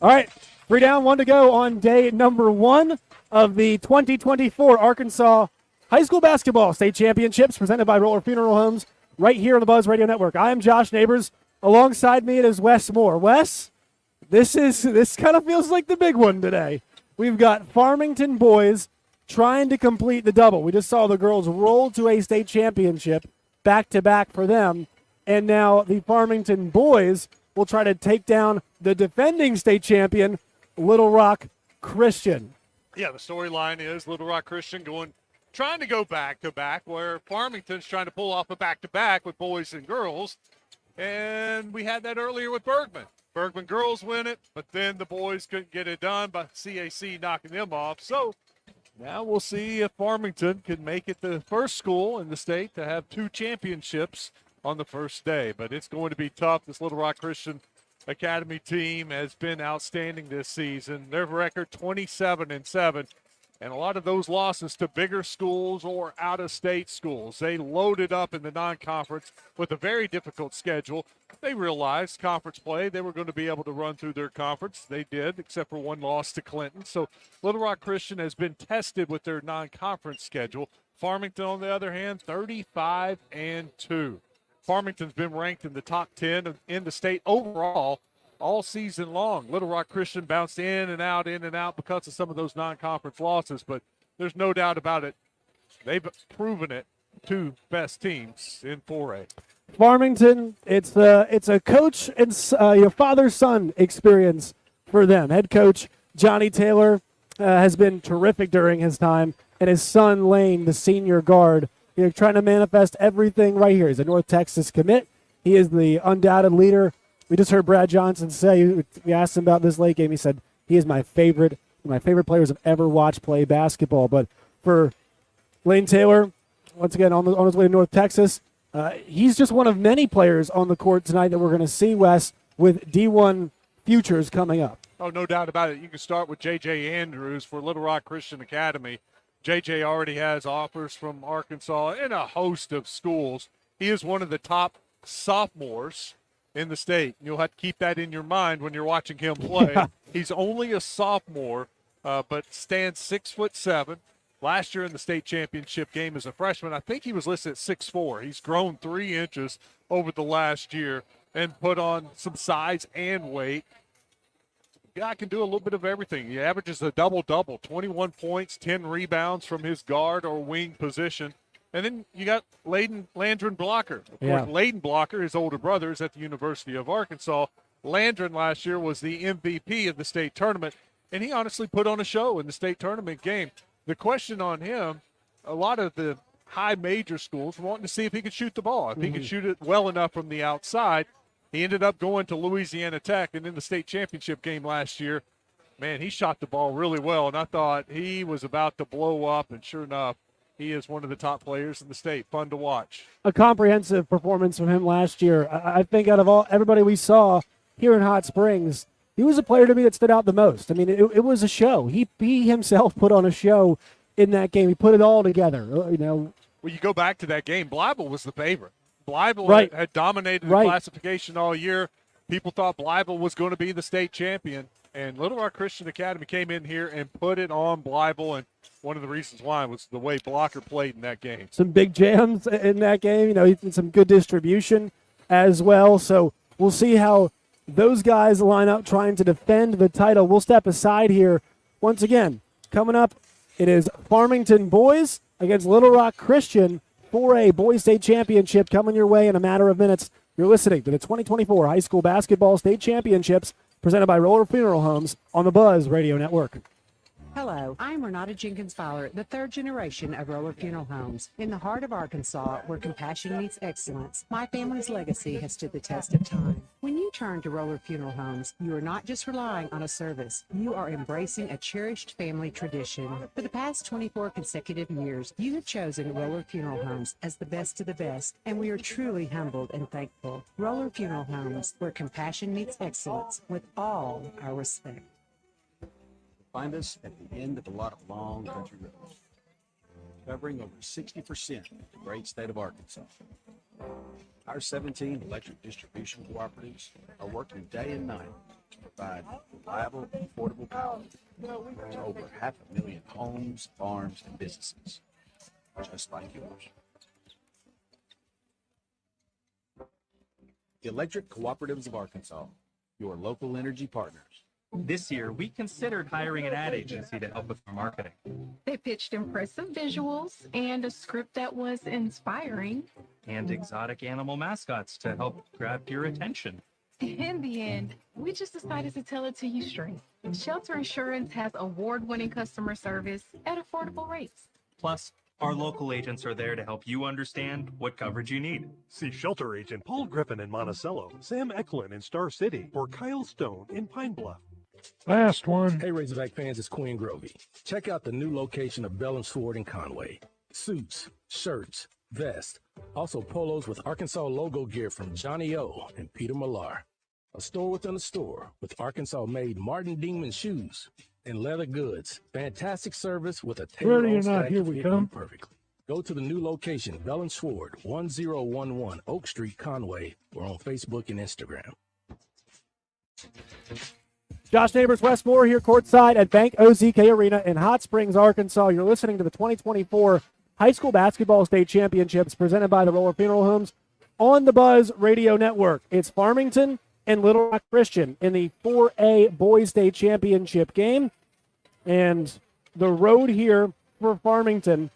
All right, 3 down, 1 to go on day number 1 of the 2024 Arkansas High School Basketball State Championships, presented by Roller Funeral Homes, right here on the Buzz Radio Network. I am Josh Neighbors. Alongside me, it is Wes Moore. Wes, this kind of feels like the big one today. We've got Farmington boys trying to complete the double. We just saw the girls roll to a state championship back-to-back for them, and now the Farmington boys will try to take down the defending state champion, Little Rock Christian. Yeah, the storyline is Little Rock Christian trying to go back-to-back, where Farmington's trying to pull off a back-to-back with boys and girls. And we had that earlier with Bergman. Bergman girls win it, but then the boys couldn't get it done by CAC knocking them off. So now we'll see if Farmington can make it the first school in the state to have 2 championships on the first day. But it's going to be tough. This Little Rock Christian Academy team has been outstanding this season. Their record 27-7. And a lot of those losses to bigger schools or out-of-state schools. They loaded up in the non-conference with a very difficult schedule. They realized conference play, they were going to be able to run through their conference. They did, except for one loss to Clinton. So Little Rock Christian has been tested with their non-conference schedule. Farmington, on the other hand, 35-2. Farmington's been ranked in the top 10 in the state overall all season long. Little Rock Christian bounced in and out because of some of those non-conference losses, but there's no doubt about it. They've proven it, 2 best teams in 4A. Farmington, it's a coach and your father-son experience for them. Head coach Johnny Taylor has been terrific during his time, and his son Lane, the senior guard, trying to manifest everything right here. He's a North Texas commit. He is the undoubted leader. We just heard Brad Johnson say, we asked him about this late game. He said, he is my favorite players I've ever watched play basketball. But for Lane Taylor, once again, on his way to North Texas, he's just one of many players on the court tonight that we're going to see, Wes, with D1 futures coming up. Oh, no doubt about it. You can start with J.J. Andrews for Little Rock Christian Academy. J.J. already has offers from Arkansas and a host of schools. He is one of the top sophomores in the state. You'll have to keep that in your mind when you're watching him play. Yeah. He's only a sophomore, but stands 6'7", last year in the state championship game as a freshman, I think he was listed at 6'4". He's grown 3 inches over the last year and put on some size and weight. Guy can do a little bit of everything. He averages a double-double, 21 points, 10 rebounds from his guard or wing position. And then you got Landron Blocker. Of course, Layden Blocker, his older brother, is at the University of Arkansas. Landron last year was the MVP of the state tournament, and he honestly put on a show in the state tournament game. The question on him, a lot of the high major schools were wanting to see if he could shoot the ball, if he could shoot it well enough from the outside. He ended up going to Louisiana Tech, and in the state championship game last year, man, he shot the ball really well, and I thought he was about to blow up, and sure enough, he is one of the top players in the state. Fun to watch. A comprehensive performance from him last year. I think out of everybody we saw here in Hot Springs, he was a player to me that stood out the most. I mean, it was a show. He himself put on a show in that game. He put it all together. Well, you go back to that game, Blyble was the favorite. Blyble had dominated the classification all year. People thought Blyble was going to be the state champion, and Little Rock Christian Academy came in here and put it on Blyble, and one of the reasons why was the way Blocker played in that game. Some big jams in that game. He did some good distribution as well. So we'll see how those guys line up trying to defend the title. We'll step aside here. Once again, coming up, it is Farmington boys against Little Rock Christian. 4A Boys State Championship coming your way in a matter of minutes. You're listening to the 2024 High School Basketball State Championships presented by Roller Funeral Homes on the Buzz Radio Network. Hello, I'm Renata Jenkins Fowler, the third generation of Roller Funeral Homes. In the heart of Arkansas, where compassion meets excellence, my family's legacy has stood the test of time. When you turn to Roller Funeral Homes, you are not just relying on a service, you are embracing a cherished family tradition. For the past 24 consecutive years, you have chosen Roller Funeral Homes as the best of the best, and we are truly humbled and thankful. Roller Funeral Homes, where compassion meets excellence, with all our respect. Find us at the end of a lot of long country roads, covering over 60% of the great state of Arkansas. Our 17 electric distribution cooperatives are working day and night to provide reliable, affordable power to over 500,000 homes, farms, and businesses, just like yours. The Electric Cooperatives of Arkansas, your local energy partners. This year, we considered hiring an ad agency to help with our marketing. They pitched impressive visuals and a script that was inspiring. And exotic animal mascots to help grab your attention. In the end, we just decided to tell it to you straight. Shelter Insurance has award-winning customer service at affordable rates. Plus, our local agents are there to help you understand what coverage you need. See Shelter Agent Paul Griffin in Monticello, Sam Eklund in Star City, or Kyle Stone in Pine Bluff. Last one. Hey, Razorback fans, it's Queen Grovey. Check out the new location of Bell and Sword in Conway. Suits, shirts, vests, also polos with Arkansas logo gear from Johnny O and Peter Millar. A store within a store with Arkansas-made Martin Dingman shoes and leather goods. Fantastic service with a tailor stack to fit you perfectly. Go to the new location, Bell and Sword, 1011 Oak Street, Conway, or on Facebook and Instagram. Josh Neighbors, Westmore here courtside at Bank OZK Arena in Hot Springs, Arkansas. You're listening to the 2024 High School Basketball State Championships presented by the Roller Funeral Homes on the Buzz Radio Network. It's Farmington and Little Rock Christian in the 4A Boys State Championship game. And the road here for Farmington,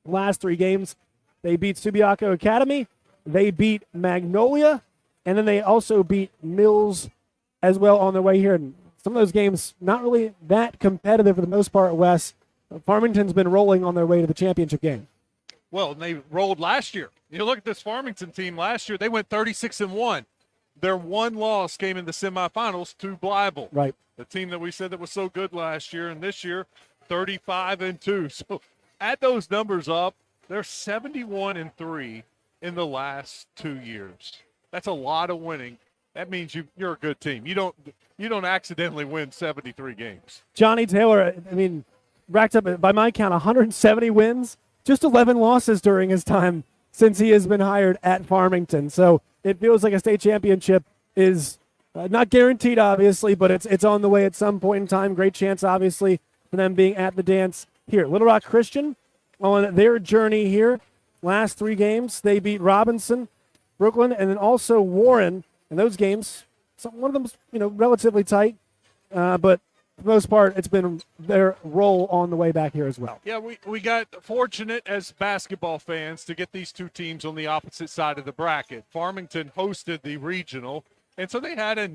last 3 games, they beat Subiaco Academy, they beat Magnolia, and then they also beat Mills as well on their way here. And some of those games not really that competitive for the most part, Wes. Farmington's been rolling on their way to the championship game. Well, and they rolled last year. You look at this Farmington team last year, they went 36-1. Their one loss came in the semifinals to Blyble. Right. The team that we said that was so good last year, and this year, 35-2. So add those numbers up, they're 71-3 in the last 2 years. That's a lot of winning. That means you're a good team. You don't accidentally win 73 games. Johnny Taylor, I mean, racked up, by my count, 170 wins, just 11 losses during his time since he has been hired at Farmington. So it feels like a state championship is not guaranteed, obviously, but it's on the way at some point in time. Great chance, obviously, for them being at the dance here. Little Rock Christian on their journey here. Last 3 games, they beat Robinson, Brooklyn, and then also Warren. In those games, one of them's relatively tight, but for the most part, it's been their role on the way back here as well. Yeah, we got fortunate as basketball fans to get these two teams on the opposite side of the bracket. Farmington hosted the regional, and so they had a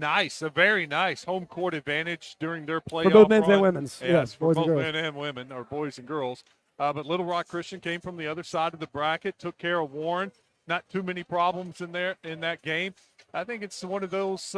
very nice home court advantage during their playoff For both men's run. and women's. Yes, for boys and both girls. men and women, or boys and girls. But Little Rock Christian came from the other side of the bracket, took care of Warren. Not too many problems in that game. I think it's one of those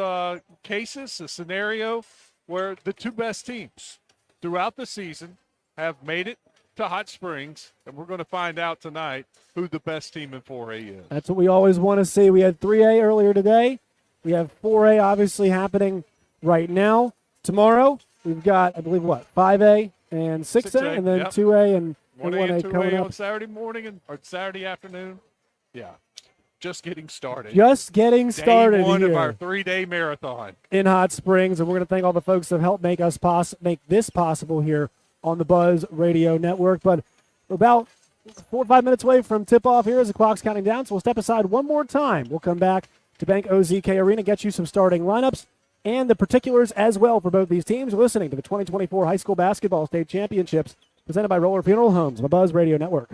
cases, a scenario where the two best teams throughout the season have made it to Hot Springs, and we're going to find out tonight who the best team in 4A is. That's what we always want to see. We had 3A earlier today. We have 4A obviously happening right now. Tomorrow, we've got, I believe, 5A and 6A, and then 2A and 1A and 1A coming 2A up. on Saturday morning or Saturday afternoon. Yeah, just getting started. Just getting started Day one here of our 3-day marathon. in Hot Springs, and we're going to thank all the folks that have helped make this possible here on the Buzz Radio Network. But we're about 4 or 5 minutes away from tip-off here as the clock's counting down, so we'll step aside one more time. We'll come back to Bank OZK Arena, get you some starting lineups and the particulars as well for both these teams. You're listening to the 2024 High School Basketball State Championships presented by Roller Funeral Homes on the Buzz Radio Network.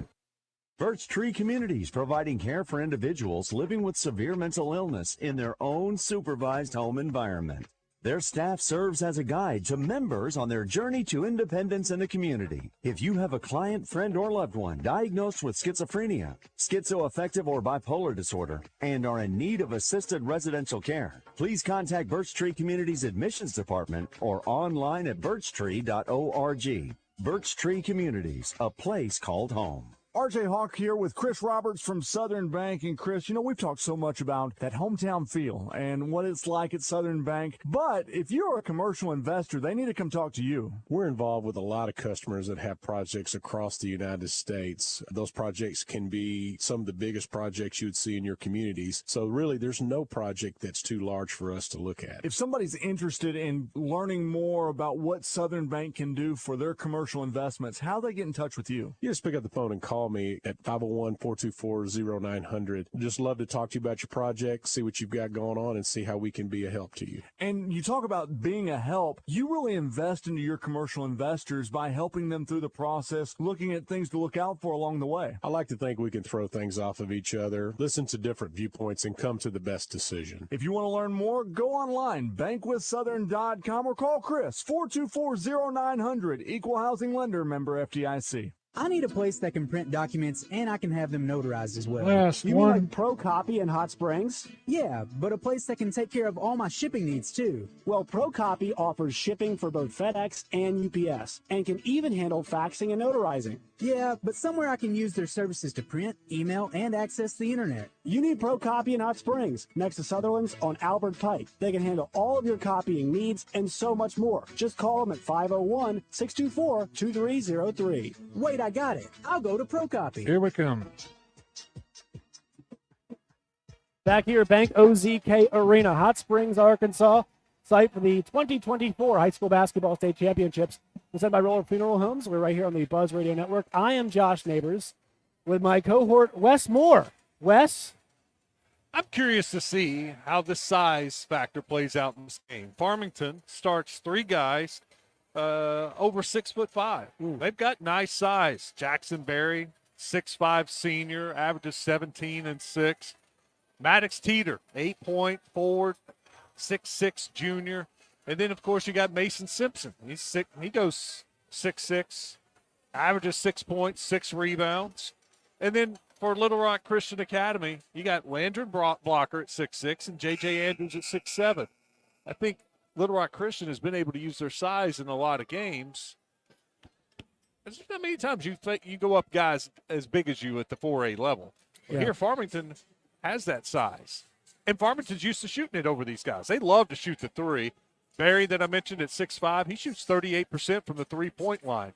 Birch Tree Communities, providing care for individuals living with severe mental illness in their own supervised home environment. Their staff serves as a guide to members on their journey to independence in the community. If you have a client, friend, or loved one diagnosed with schizophrenia, schizoaffective, or bipolar disorder, and are in need of assisted residential care, please contact Birch Tree Communities Admissions Department or online at birchtree.org. Birch Tree Communities, a place called home. RJ Hawk here with Chris Roberts from Southern Bank. And Chris, we've talked so much about that hometown feel and what it's like at Southern Bank. But if you're a commercial investor, they need to come talk to you. We're involved with a lot of customers that have projects across the United States. Those projects can be some of the biggest projects you would see in your communities. So really, there's no project that's too large for us to look at. If somebody's interested in learning more about what Southern Bank can do for their commercial investments, how do they get in touch with you? You just pick up the phone and call me at 501-424-0900. Just love to talk to you about your project, see what you've got going on, and see how we can be a help to you. And you talk about being a help. You really invest into your commercial investors by helping them through the process, looking at things to look out for along the way. I like to think we can throw things off of each other, listen to different viewpoints, and come to the best decision. If you want to learn more, go online, bankwithsouthern.com, or call Chris, 424-0900, Equal Housing Lender, member FDIC. I need a place that can print documents and I can have them notarized as well. You mean like Pro Copy in Hot Springs? Yeah, but a place that can take care of all my shipping needs too. Well, Pro Copy offers shipping for both FedEx and UPS and can even handle faxing and notarizing. Yeah, but somewhere I can use their services to print, email, and access the internet. You need Pro Copy in Hot Springs, next to Sutherland's on Albert Pike. They can handle all of your copying needs and so much more. Just call them at 501-624-2303. Wait, I got it. I'll go to Pro Copy. Here we come. Back here at Bank OZK Arena, Hot Springs, Arkansas, site for the 2024 High School Basketball State Championships presented by Roller Funeral Homes. We're right here on the Buzz Radio Network. I am Josh Neighbors with my cohort, Wes Moore. Wes? I'm curious to see how the size factor plays out in this game. Farmington starts 3 guys over 6'5". They've got nice size. Jackson Berry, 6'5" senior, averages 17 and 6. Maddox Teeter, 8-point forward, 6'6" junior. And then, of course, you got Mason Simpson. He goes 6'6", averages 6 points, 6 rebounds. And then for Little Rock Christian Academy, you got Landon Blocker at 6'6" and J.J. Andrews at 6'7". I think Little Rock Christian has been able to use their size in a lot of games. There's not many times you go up guys as big as you at the 4A level. Yeah. Here, Farmington has that size. And Farmington's used to shooting it over these guys. They love to shoot the 3. Barry, that I mentioned at 6'5", he shoots 38% from the 3-point line.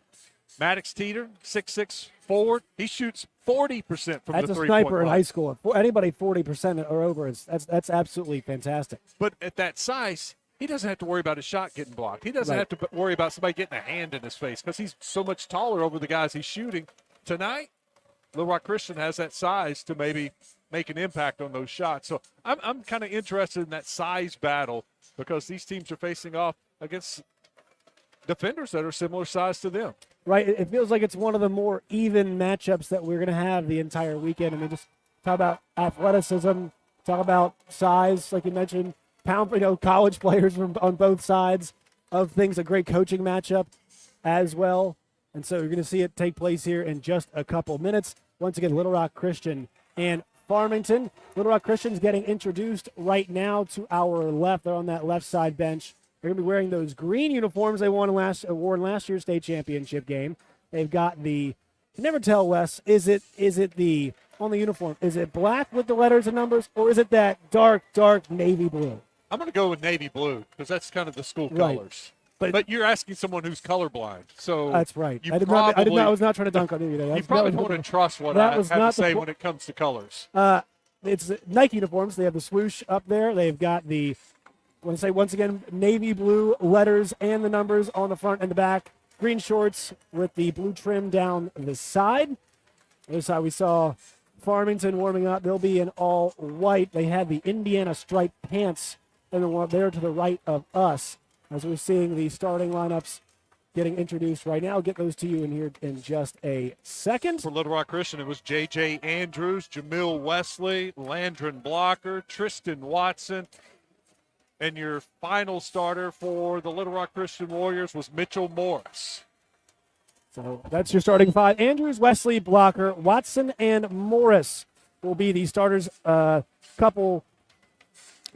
Maddox Teeter, 6'6" forward, he shoots 40% from the 3-point line. That's a sniper in high school. Anybody 40% or over, that's absolutely fantastic. But at that size, he doesn't have to worry about his shot getting blocked. He doesn't Right. have to worry about somebody getting a hand in his face because he's so much taller over the guys he's shooting. Tonight, Little Rock Christian has that size to maybe make an impact on those shots. So I'm kind of interested in that size battle because these teams are facing off against defenders that are similar size to them. Right. It feels like it's one of the more even matchups that we're going to have the entire weekend. I mean, just talk about athleticism, talk about size, like you mentioned, college players from on both sides of things, a great coaching matchup as well. And so you're going to see it take place here in just a couple minutes. Once again, Little Rock Christian and Farmington. Little Rock Christian's getting introduced right now to our left. They're on that left side bench. They're going to be wearing those green uniforms they wore in last year's state championship game. They've got you never tell, Wes, is it on the uniform, is it black with the letters and numbers, or is it that dark navy blue? I'm going to go with navy blue because that's kind of the school Right. colors. But you're asking someone who's colorblind, so That's right. You I was not trying to dunk on you today. You probably want to trust what I have to say when it comes to colors. It's Nike uniforms. They have the swoosh up there. They've got once again, navy blue letters and the numbers on the front and the back. Green shorts with the blue trim down the side. This is how we saw Farmington warming up. They'll be in all white. They had the Indiana striped pants and the one there to the right of us. As we're seeing the starting lineups getting introduced right now. I'll get those to you in here in just a second. For Little Rock Christian, it was J.J. Andrews, Jamil Wesley, Landron Blocker, Tristan Watson, and your final starter for the Little Rock Christian Warriors was Mitchell Morris. So that's your starting five. Andrews, Wesley, Blocker, Watson, and Morris will be the starters. Couple,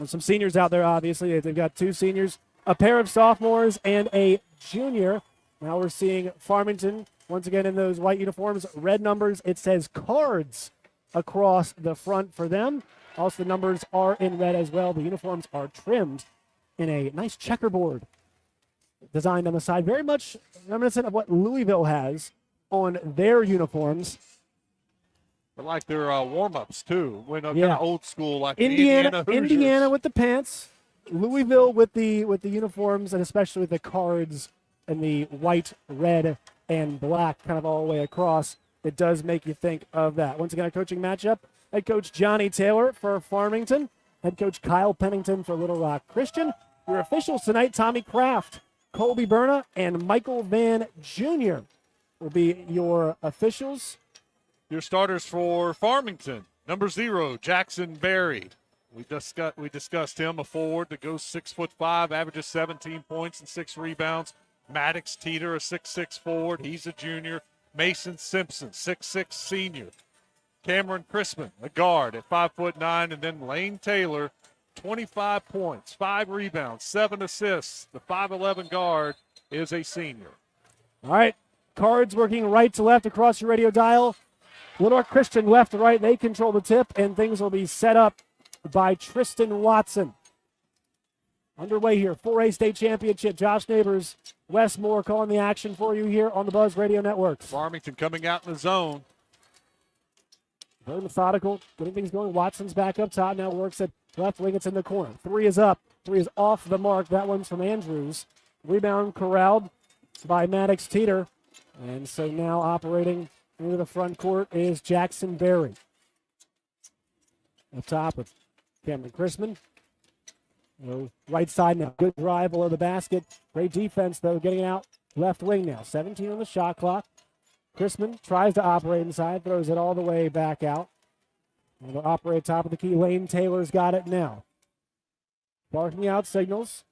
some seniors out there, obviously. They've got two seniors, a pair of sophomores, and a junior. Now we're seeing Farmington once again in those white uniforms, red numbers. It says Cards across the front for them. Also, the numbers are in red as well. The uniforms are trimmed in a nice checkerboard designed on the side, very much reminiscent of what Louisville has on their uniforms. I like their warm-ups, too. Kind of old school, like Indiana Hoosiers. with the pants, Louisville with the uniforms, and especially with the Cards and the white, red, and black kind of all the way across. It does make you think of that. Once again, our coaching matchup, head coach Johnny Taylor for Farmington, head coach Kyle Pennington for Little Rock Christian. Your officials tonight, Tommy Kraft, Colby Berna, and Michael Van Jr. will be your officials. Your starters for Farmington, number 0, Jackson Berry. We discussed him, a forward that goes 6'5", averages 17 points and 6 rebounds. Maddox Teeter, a 6'6" forward. He's a junior. Mason Simpson, 6'6" senior. Cameron Crispin, a guard at 5'9", and then Lane Taylor, 25 points, 5 rebounds, 7 assists. The 5'11" guard is a senior. All right, Cards working right to left across your radio dial. Little Rock Christian left to right. They control the tip, and things will be set up by Tristan Watson. Underway here, 4A state championship. Josh Neighbors, Wes Moore calling the action for you here on the Buzz Radio Network. Farmington coming out in the zone. Very methodical, getting things going. Watson's back up top now, works at left wing. It's in the corner. 3 is up. 3 is off the mark. That one's from Andrews. Rebound corralled by Maddox Teeter. And so now operating into the front court is Jackson Berry. Up top with Cameron Crispin. Right side now. Good drive below the basket. Great defense, though, getting out left wing now. 17 on the shot clock. Crispin tries to operate inside, throws it all the way back out. And they'll operate top of the key. Lane Taylor's got it now. Barking out signals.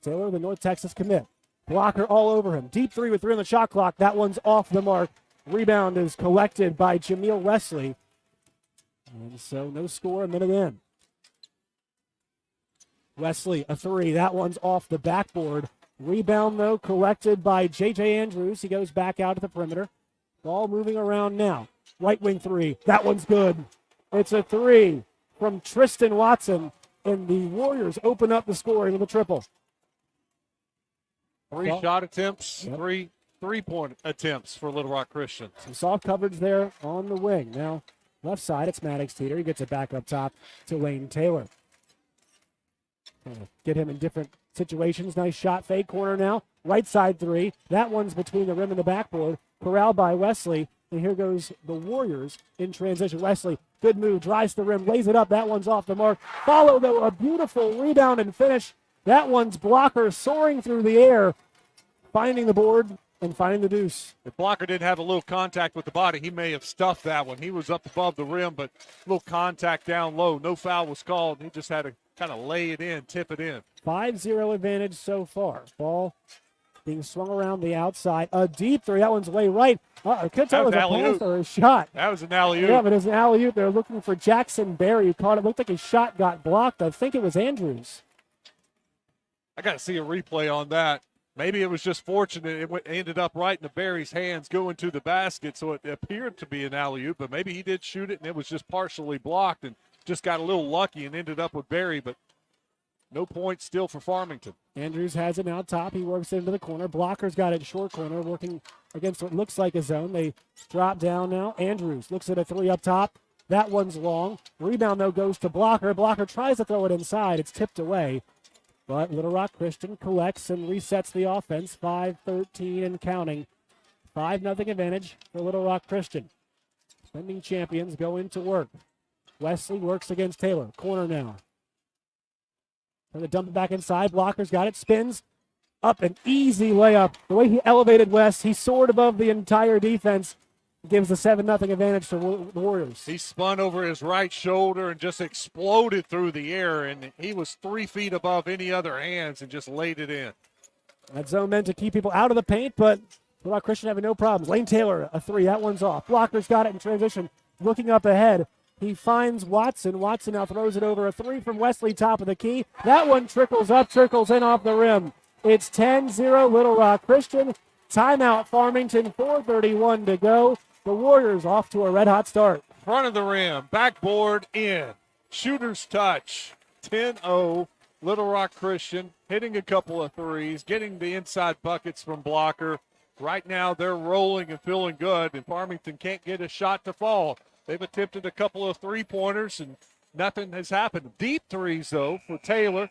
Taylor, the North Texas commit. Blocker all over him. Deep 3 with 3 on the shot clock. That one's off the mark. Rebound is collected by Jamil Wesley. And so no score, a minute in. Wesley, a 3. That one's off the backboard. Rebound, though, collected by J.J. Andrews. He goes back out to the perimeter. Ball moving around now. Right wing 3. That one's good. It's a 3 from Tristan Watson, and the Warriors open up the scoring with a triple. 3 shot attempts, yep. 3 3-point attempts for Little Rock Christian. Some soft coverage there on the wing. Now, left side, it's Maddox Teeter. He gets it back up top to Lane Taylor. Get him in different situations. Nice shot fake corner now. Right side three. That one's between the rim and the backboard. Corralled by Wesley. And here goes the Warriors in transition. Wesley, good move, drives the rim, lays it up. That one's off the mark. Follow, though, a beautiful rebound and finish. That one's Blocker soaring through the air, finding the board and finding the deuce. If Blocker didn't have a little contact with the body, he may have stuffed that one. He was up above the rim, but a little contact down low. No foul was called. He just had to kind of lay it in, tip it in. 5-0 advantage so far. Ball being swung around the outside. A deep three. That one's way right. I couldn't tell it was a pass or a shot. That was an alley-oop. Yeah, but it was an alley-oop. They're looking for Jackson Berry, who caught it. Looked like his shot got blocked. I think it was Andrews. I got to see a replay on that. Maybe it was just fortunate it ended up right in the Berry's hands going to the basket, so it appeared to be an alley-oop, but maybe he did shoot it and it was just partially blocked and just got a little lucky and ended up with Berry, but no points still for Farmington. Andrews has it now top. He works into the corner. Blocker's got it short corner, working against what looks like a zone. They drop down now. Andrews looks at a three up top. That one's long. Rebound, though, goes to Blocker. Blocker tries to throw it inside. It's tipped away. But Little Rock Christian collects and resets the offense. 5-13 and counting. 5-0 advantage for Little Rock Christian. Defending champions go into work. Wesley works against Taylor. Corner now. Trying to dump it back inside. Blocker's got it. Spins. Up an easy layup. The way he elevated West, he soared above the entire defense. Gives the 7-0 advantage to the Warriors. He spun over his right shoulder and just exploded through the air, and he was 3 feet above any other hands and just laid it in. That zone meant to keep people out of the paint, but Little Rock Christian having no problems. Lane Taylor, a three. That one's off. Blocker's got it in transition. Looking up ahead. He finds Watson. Watson now throws it over. A three from Wesley, top of the key. That one trickles up, trickles in off the rim. It's 10-0 Little Rock Christian. Timeout Farmington, 4:31 to go. The Warriors off to a red-hot start. Front of the rim, backboard in. Shooter's touch, 10-0 Little Rock Christian. Hitting a couple of threes, getting the inside buckets from Blocker. Right now they're rolling and feeling good, and Farmington can't get a shot to fall. They've attempted a couple of three-pointers, and nothing has happened. Deep threes, though, for Taylor,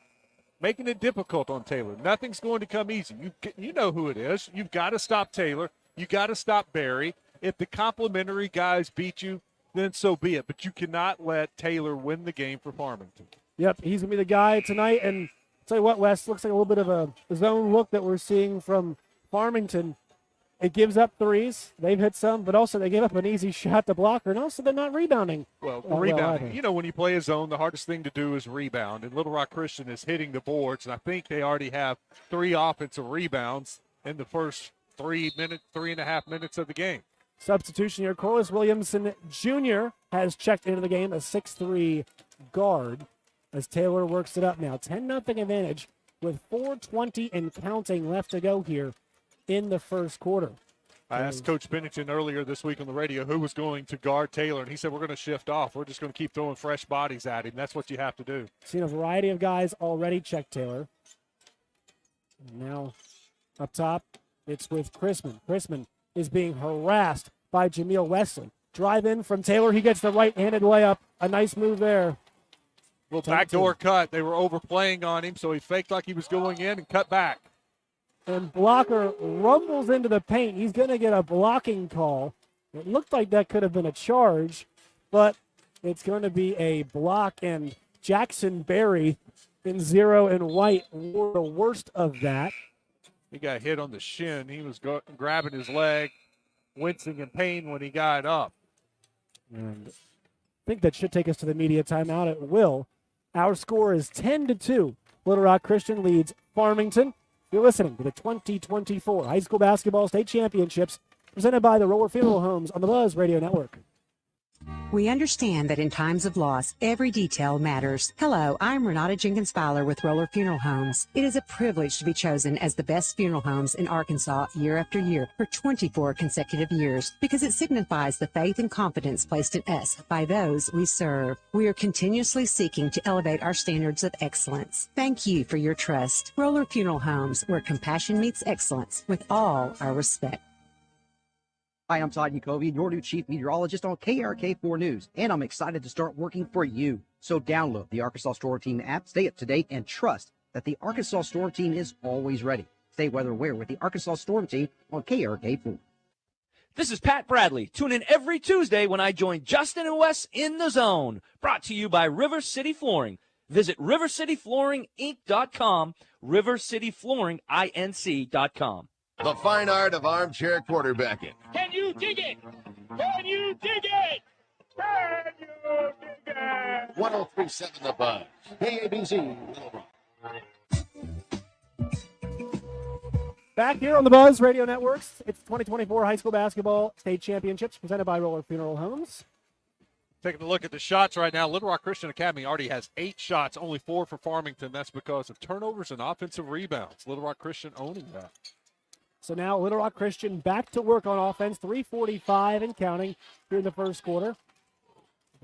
making it difficult on Taylor. Nothing's going to come easy. You know who it is. You've got to stop Taylor. You got to stop Berry. If the complimentary guys beat you, then so be it. But you cannot let Taylor win the game for Farmington. Yep, he's going to be the guy tonight. And I'll tell you what, Wes, looks like a little bit of a zone look that we're seeing from Farmington. It gives up threes. They've hit some, but also they gave up an easy shot to Blocker, and also they're not rebounding. Well, rebounding. You know, when you play a zone, the hardest thing to do is rebound. And Little Rock Christian is hitting the boards, and I think they already have 3 offensive rebounds in the first 3.5 minutes of the game. Substitution here. Corliss Williamson Jr. has checked into the game, a 6'3 guard, as Taylor works it up now. 10-0 advantage with 4:20 and counting left to go here in the first quarter. I asked Coach Pennington earlier this week on the radio who was going to guard Taylor, and he said, we're going to shift off. We're just going to keep throwing fresh bodies at him. That's what you have to do. Seen a variety of guys already check Taylor. Now up top, it's with Chrisman. Chrisman is being harassed by Jameel Wesley. Drive in from Taylor. He gets the right-handed layup. A nice move there. Little backdoor cut. They were overplaying on him, so he faked like he was going in and cut back. And Blocker rumbles into the paint. He's going to get a blocking call. It looked like that could have been a charge, but it's going to be a block, and Jackson Berry in 0 and white were the worst of that. He got hit on the shin. He was grabbing his leg, wincing in pain when he got up. And I think that should take us to the media timeout. It will. Our score is 10-2. Little Rock Christian leads Farmington. You're listening to the 2024 High School Basketball State Championships presented by the Roller Funeral Homes on the Buzz Radio Network. We understand that in times of loss, every detail matters. Hello, I'm Renata Jenkins Fowler with Roller Funeral Homes. It is a privilege to be chosen as the best funeral homes in Arkansas year after year for 24 consecutive years because it signifies the faith and confidence placed in us by those we serve. We are continuously seeking to elevate our standards of excellence. Thank you for your trust. Roller Funeral Homes, where compassion meets excellence with all our respect. Hi, I'm Todd Yakovi, your new chief meteorologist on KRK4 News, and I'm excited to start working for you. So download the Arkansas Store Team app, stay up to date, and trust that the Arkansas Store Team is always ready. Stay weather aware with the Arkansas Storm Team on KRK4. This is Pat Bradley. Tune in every Tuesday when I join Justin and Wes in the Zone. Brought to you by River City Flooring. Visit rivercityflooringinc.com, rivercityflooringinc.com. The fine art of armchair quarterbacking. Can you dig it? Can you dig it? Can you dig it? 1037 The Buzz. KABZ, Little Rock. Back here on the Buzz Radio Networks, it's 2024 High School Basketball State Championships presented by Roller Funeral Homes. Taking a look at the shots right now, Little Rock Christian Academy already has 8 shots, only 4 for Farmington. That's because of turnovers and offensive rebounds. Little Rock Christian owning that. So now Little Rock Christian back to work on offense, 3:45 and counting here in the first quarter.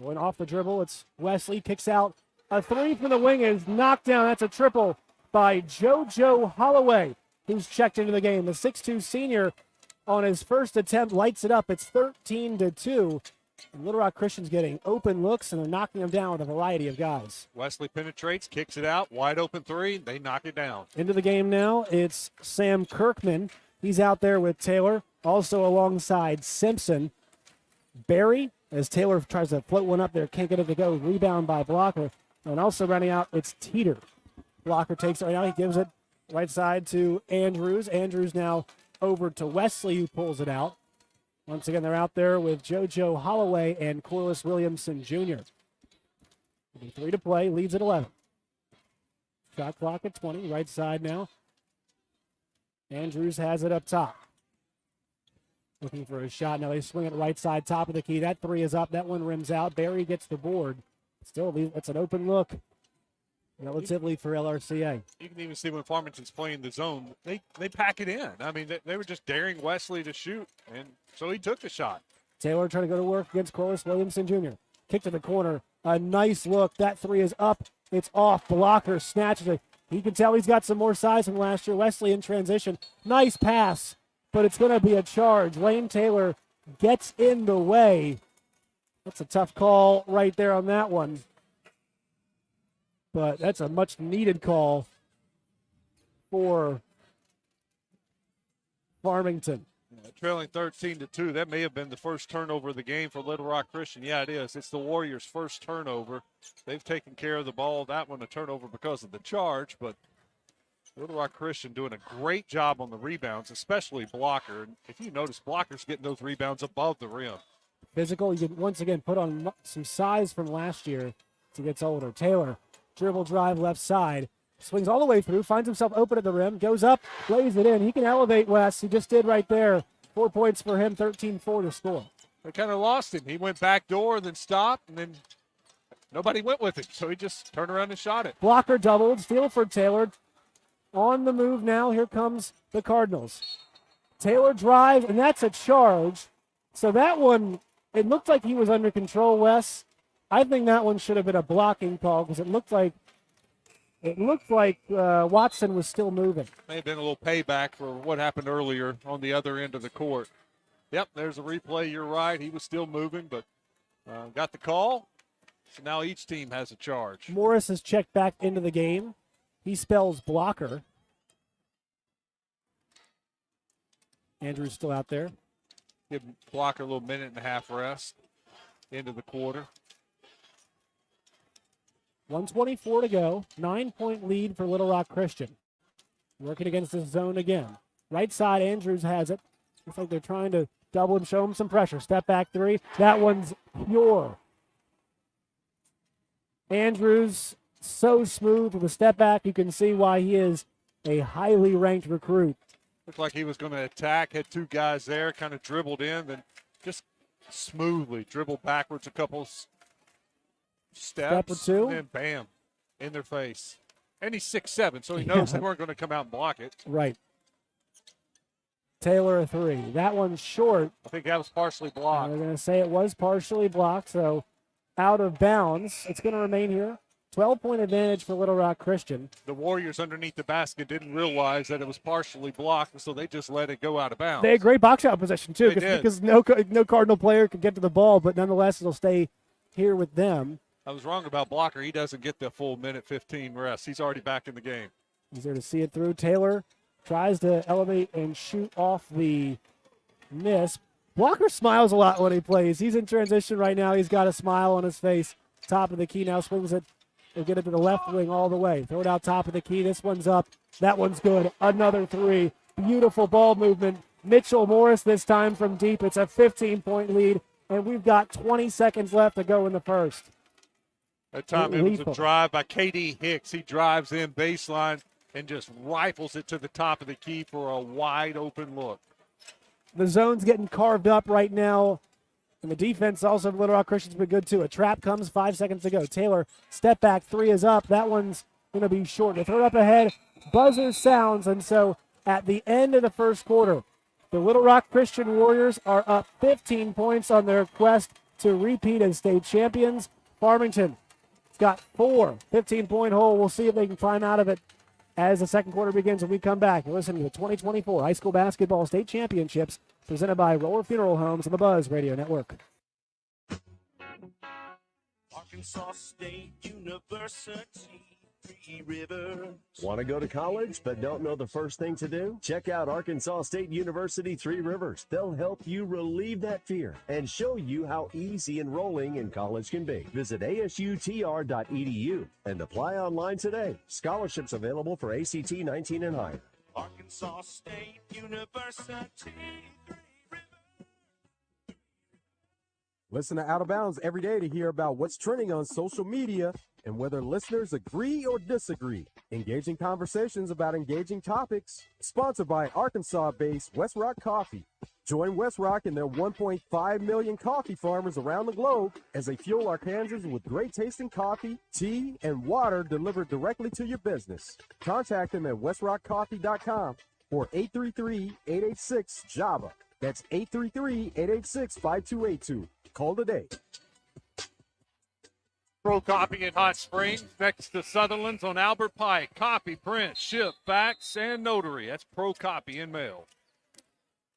Going off the dribble, it's Wesley, kicks out a 3 from the wing, is knocked down. That's a triple by JoJo Holloway, who's checked into the game. The 6'2 senior on his first attempt lights it up. It's 13-2. Little Rock Christian's getting open looks, and they're knocking them down with a variety of guys. Wesley penetrates, kicks it out, wide open 3. They knock it down. Into the game now, it's Sam Kirkman. He's out there with Taylor, also alongside Simpson. Barry, as Taylor tries to float one up there, can't get it to go. Rebound by Blocker. And also running out, it's Teeter. Blocker takes it right now. He gives it right side to Andrews. Andrews now over to Wesley, who pulls it out. Once again, they're out there with JoJo Holloway and Corliss Williamson Jr. 3 to play, leads at 11. Shot clock at 20, right side now. Andrews has it up top. Looking for a shot. Now they swing it right side, top of the key. That 3 is up. That one rims out. Barry gets the board. Still, it's an open look relatively for LRCA. You can even see when Farmington's playing the zone, they pack it in. I mean, they were just daring Wesley to shoot, and so he took the shot. Taylor trying to go to work against Corliss Williamson Jr. Kick to the corner. A nice look. That 3 is up. It's off. Blocker snatches it. You can tell he's got some more size from last year. Wesley in transition. Nice pass, but it's going to be a charge. Lane Taylor gets in the way. That's a tough call right there on that one. But that's a much-needed call for Farmington. Trailing 13-2, that may have been the first turnover of the game for Little Rock Christian. Yeah, it is. It's the Warriors' first turnover. They've taken care of the ball. That one a turnover because of the charge, but Little Rock Christian doing a great job on the rebounds, especially Blocker. And if you notice, Blocker's getting those rebounds above the rim. Physical, you can once again put on some size from last year as he gets older. Taylor, dribble drive left side. Swings all the way through, finds himself open at the rim, goes up, lays it in. He can elevate Wes. He just did right there. 4 points for him, 13-4 to score. They kind of lost him. He went back door, then stopped, and then nobody went with it. So he just turned around and shot it. Blocker doubled, steal for Taylor. On the move now, here comes the Cardinals. Taylor drives, and that's a charge. So that one, it looked like he was under control, Wes. I think that one should have been a blocking call because it looked like Watson was still moving. May have been a little payback for what happened earlier on the other end of the court. Yep, there's a replay. You're right. He was still moving, but got the call. So now each team has a charge. Morris is checked back into the game. He spells Blocker. Andrew's still out there. Give Blocker a little minute and a half rest into the quarter. 1:24 to go. 9-point lead for Little Rock Christian. Working against the zone again. Right side, Andrews has it. Looks like they're trying to double and show him some pressure. Step back 3. That one's pure. Andrews, so smooth with a step back. You can see why he is a highly ranked recruit. Looked like he was going to attack, had 2 guys there, kind of dribbled in, then just smoothly dribbled backwards a couple steps, or 2, and then bam, in their face. And he's 6'7", so he knows they weren't going to come out and block it. Right. Taylor a 3. That one's short. I think that was partially blocked. They're going to say it was partially blocked, so out of bounds. It's going to remain here. 12-point advantage for Little Rock Christian. The Warriors underneath the basket didn't realize that it was partially blocked, so they just let it go out of bounds. They had great box out position, too, because no Cardinal player could get to the ball, but nonetheless, it'll stay here with them. I was wrong about Blocker. He doesn't get the full minute 15 rest. He's already back in the game. He's there to see it through. Taylor tries to elevate and shoot off the miss. Blocker smiles a lot when he plays. He's in transition right now. He's got a smile on his face. Top of the key now, swings it. He'll get it to the left wing all the way. Throw it out top of the key. This one's up. That one's good. Another three. Beautiful ball movement. Mitchell Morris this time from deep. It's a 15-point lead, and we've got 20 seconds left to go in the first. That time it was a drive by K.D. Hicks. He drives in baseline and just rifles it to the top of the key for a wide open look. The zone's getting carved up right now, and the defense also of Little Rock Christian's been good too. A trap comes, 5 seconds to go. Taylor, step back, three is up. That one's going to be short. They throw it up ahead. Buzzer sounds, and so at the end of the first quarter, the Little Rock Christian Warriors are up 15 points on their quest to repeat as state champions. Farmington got 15-point hole. We'll see if they can climb out of it as the second quarter begins when we come back. You're listening to the 2024 High School Basketball State Championships presented by Roller Funeral Homes on the Buzz Radio Network. Arkansas State University, Three Rivers. Want to go to college but don't know the first thing to do? Check out Arkansas State University Three Rivers. They'll help you relieve that fear and show you how easy enrolling in college can be. Visit asutr.edu and apply online today. Scholarships available for ACT 19 and higher. Arkansas State University. Listen to Out of Bounds every day to hear about what's trending on social media and whether listeners agree or disagree. Engaging conversations about engaging topics. Sponsored by Arkansas-based West Rock Coffee. Join West Rock and their 1.5 million coffee farmers around the globe as they fuel Arkansans with great tasting coffee, tea, and water delivered directly to your business. Contact them at westrockcoffee.com or 833-886-JAVA. That's 833-886-5282. Call today. Pro Copy in Hot Springs, next to Sutherland's on Albert Pike. Copy, print, ship, fax, and notary. That's Pro Copy in mail.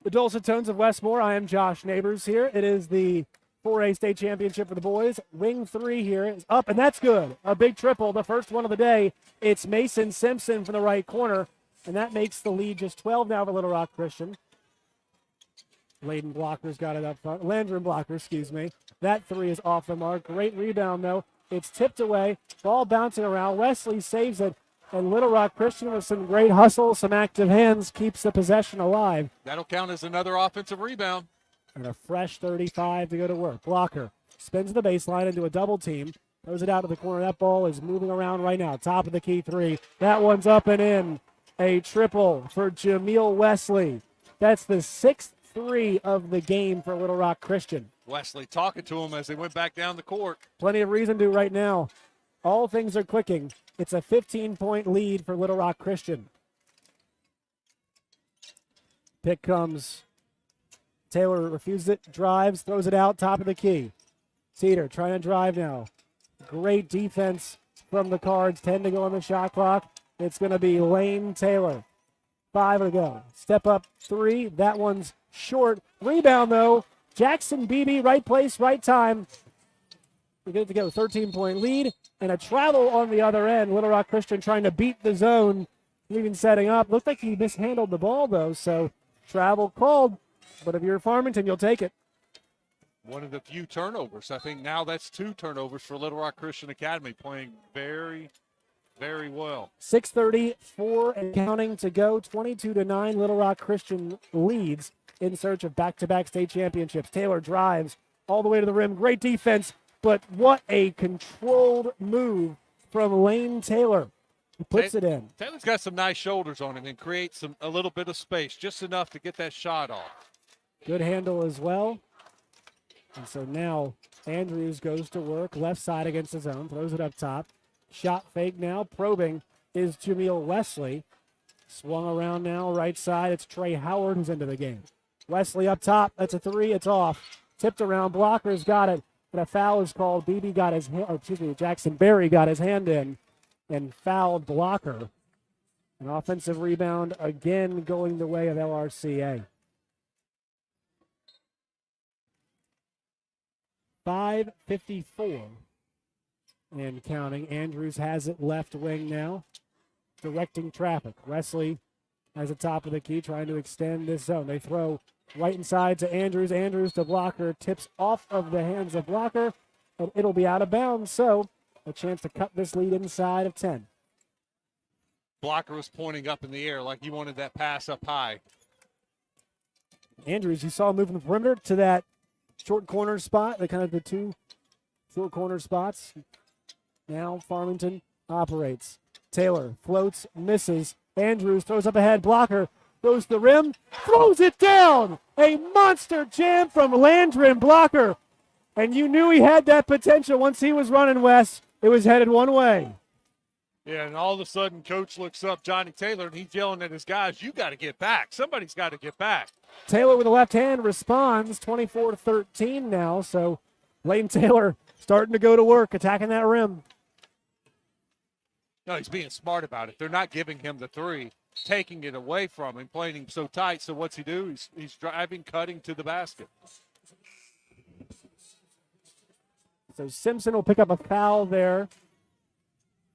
The dulcet tones of Westmore. I am Josh Neighbors here. It is the 4A state championship for the boys. Wing three here is up, and that's good. A big triple, the first one of the day. It's Mason Simpson from the right corner, and that makes the lead just 12 now for Little Rock Christian. Layden Blocker's got it up front. Landrum Blocker, excuse me. That three is off the mark. Great rebound, though. It's tipped away. Ball bouncing around. Wesley saves it. And Little Rock Christian, with some great hustle, some active hands, keeps the possession alive. That'll count as another offensive rebound. And a fresh 35 to go to work. Blocker spins the baseline into a double team. Throws it out to the corner. That ball is moving around right now. Top of the key three. That one's up and in. A triple for Jameel Wesley. That's the sixth three of the game for Little Rock Christian. Wesley talking to him as they went back down the court. Plenty of reason to right now. All things are clicking. It's a 15-point lead for Little Rock Christian. Pick comes. Taylor refuses it, drives, throws it out, top of the key. Cedar trying to drive now. Great defense from the Cards. 10 to go on the shot clock. It's going to be Lane Taylor. 5 to go. Step up three. That one's short. Rebound, though. Jackson Beebe, right place, right time. We get it to get a 13-point lead and a travel on the other end. Little Rock Christian trying to beat the zone, even setting up. Looked like he mishandled the ball, though, so travel called. But if you're Farmington, you'll take it. One of the few turnovers. I think now that's 2 turnovers for Little Rock Christian Academy, playing very, very well. 6:34 and counting to go. 22-9. Little Rock Christian leads in search of back-to-back state championships. Taylor drives all the way to the rim. Great defense, but what a controlled move from Lane Taylor. He puts it in. Taylor's got some nice shoulders on him and creates a little bit of space, just enough to get that shot off. Good handle as well. And so now Andrews goes to work, left side against his own, throws it up top. Shot fake now, probing is Jameel Wesley. Swung around now, right side, it's Trey Howard who's into the game. Wesley up top, that's a three, it's off. Tipped around, Blocker's got it, but a foul is called. Beebe got his hand, Jackson Berry got his hand in and fouled Blocker. An offensive rebound again going the way of LRCA. 5:54 and counting. Andrews has it left wing now, directing traffic. Wesley has the top of the key, trying to extend this zone. They throw right inside to Andrews. Andrews to Blocker, tips off of the hands of Blocker, and it'll be out of bounds. So a chance to cut this lead inside of 10. Blocker was pointing up in the air like he wanted that pass up high. Andrews, you saw moving the perimeter to that short corner spot, the two short corner spots. Now Farmington operates. Taylor floats, misses. Andrews throws up ahead. Blocker goes to the rim, throws it down. A monster jam from Landry Blocker. And you knew he had that potential once he was running west. It was headed one way. Yeah, and all of a sudden, Coach looks up, Johnny Taylor, and he's yelling at his guys, you got to get back. Somebody's got to get back. Taylor with the left hand responds, 24-13 now. So Lane Taylor starting to go to work, attacking that rim. No, he's being smart about it. They're not giving him the three, taking it away from him, playing him so tight. So what's he do? He's driving, cutting to the basket. So Simpson will pick up a foul there.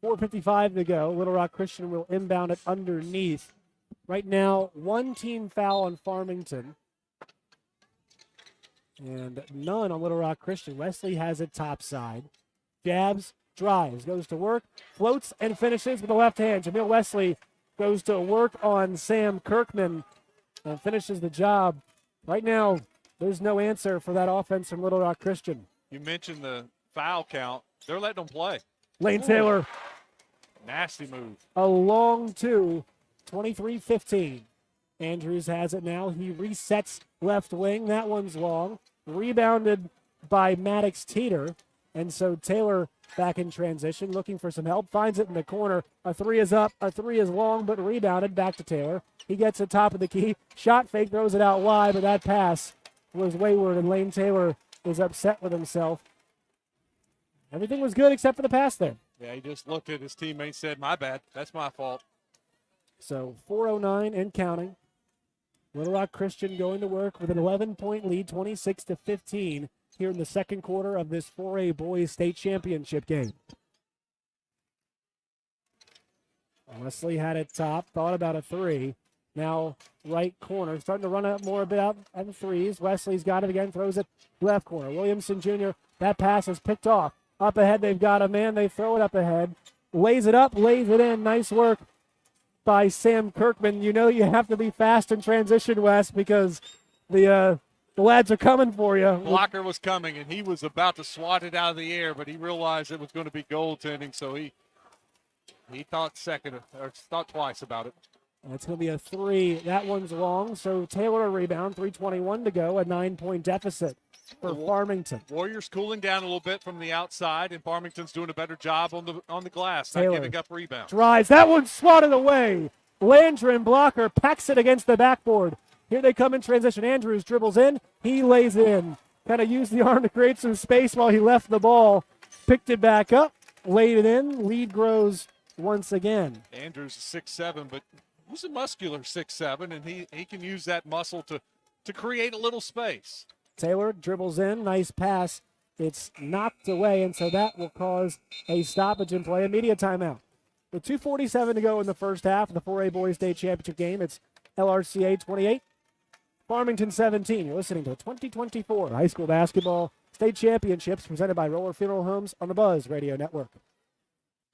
4:55 to go. Little Rock Christian will inbound it underneath. Right now, one team foul on Farmington. And none on Little Rock Christian. Wesley has it topside. Jabs, drives, goes to work, floats, and finishes with the left hand. Jamil Wesley goes to work on Sam Kirkman and finishes the job. Right now, there's no answer for that offense from Little Rock Christian. You mentioned the foul count. They're letting them play. Lane Taylor. Nasty move. A long two, 23-15. Andrews has it now. He resets left wing. That one's long. Rebounded by Maddox Teeter. And so Taylor back in transition, looking for some help. Finds it in the corner. A three is up. A three is long, but rebounded. Back to Taylor. He gets the top of the key. Shot fake, throws it out wide, but that pass was wayward, and Lane Taylor is upset with himself. Everything was good except for the pass there. Yeah, he just looked at his teammate and said, my bad. That's my fault. So 4:09 and counting. Little Rock Christian going to work with an 11-point lead, 26-15, here in the second quarter of this 4A Boys State Championship game. Wesley had it top, thought about a three. Now right corner, starting to run up more a bit out at the threes. Wesley's got it again, throws it left corner. Williamson Jr., that pass is picked off. Up ahead, they've got a man. They throw it up ahead. Lays it up, lays it in. Nice work by Sam Kirkman. You know you have to be fast in transition, Wes, because the lads are coming for you. Blocker was coming, and he was about to swat it out of the air, but he realized it was going to be goaltending, so he thought thought twice about it. That's going to be a three. That one's long, so Taylor a rebound. 3:21 to go, a 9-point deficit for Farmington. Warriors cooling down a little bit from the outside, and Farmington's doing a better job on the glass, not Taylor giving up rebounds. Drives. That one swatted away. Landry Blocker packs it against the backboard. Here they come in transition. Andrews dribbles in. He lays it in. Kind of used the arm to create some space while he left the ball. Picked it back up, laid it in. Lead grows once again. Andrews is 6'7", but he's a muscular 6'7", and he can use that muscle to create a little space. Taylor dribbles in, nice pass. It's knocked away, and so that will cause a stoppage in play, a media timeout. With 2:47 to go in the first half of the 4A Boys State Championship game, it's LRCA 28, Farmington 17. You're listening to the 2024 High School Basketball State Championships presented by Roller Funeral Homes on the Buzz Radio Network.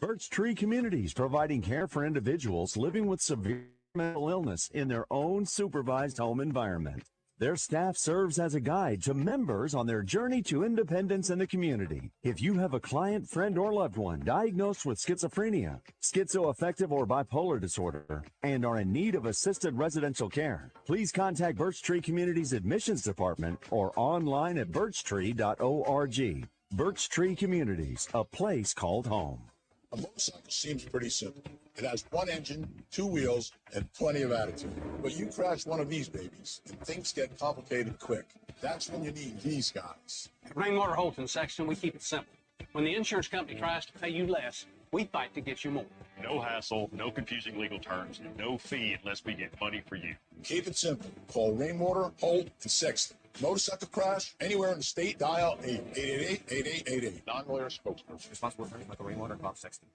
Birch Tree Communities, providing care for individuals living with severe mental illness in their own supervised home environment. Their staff serves as a guide to members on their journey to independence in the community. If you have a client, friend, or loved one diagnosed with schizophrenia, schizoaffective, or bipolar disorder, and are in need of assisted residential care, please contact Birch Tree Communities Admissions Department or online at birchtree.org. Birch Tree Communities, a place called home. A motorcycle seems pretty simple. It has one engine, two wheels, and plenty of attitude. But you crash one of these babies, and things get complicated quick. That's when you need these guys. At Rainwater Holton Section, we keep it simple. When the insurance company tries to pay you less, We fight to get you more. No hassle, no confusing legal terms, and no fee unless we get money for you. Keep it simple. Call Rainwater, Holt, and Sexton. Motorcycle crash anywhere in the state, dial 888-8888. Non-lawyer spokesperson. Responsible attorney Michael Rainwater, Bob Sexton.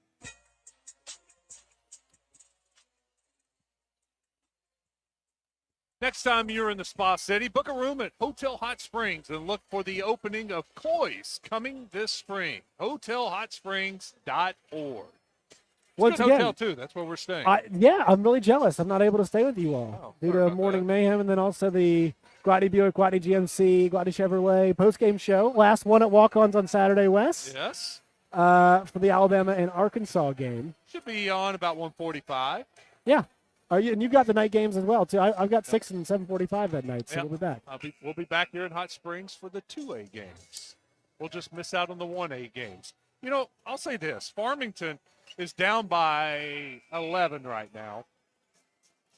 Next time you're in the Spa City, book a room at Hotel Hot Springs and look for the opening of Koi's coming this spring. HotelHotSprings.org. Once Good again, hotel, too. That's where we're staying. Yeah, I'm really jealous. I'm not able to stay with you all due to Morning Mayhem and then also the Gwatney Buick, Gwatney GMC, Gwatney Chevrolet postgame show. Last one at Walk-Ons on Saturday, Wes. Yes. For the Alabama and Arkansas game. Should be on about 1:45. Yeah. And you've got the night games as well, too. I've got 6 and 7:45 that night, so we'll be back. We'll be back here in Hot Springs for the 2A games. We'll just miss out on the 1A games. You know, I'll say this. Farmington is down by 11 right now,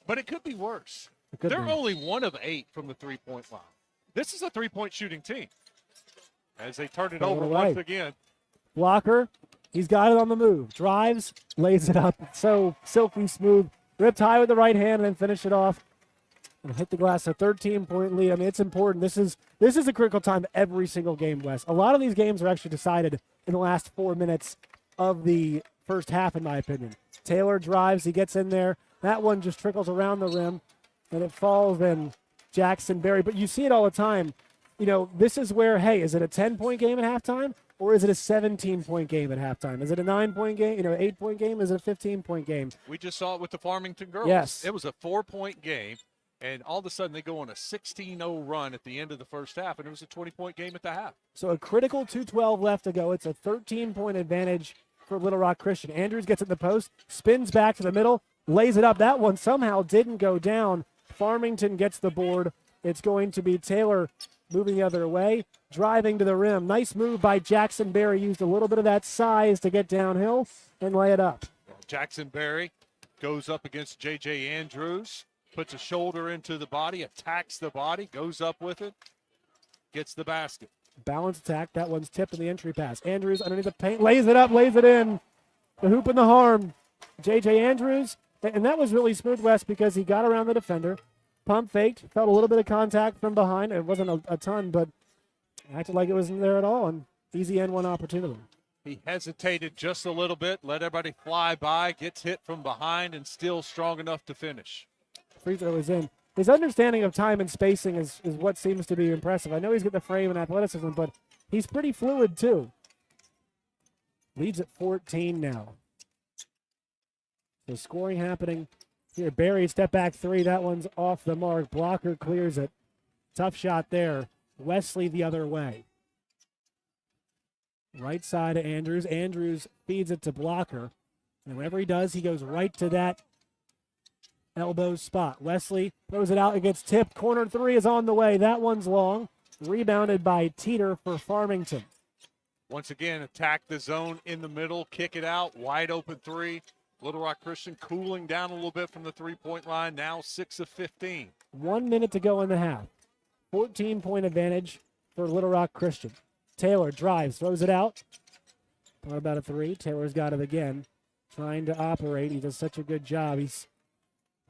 but it could be worse. They're only 1 of 8 from the three-point line. This is a three-point shooting team as they turn it over once again. Blocker, he's got it on the move. Drives, lays it up. It's so silky smooth. Ripped high with the right hand and then finish it off and hit the glass. A 13-point lead. I mean, it's important. This is a critical time every single game, Wes. A lot of these games are actually decided in the last 4 minutes of the first half, in my opinion. Taylor drives. He gets in there. That one just trickles around the rim, and it falls in Jackson Berry. But you see it all the time. You know, this is where, hey, is it a 10-point game at halftime? Or is it a 17-point game at halftime? Is it a 9-point game, 8-point game? Is it a 15-point game? We just saw it with the Farmington girls. Yes. It was a 4-point game, and all of a sudden they go on a 16-0 run at the end of the first half, and it was a 20-point game at the half. So a critical 2:12 left to go. It's a 13-point advantage for Little Rock Christian. Andrews gets it in the post, spins back to the middle, lays it up. That one somehow didn't go down. Farmington gets the board. It's going to be Taylor moving the other way, driving to the rim. Nice move by Jackson Berry. Used a little bit of that size to get downhill and lay it up. Jackson Berry goes up against J.J. Andrews, puts a shoulder into the body, attacks the body, goes up with it, gets the basket. Balance attack. That one's tipped in the entry pass. Andrews underneath the paint, lays it up, lays it in. The hoop and the harm. J.J. Andrews, and that was really smooth, West, because he got around the defender. Pump faked, felt a little bit of contact from behind. It wasn't a ton, but acted like it wasn't there at all, and easy N1 opportunity. He hesitated just a little bit, let everybody fly by, gets hit from behind, and still strong enough to finish. Free throw is in. His understanding of time and spacing is what seems to be impressive. I know he's got the frame and athleticism, but he's pretty fluid, too. Leads at 14 now. So scoring happening. Here, Barry, step back three. That one's off the mark. Blocker clears it. Tough shot there. Wesley the other way. Right side of Andrews. Andrews feeds it to Blocker. And whenever he does, he goes right to that elbow spot. Wesley throws it out. It gets tipped. Corner three is on the way. That one's long. Rebounded by Teeter for Farmington. Once again, attack the zone in the middle. Kick it out. Wide open three. Little Rock Christian cooling down a little bit from the three-point line, now 6 of 15. 1 minute to go in the half. 14-point advantage for Little Rock Christian. Taylor drives, throws it out. Thought about a three. Taylor's got it again. Trying to operate. He does such a good job. He's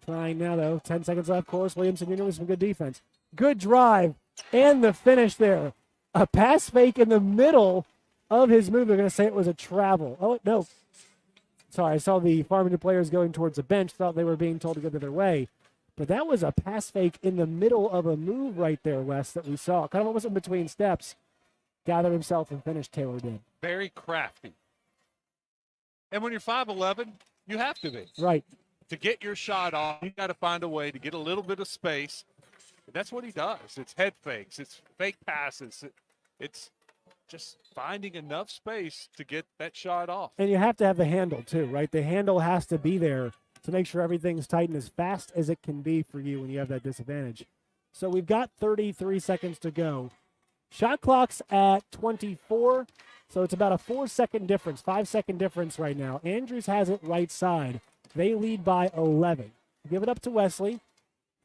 trying now, though. 10 seconds left. Corliss Williamson Jr. with some good defense. Good drive. And the finish there. A pass fake in the middle of his move. They're going to say it was a travel. Oh, no. Sorry, I saw the Farmington players going towards the bench, thought they were being told to go the other way. But that was a pass fake in the middle of a move right there, Wes, that we saw. Kind of almost in between steps. Gathered himself and finished, Taylor did. Very crafty. And when you're 5'11", you have to be. Right. To get your shot off, you got to find a way to get a little bit of space. And that's what he does. It's head fakes. It's fake passes. It's just finding enough space to get that shot off. And you have to have the handle, too, right? The handle has to be there to make sure everything's tight and as fast as it can be for you when you have that disadvantage. So we've got 33 seconds to go. Shot clock's at 24, so it's about a 4-second difference, 5-second difference right now. Andrews has it right side. They lead by 11. Give it up to Wesley.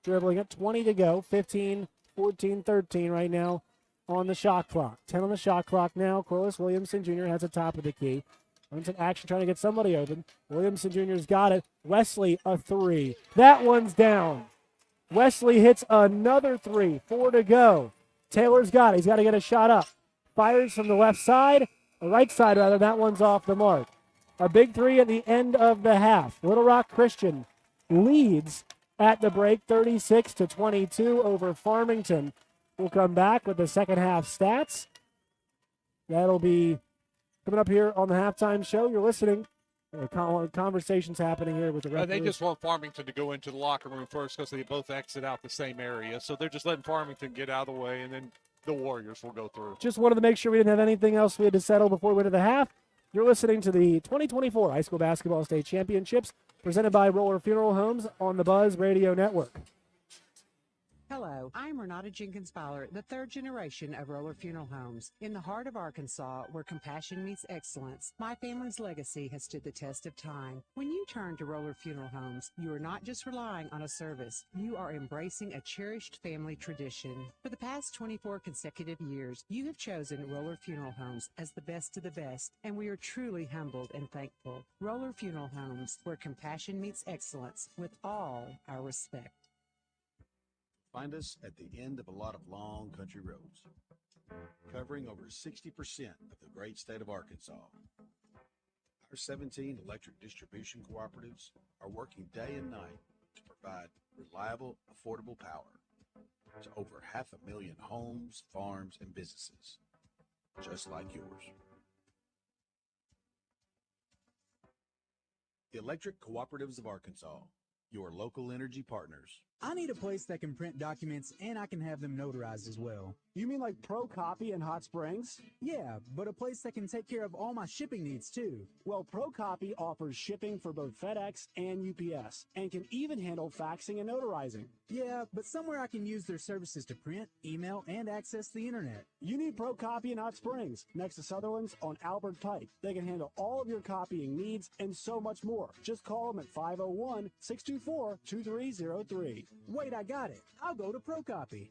Dribbling at 20 to go, 15, 14, 13 right now on the shot clock. 10 on the shot clock now. Corliss Williamson Jr. has the top of the key. Farmington action trying to get somebody open. Williamson Jr.'s got it. Wesley, a three. That one's down. Wesley hits another three. 4 to go. Taylor's got it. He's got to get a shot up. Fires from the left side, the right side rather. That one's off the mark. A big three at the end of the half. Little Rock Christian leads at the break 36-22 over Farmington. We'll come back with the second half stats. That'll be coming up here on the halftime show. You're listening. Conversations happening here with the referees. They just want Farmington to go into the locker room first because they both exit out the same area. So they're just letting Farmington get out of the way, and then the Warriors will go through. Just wanted to make sure we didn't have anything else we had to settle before we went to the half. You're listening to the 2024 High School Basketball State Championships presented by Roller Funeral Homes on the Buzz Radio Network. Hello, I'm Renata Jenkins Fowler, the third generation of Roller Funeral Homes. In the heart of Arkansas, where compassion meets excellence, my family's legacy has stood the test of time. When you turn to Roller Funeral Homes, you are not just relying on a service, you are embracing a cherished family tradition. For the past 24 consecutive years, you have chosen Roller Funeral Homes as the best of the best, and we are truly humbled and thankful. Roller Funeral Homes, where compassion meets excellence, with all our respect. Find us at the end of a lot of long country roads, covering over 60% of the great state of Arkansas. Our 17 electric distribution cooperatives are working day and night to provide reliable, affordable power to over 500,000 homes, farms, and businesses, just like yours. The Electric Cooperatives of Arkansas, your local energy partners. I need a place that can print documents and I can have them notarized as well. You mean like Pro Copy in Hot Springs? Yeah, but a place that can take care of all my shipping needs too. Well, Pro Copy offers shipping for both FedEx and UPS and can even handle faxing and notarizing. Yeah, but somewhere I can use their services to print, email, and access the internet. You need Pro Copy in Hot Springs, next to Sutherland's on Albert Pike. They can handle all of your copying needs and so much more. Just call them at 501-624-2303. Wait, I got it. I'll go to Pro Copy.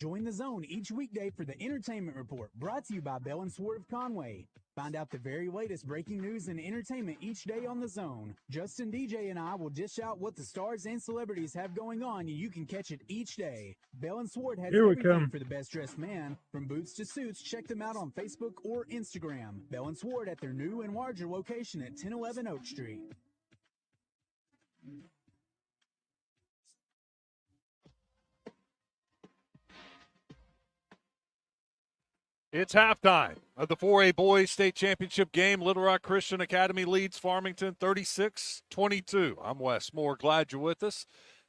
Join the Zone each weekday for the Entertainment Report, brought to you by Bell & Sword of Conway. Find out the very latest breaking news and entertainment each day on the Zone. Justin, DJ, and I will dish out what the stars and celebrities have going on, and you can catch it each day. Bell & Sword has everything for the best dressed man. From boots to suits, check them out on Facebook or Instagram. Bell & Sword at their new and larger location at 1011 Oak Street. It's halftime of the 4A Boys State Championship game. Little Rock Christian Academy leads Farmington 36-22. I'm Wes Moore. Glad you're with us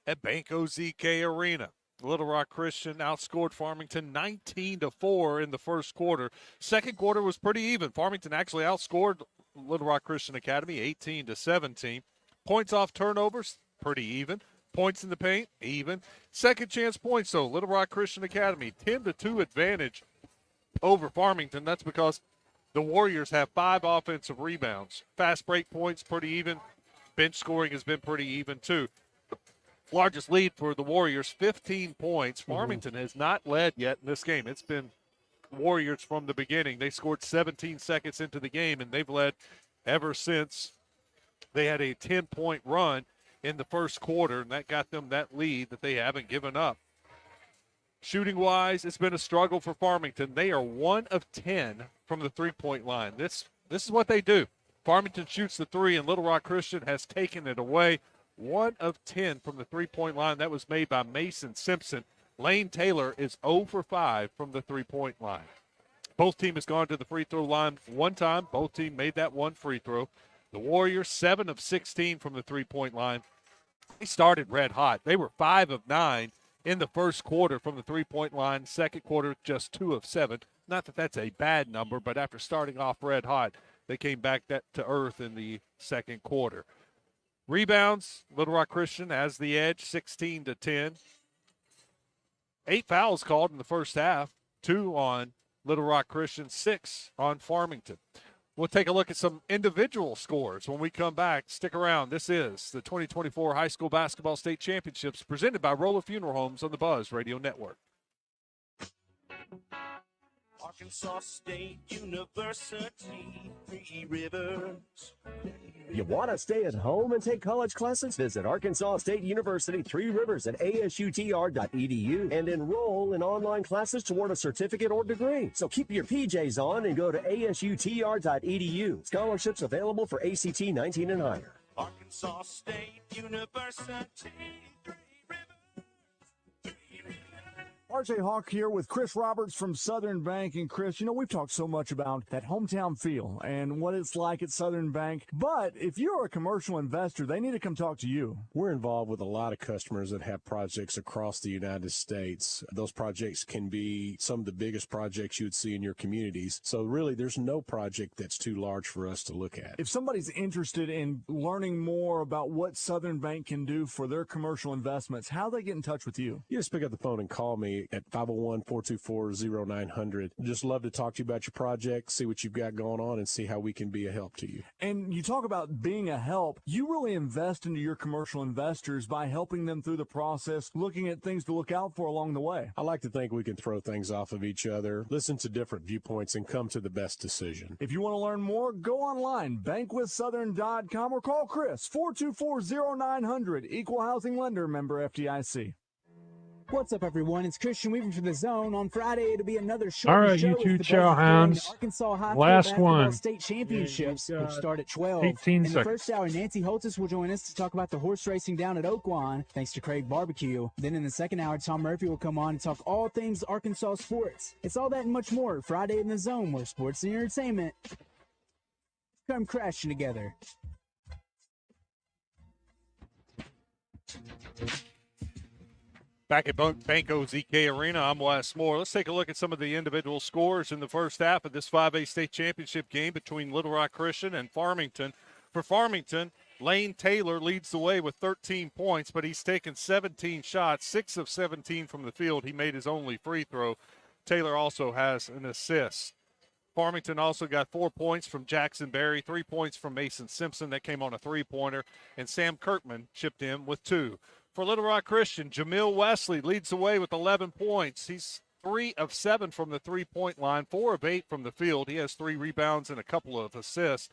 at Banco ZK Arena. Little Rock Christian outscored Farmington 19-4 in the first quarter. Second quarter was pretty even. Farmington actually outscored Little Rock Christian Academy 18-17. Points off turnovers, pretty even. Points in the paint, even. Second chance points, though. Little Rock Christian Academy, 10-2 advantage over Farmington. That's because the Warriors have 5 offensive rebounds. Fast break points, pretty even. Bench scoring has been pretty even, too. Largest lead for the Warriors, 15 points. Farmington has not led yet in this game. It's been Warriors from the beginning. They scored 17 seconds into the game, and they've led ever since they had a 10-point run in the first quarter, and that got them that lead that they haven't given up. Shooting-wise, it's been a struggle for Farmington. They are 1 of 10 from the three-point line. This is what they do. Farmington shoots the three, and Little Rock Christian has taken it away. 1 of 10 from the three-point line. That was made by Mason Simpson. Lane Taylor is 0 for 5 from the three-point line. Both teams has gone to the free throw line one time. Both teams made that one free throw. The Warriors, 7 of 16 from the three-point line. They started red hot. They were 5 of 9 in the first quarter from the three-point line. Second quarter, just 2 of 7. Not that that's a bad number, but after starting off red hot, they came back to earth in the second quarter. Rebounds, Little Rock Christian has the edge, 16-10. 8 fouls called in the first half, 2 on Little Rock Christian, 6 on Farmington. We'll take a look at some individual scores when we come back. Stick around. This is the 2024 High School Basketball State Championships presented by Roller Funeral Homes on the Buzz Radio Network. Arkansas State University, Three Rivers. You want to stay at home and take college classes? Visit Arkansas State University 3 Rivers at asutr.edu and enroll in online classes toward a certificate or degree. So keep your PJs on and go to asutr.edu. Scholarships available for ACT 19 and higher. Arkansas State University. RJ Hawk here with Chris Roberts from Southern Bank. And Chris, you know, we've talked so much about that hometown feel and what it's like at Southern Bank. But if you're a commercial investor, they need to come talk to you. We're involved with a lot of customers that have projects across the United States. Those projects can be some of the biggest projects you would see in your communities. So really, there's no project that's too large for us to look at. If somebody's interested in learning more about what Southern Bank can do for their commercial investments, how do they get in touch with you? You just pick up the phone and call me at 501-424-0900. Just love to talk to you about your project, see what you've got going on, and see how we can be a help to you. And you talk about being a help. You really invest into your commercial investors by helping them through the process, looking at things to look out for along the way. I like to think we can throw things off of each other, listen to different viewpoints, and come to the best decision. If you want to learn more, go online, bankwithsouthern.com, or call Chris, 424-0900, Equal Housing Lender, member FDIC. What's up, everyone? It's Christian Weaver for The Zone. On Friday, it'll be another short All right, show you as two the chow Buzzards hounds. join Arkansas High School Last Basketball one. State Championships, which start at 12. 18 In the seconds. first hour, Nancy Holtis will join us to talk about the horse racing down at Oakwan, thanks to Craig Barbecue. Then in the second hour, Tom Murphy will come on and talk all things Arkansas sports. It's all that and much more Friday in The Zone, where sports and entertainment come crashing together. Back at Banco ZK Arena, I'm Wes Moore. Let's take a look at some of the individual scores in the first half of this 5A state championship game between Little Rock Christian and Farmington. For Farmington, Lane Taylor leads the way with 13 points, but he's taken 17 shots, 6 of 17 from the field. He made his only free throw. Taylor also has an assist. Farmington also got 4 points from Jackson Berry, 3 points from Mason Simpson. That came on a three-pointer, and Sam Kirkman chipped in with 2. For Little Rock Christian, Jamil Wesley leads the way with 11 points. He's 3 of 7 from the three-point line, 4 of 8 from the field. He has 3 rebounds and a couple of assists.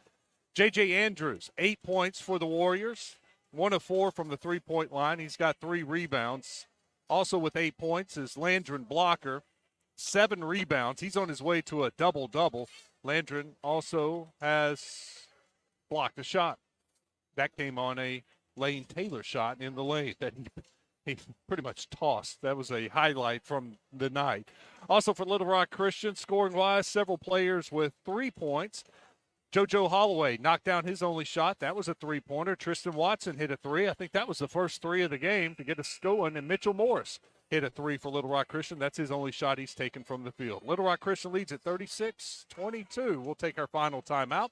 J.J. Andrews, 8 points for the Warriors, 1 of 4 from the three-point line. He's got 3 rebounds. Also with 8 points is Landron Blocker, 7 rebounds. He's on his way to a double-double. Landron also has blocked a shot. That came on a Lane Taylor shot in the lane that he pretty much tossed. That was a highlight from the night. Also for Little Rock Christian, scoring-wise, several players with 3 points. JoJo Holloway knocked down his only shot. That was a three-pointer. Tristan Watson hit a 3. I think that was the first 3 of the game to get us going. And Mitchell Morris hit a 3 for Little Rock Christian. That's his only shot he's taken from the field. Little Rock Christian leads at 36-22. We'll take our final timeout.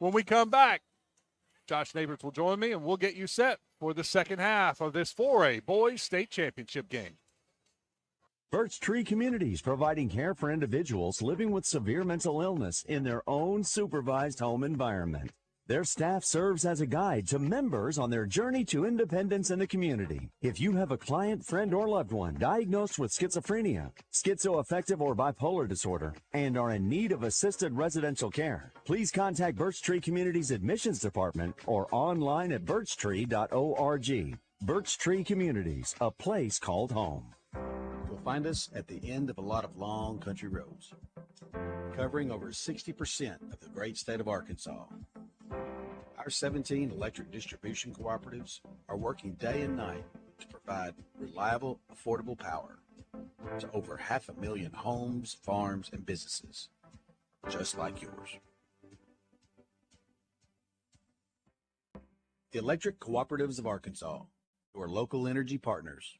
When we come back, Josh Neighbors will join me, and we'll get you set for the second half of this 4A Boys State Championship game. Birch Tree Communities, providing care for individuals living with severe mental illness in their own supervised home environment. Their staff serves as a guide to members on their journey to independence in the community. If you have a client, friend, or loved one diagnosed with schizophrenia, schizoaffective, or bipolar disorder, and are in need of assisted residential care, please contact Birch Tree Communities Admissions Department or online at birchtree.org. Birch Tree Communities, a place called home. You'll find us at the end of a lot of long country roads, covering over 60% of the great state of Arkansas. Our 17 electric distribution cooperatives are working day and night to provide reliable, affordable power to over 500,000 homes, farms, and businesses, just like yours. The Electric Cooperatives of Arkansas, your local energy partners.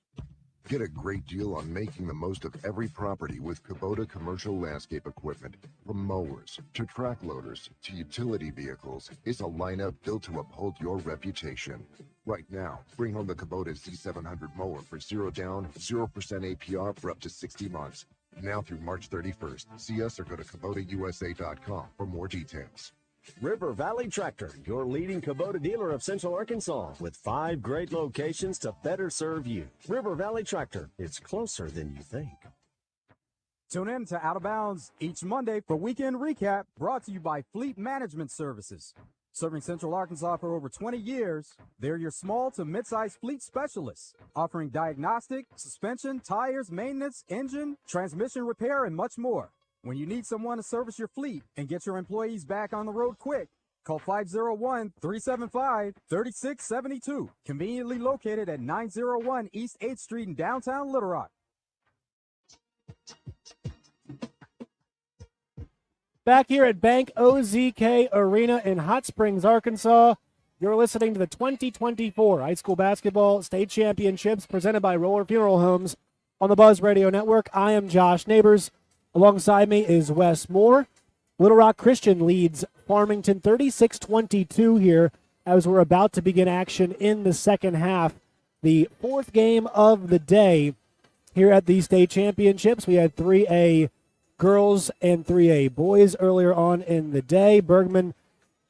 Get a great deal on making the most of every property with Kubota commercial landscape equipment. From mowers to track loaders to utility vehicles, it's a lineup built to uphold your reputation. Right now, bring home the Kubota Z700 mower for 0 down, 0% APR for up to 60 months. Now through March 31st. See us or go to KubotaUSA.com for more details. River Valley Tractor, your leading Kubota dealer of Central Arkansas, with 5 great locations to better serve you. River Valley Tractor, it's closer than you think. Tune in to Out of Bounds each Monday for Weekend Recap, brought to you by Fleet Management Services. Serving Central Arkansas for over 20 years, they're your small to mid-sized fleet specialists, offering diagnostic, suspension, tires, maintenance, engine, transmission repair, and much more. When you need someone to service your fleet and get your employees back on the road quick, call 501-375-3672, conveniently located at 901 East 8th Street in downtown Little Rock. Back here at Bank OZK Arena in Hot Springs, Arkansas, you're listening to the 2024 High School Basketball State Championships presented by Roller Funeral Homes on the Buzz Radio Network. I am Josh Neighbors. Alongside me is Wes Moore. Little Rock Christian leads Farmington 36-22 here as we're about to begin action in the second half. The fourth game of the day here at the state championships. We had 3A girls and 3A boys earlier on in the day. Bergman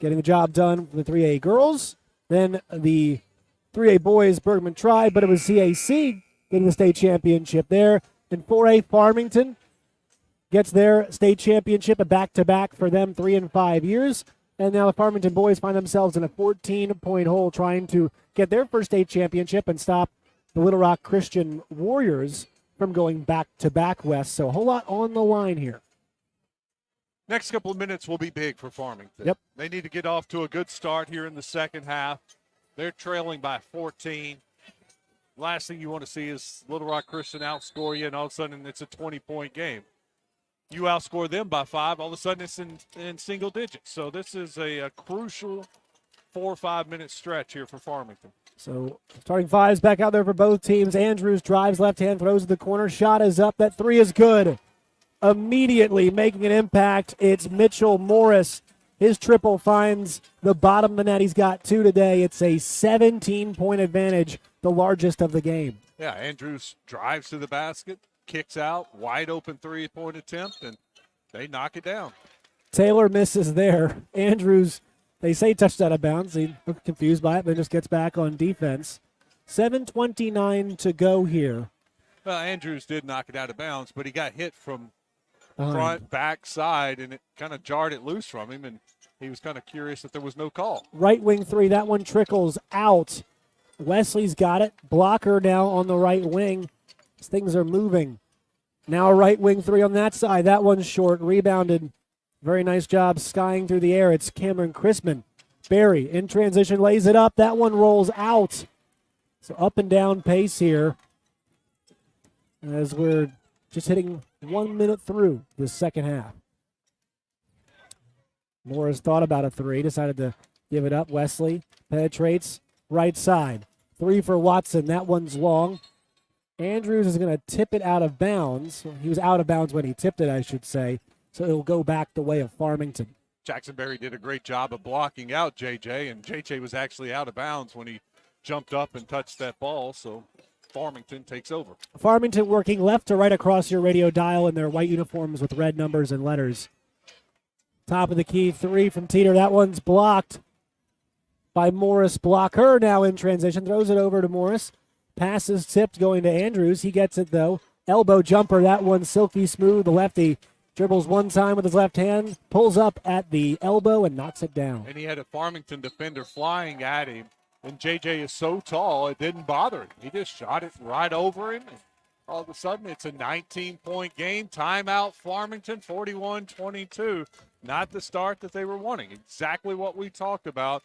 getting the job done for the 3A girls. Then the 3A boys, Bergman tried, but it was CAC getting the state championship there. And 4A Farmington gets their state championship, a back-to-back for them 3 and 5 years. And now the Farmington boys find themselves in a 14-point hole trying to get their first state championship and stop the Little Rock Christian Warriors from going back-to-back west. So a whole lot on the line here. Next couple of minutes will be big for Farmington. Yep. They need to get off to a good start here in the second half. They're trailing by 14. Last thing you want to see is Little Rock Christian outscore you, and all of a sudden it's a 20-point game. You outscore them by 5, all of a sudden it's in single digits. So this is a crucial 4 or 5 minute stretch here for Farmington. So starting fives back out there for both teams. Andrews drives left hand, throws to the corner. Shot is up. That three is good. Immediately making an impact, it's Mitchell Morris. His triple finds the bottom of the net. He's got 2 today. It's a 17-point advantage, the largest of the game. Yeah, Andrews drives to the basket, kicks out, wide open 3-point attempt, and they knock it down. Taylor misses there. Andrews, they say touched out of bounds. He looked confused by it, but just gets back on defense. 7:29 to go here. Well, Andrews did knock it out of bounds, but he got hit from front, back, side, and it kind of jarred it loose from him, and he was kind of curious that there was no call. Right wing three, that one trickles out. Wesley's got it. Blocker now on the right wing. Things are moving. Now a right wing three on that side. That one's short, rebounded. Very nice job skying through the air. It's Cameron Chrisman. Barry in transition lays it up. That one rolls out. So up and down pace here as we're just hitting 1 minute through the second half. Morris thought about a three, decided to give it up. Wesley penetrates right side. Three for Watson. That one's long. Andrews is going to tip it out of bounds. He was out of bounds when he tipped it, I should say. So it'll go back the way of Farmington. Jackson Berry did a great job of blocking out JJ, and JJ was actually out of bounds when he jumped up and touched that ball, so Farmington takes over. Farmington working left to right across your radio dial in their white uniforms with red numbers and letters. Top of the key, three from Teeter. That one's blocked by Morris. Blocker now in transition. Throws it over to Morris. Passes tipped going to Andrews. He gets it, though. Elbow jumper. That one silky smooth. The lefty dribbles one time with his left hand. Pulls up at the elbow and knocks it down. And he had a Farmington defender flying at him. And JJ is so tall, it didn't bother him. He just shot it right over him. And all of a sudden, it's a 19-point game. Timeout, Farmington, 41-22. Not the start that they were wanting. Exactly what we talked about.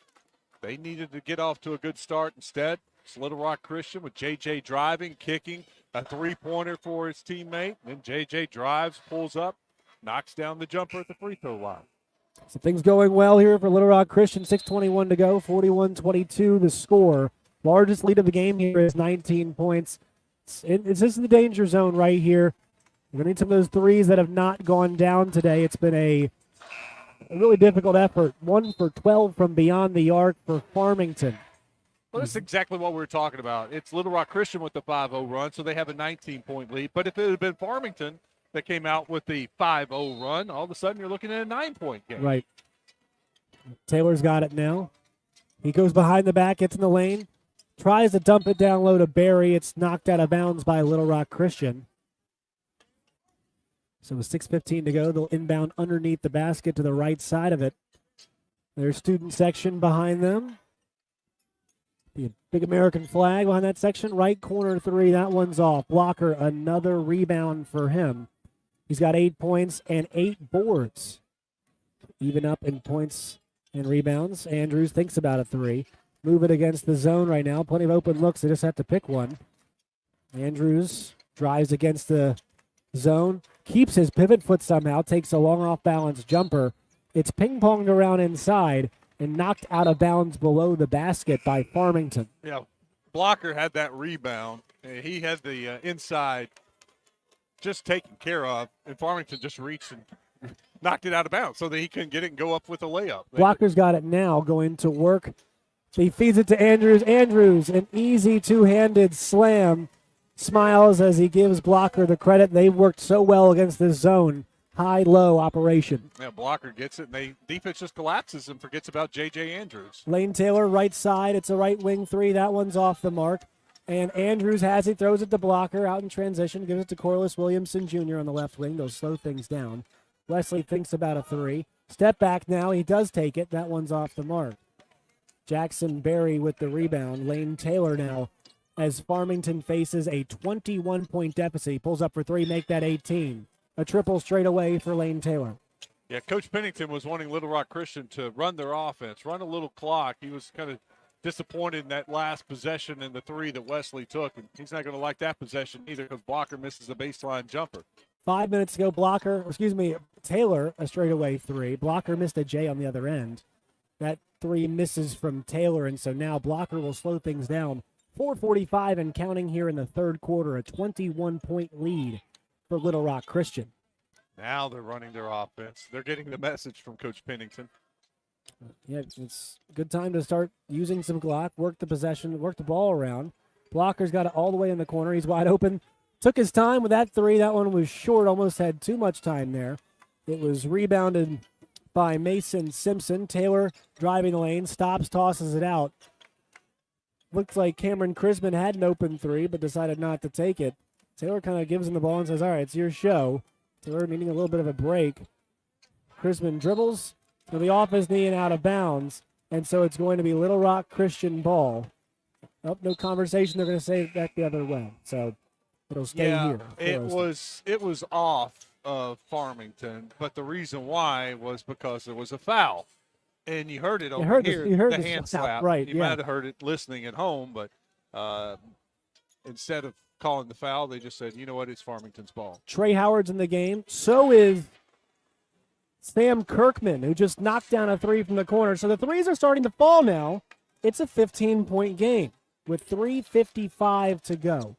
They needed to get off to a good start instead. It's Little Rock Christian with JJ driving, kicking, a three-pointer for his teammate. Then JJ drives, pulls up, knocks down the jumper at the free throw line. So things going well here for Little Rock Christian. 6:21 to go, 41-22 the score. Largest lead of the game here is 19 points. It's just in the danger zone right here. We're going to need some of those threes that have not gone down today. It's been a really difficult effort. 1 for 12 from beyond the arc for Farmington. Well, that's exactly what we were talking about. It's Little Rock Christian with the 5-0 run, so they have a 19-point lead. But if it had been Farmington that came out with the 5-0 run, all of a sudden you're looking at a 9-point game. Right. Taylor's got it now. He goes behind the back, gets in the lane, tries to dump it down low to Barry. It's knocked out of bounds by Little Rock Christian. So with 6:15 to go, they'll inbound underneath the basket to the right side of it. Their student section behind them. The big American flag behind that section. Right corner three, that one's off. Blocker, another rebound for him. He's got 8 points and 8 boards. Even up in points and rebounds. Andrews thinks about a three. Move it against the zone right now. Plenty of open looks. They just have to pick one. Andrews drives against the zone. Keeps his pivot foot somehow. Takes a long off-balance jumper. It's ping-ponged around inside and knocked out of bounds below the basket by Farmington. Yeah, Blocker had that rebound. He had the inside just taken care of, and Farmington just reached and knocked it out of bounds so that he couldn't get it and go up with a layup. Blocker's got it now, going to work. He feeds it to Andrews. Andrews, an easy two-handed slam. Smiles as he gives Blocker the credit. They've worked so well against this zone. High-low operation. Yeah, Blocker gets it, and defense just collapses and forgets about J.J. Andrews. Lane Taylor, right side. It's a right wing three. That one's off the mark. And Andrews has it, throws it to Blocker out in transition, gives it to Corliss Williamson Jr. on the left wing. They'll slow things down. Wesley thinks about a three. Step back now. He does take it. That one's off the mark. Jackson Berry with the rebound. Lane Taylor now as Farmington faces a 21-point deficit. He pulls up for three, make that 18. A triple straight away for Lane Taylor. Yeah, Coach Pennington was wanting Little Rock Christian to run their offense, run a little clock. He was kind of disappointed in that last possession and the three that Wesley took, and he's not going to like that possession either because Blocker misses a baseline jumper. 5 minutes to go. Taylor, a straightaway three. Blocker missed a J on the other end. That three misses from Taylor, and so now Blocker will slow things down. 4:45 and counting here in the third quarter, a 21-point lead for Little Rock Christian. Now they're running their offense. They're getting the message from Coach Pennington. Yeah, it's a good time to start using some Glock, work the possession, work the ball around. Blocker's got it all the way in the corner. He's wide open. Took his time with that three. That one was short, almost had too much time there. It was rebounded by Mason Simpson. Taylor driving the lane, stops, tosses it out. Looks like Cameron Crisman had an open three, but decided not to take it. Taylor kind of gives him the ball and says, all right, it's your show. Taylor needing a little bit of a break. Crisman dribbles to the off his knee and out of bounds, and so it's going to be Little Rock Christian ball. Oh, no conversation. They're going to say it back the other way. So it'll stay here. It was off of Farmington, but the reason why was because there was a foul. And you heard it over here, the hand slap. Right, you might have heard it listening at home, but instead of calling the foul, they just said, you know what, it's Farmington's ball. Trey Howard's in the game. So is Sam Kirkman, who just knocked down a three from the corner. So the threes are starting to fall now. It's a 15-point game with 3:55 to go.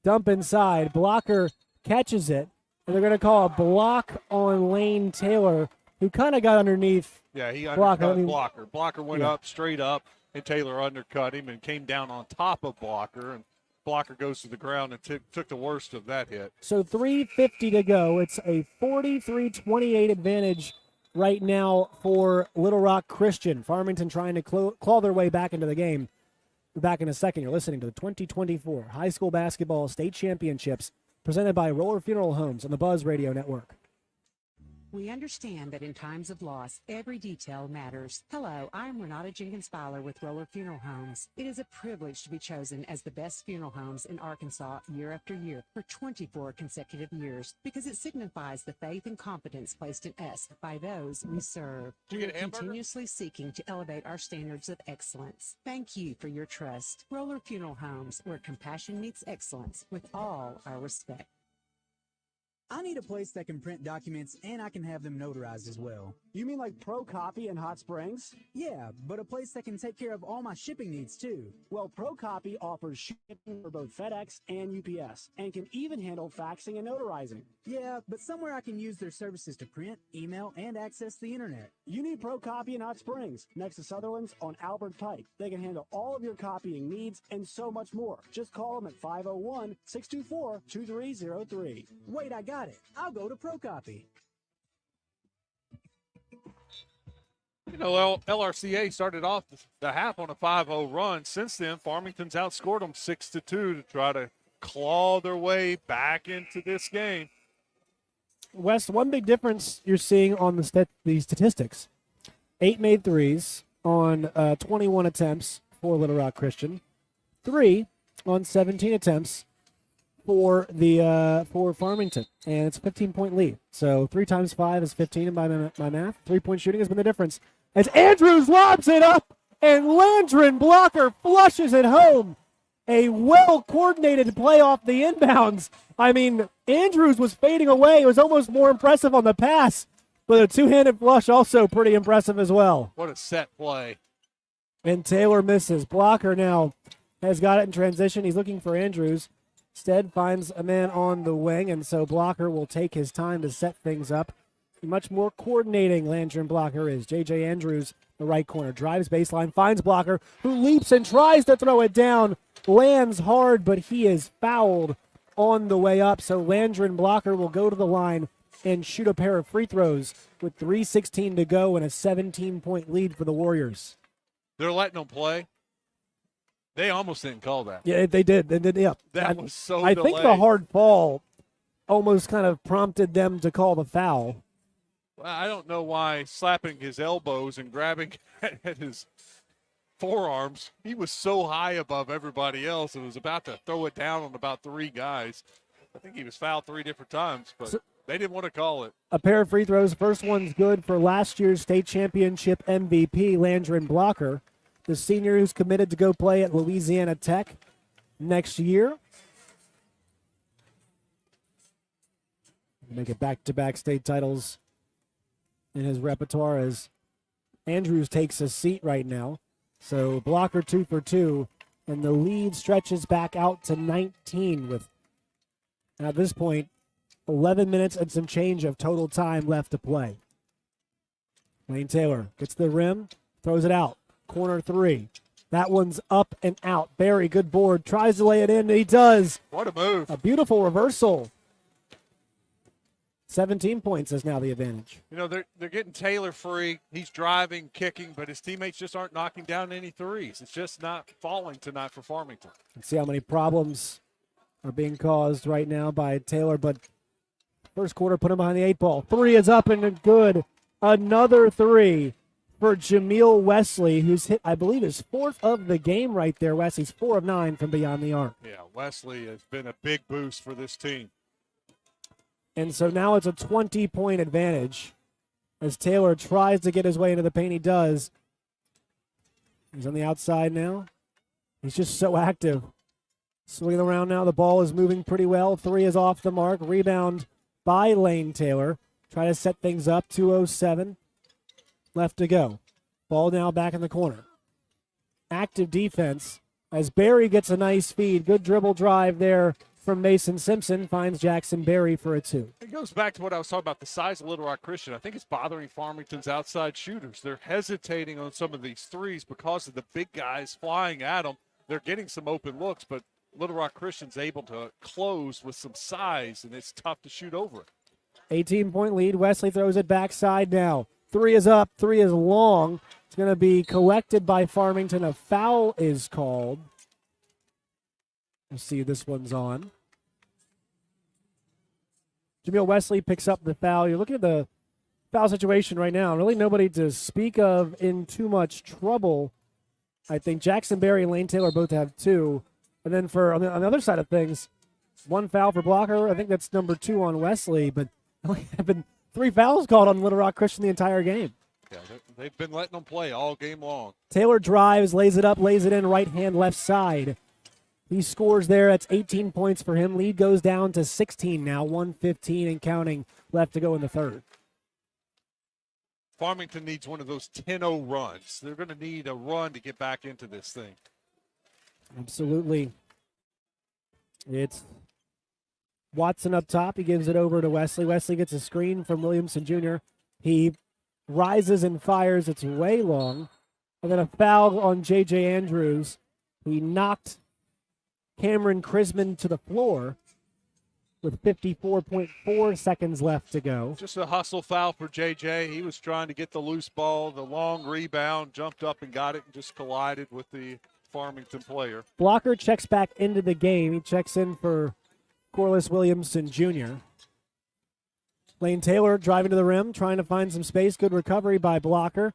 Dump inside. Blocker catches it, and they're going to call a block on Lane Taylor, who kind of got underneath. Yeah, he undercut Blocker. Blocker went up, straight up, and Taylor undercut him and came down on top of Blocker, and Blocker goes to the ground and took the worst of that hit. So 3:50 to go. It's a 43-28 advantage right now for Little Rock Christian. Farmington trying to claw their way back into the game. Back in a second. You're listening to the 2024 High School Basketball State Championships presented by Roller Funeral Homes on the Buzz Radio Network. We understand that in times of loss, every detail matters. Hello, I'm Renata Jenkins-Fowler with Roller Funeral Homes. It is a privilege to be chosen as the best funeral homes in Arkansas year after year for 24 consecutive years because it signifies the faith and confidence placed in us by those we serve. We are continuously seeking to elevate our standards of excellence. Thank you for your trust. Roller Funeral Homes, where compassion meets excellence with all our respect. I need a place that can print documents and I can have them notarized as well. You mean like Pro Copy in Hot Springs? Yeah, but a place that can take care of all my shipping needs too. Well, Pro Copy offers shipping for both FedEx and UPS and can even handle faxing and notarizing. Yeah, but somewhere I can use their services to print, email, and access the internet. You need Pro Copy in Hot Springs, next to Sutherland's on Albert Pike. They can handle all of your copying needs and so much more. Just call them at 501-624-2303. Wait, I got it. I'll go to Pro Copy. You know, LRCA started off the half on a 5-0 run. Since then, Farmington's outscored them 6-2 to try to claw their way back into this game. Wes, one big difference you're seeing on the statistics. 8 made threes on 21 attempts for Little Rock Christian. 3 on 17 attempts for Farmington, and it's a 15-point lead. So 3 times 5 is 15 by my math. 3-point shooting has been the difference. As Andrews lobs it up, and Landron Blocker flushes it home. A well-coordinated play off the inbounds. I mean, Andrews was fading away. It was almost more impressive on the pass, but a two-handed flush also pretty impressive as well. What a set play. And Taylor misses. Blocker now has got it in transition. He's looking for Andrews. Instead finds a man on the wing, and so Blocker will take his time to set things up. Much more coordinating Landron Blocker is. J.J. Andrews, the right corner, drives baseline, finds Blocker, who leaps and tries to throw it down. Lands hard, but he is fouled on the way up. So Landron Blocker will go to the line and shoot a pair of free throws with 3:16 to go and a 17-point lead for the Warriors. They're letting them play. They almost didn't call that. Yeah, they did. They did. Yeah, That was so I delayed. think the hard fall almost kind of prompted them to call the foul. I don't know why slapping his elbows and grabbing at his forearms. He was so high above everybody else and was about to throw it down on about 3 guys. I think he was fouled 3 different times, but they didn't want to call it. A pair of free throws. First one's good for last year's state championship MVP, Landron Blocker, the senior who's committed to go play at Louisiana Tech next year. Make it back-to-back state titles in his repertoire as Andrews takes a seat right now. So Blocker 2 for 2, and the lead stretches back out to 19 with, at this point, 11 minutes and some change of total time left to play. Wayne Taylor gets the rim, throws it out. Corner 3. That one's up and out. Barry, good board, tries to lay it in. He does. What a move. A beautiful reversal. 17 points is now the advantage. You know, they're getting Taylor free. He's driving, kicking, but his teammates just aren't knocking down any threes. It's just not falling tonight for Farmington. Let's see how many problems are being caused right now by Taylor, but first quarter put him behind the 8 ball. 3 is up and good. Another 3 for Jameel Wesley, who's hit, I believe, his 4th of the game right there. Wesley's 4 of 9 from beyond the arc. Yeah, Wesley has been a big boost for this team. And so now it's a 20-point advantage as Taylor tries to get his way into the paint. He does. He's on the outside now. He's just so active. Swinging around now. The ball is moving pretty well. 3 is off the mark. Rebound by Lane Taylor. Try to set things up. 2:07 left to go. Ball now back in the corner. Active defense as Barry gets a nice feed. Good dribble drive there from Mason Simpson, finds Jackson Berry for a 2. It goes back to what I was talking about, the size of Little Rock Christian. I think it's bothering Farmington's outside shooters. They're hesitating on some of these threes because of the big guys flying at them. They're getting some open looks, but Little Rock Christian's able to close with some size, and it's tough to shoot over it. 18-point lead. Wesley throws it backside now. 3 is up. 3 is long. It's going to be collected by Farmington. A foul is called. We'll see this one's on. Jameel Wesley picks up the foul. You're looking at the foul situation right now. Really nobody to speak of in too much trouble. I think Jackson Berry and Lane Taylor both have 2. And then for on the other side of things, 1 foul for Blocker. I think that's number 2 on Wesley. But there have been 3 fouls called on Little Rock Christian the entire game. Yeah, they've been letting them play all game long. Taylor drives, lays it up, lays it in, right hand, left side. He scores there. That's 18 points for him. Lead goes down to 16 now, 1:15 and counting left to go in the third. Farmington needs one of those 10-0 runs. They're going to need a run to get back into this thing. Absolutely. It's Watson up top. He gives it over to Wesley. Wesley gets a screen from Williamson Jr. He rises and fires. It's way long. And then a foul on J.J. Andrews. He knocked Cameron Crisman to the floor with 54.4 seconds left to go. Just a hustle foul for J.J. He was trying to get the loose ball, the long rebound, jumped up and got it and just collided with the Farmington player. Blocker checks back into the game. He checks in for Corliss Williamson Jr. Lane Taylor driving to the rim, trying to find some space. Good recovery by Blocker.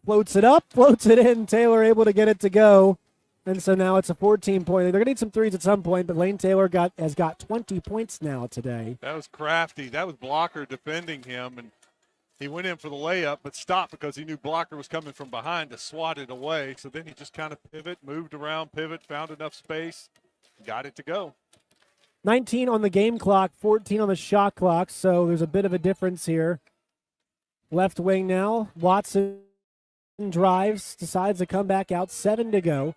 Floats it up, floats it in. Taylor able to get it to go. And so now it's a 14-point. They're going to need some threes at some point, but Lane Taylor has got 20 points now today. That was crafty. That was Blocker defending him, and he went in for the layup but stopped because he knew Blocker was coming from behind to swat it away. So then he just kind of moved around, found enough space, got it to go. 19 on the game clock, 14 on the shot clock, so there's a bit of a difference here. Left wing now. Watson drives, decides to come back out. 7 to go.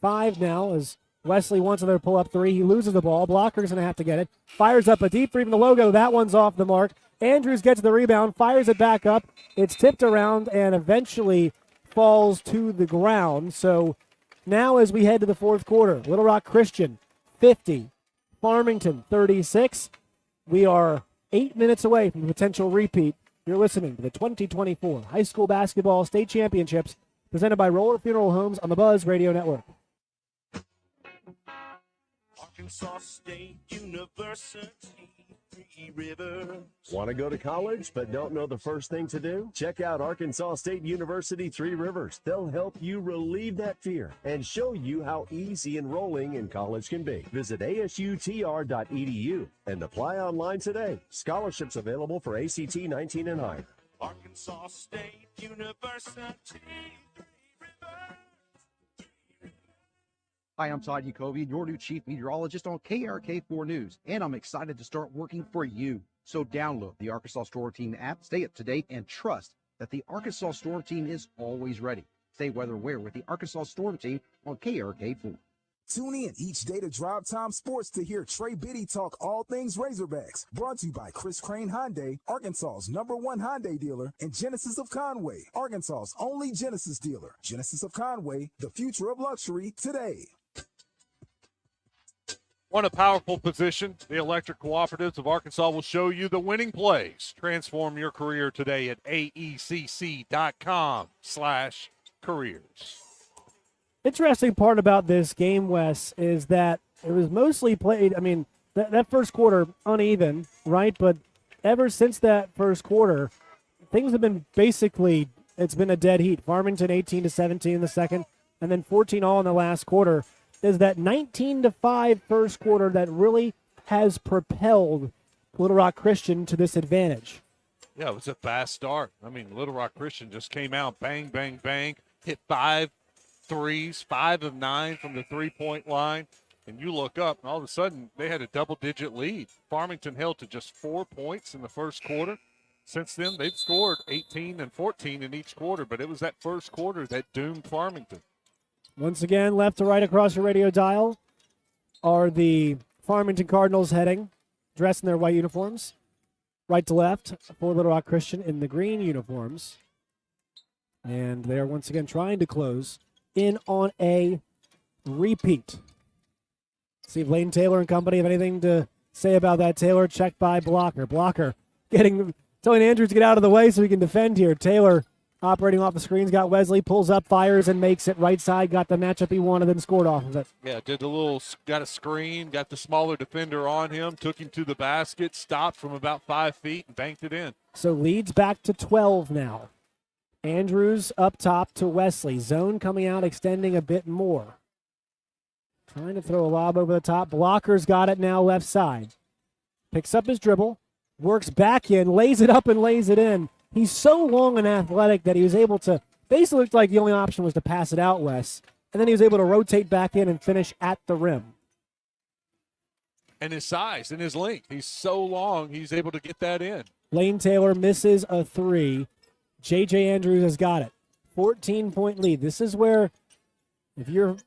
5 now as Wesley wants another pull-up three. He loses the ball. Blocker's going to have to get it. Fires up a deep three from the logo. That one's off the mark. Andrews gets the rebound, fires it back up. It's tipped around and eventually falls to the ground. So now as we head to the fourth quarter, Little Rock Christian 50, Farmington 36. We are 8 minutes away from the potential repeat. You're listening to the 2024 High School Basketball State Championships presented by Roller Funeral Homes on the Buzz Radio Network. Arkansas State University, Three Rivers. Want to go to college but don't know the first thing to do? Check out Arkansas State University 3 Rivers. They'll help you relieve that fear and show you how easy enrolling in college can be. Visit asutr.edu and apply online today. Scholarships available for ACT 19 and higher. Arkansas State University. Hi, I'm Todd Yacovian, your new chief meteorologist on KRK4 News, and I'm excited to start working for you. So download the Arkansas Storm Team app, stay up to date, and trust that the Arkansas Storm Team is always ready. Stay weather aware with the Arkansas Storm Team on KRK4. Tune in each day to Drive Time Sports to hear Trey Biddy talk all things Razorbacks. Brought to you by Chris Crane Hyundai, Arkansas's #1 Hyundai dealer, and Genesis of Conway, Arkansas's only Genesis dealer. Genesis of Conway, the future of luxury today. Want a powerful position? The Electric Cooperatives of Arkansas will show you the winning plays. Transform your career today at aecc.com/careers. Interesting part about this game, Wes, is that it was mostly played, that first quarter uneven, right? But ever since that first quarter, things have been it's been a dead heat. Farmington 18-17 in the second, and then 14 all in the last quarter. Is that 19-5 first quarter that really has propelled Little Rock Christian to this advantage? Yeah, it was a fast start. Little Rock Christian just came out, bang, bang, bang, hit 5 threes, 5 of 9 from the three-point line, and you look up, and all of a sudden they had a double-digit lead. Farmington held to just 4 points in the first quarter. Since then, they've scored 18 and 14 in each quarter, but it was that first quarter that doomed Farmington. Once again, left to right across your radio dial are the Farmington Cardinals heading, dressed in their white uniforms. Right to left for Little Rock Christian in the green uniforms. And they are once again trying to close in on a repeat. See if Lane Taylor and company have anything to say about that. Taylor checked by Blocker. Blocker telling Andrews to get out of the way so he can defend here. Taylor operating off the screens, got Wesley, pulls up, fires, and makes it right side. Got the matchup he wanted, then scored off of it. Yeah, got a screen, got the smaller defender on him, took him to the basket, stopped from about 5 feet, and banked it in. So leads back to 12 now. Andrews up top to Wesley. Zone coming out, extending a bit more. Trying to throw a lob over the top. Blocker's got it now left side. Picks up his dribble, works back in, lays it up and lays it in. He's so long and athletic that he was able to, basically looked like the only option was to pass it out, Wes. And then he was able to rotate back in and finish at the rim. And his size and his length. He's so long, he's able to get that in. Lane Taylor misses a three. J.J. Andrews has got it. 14-point lead. This is where, if you're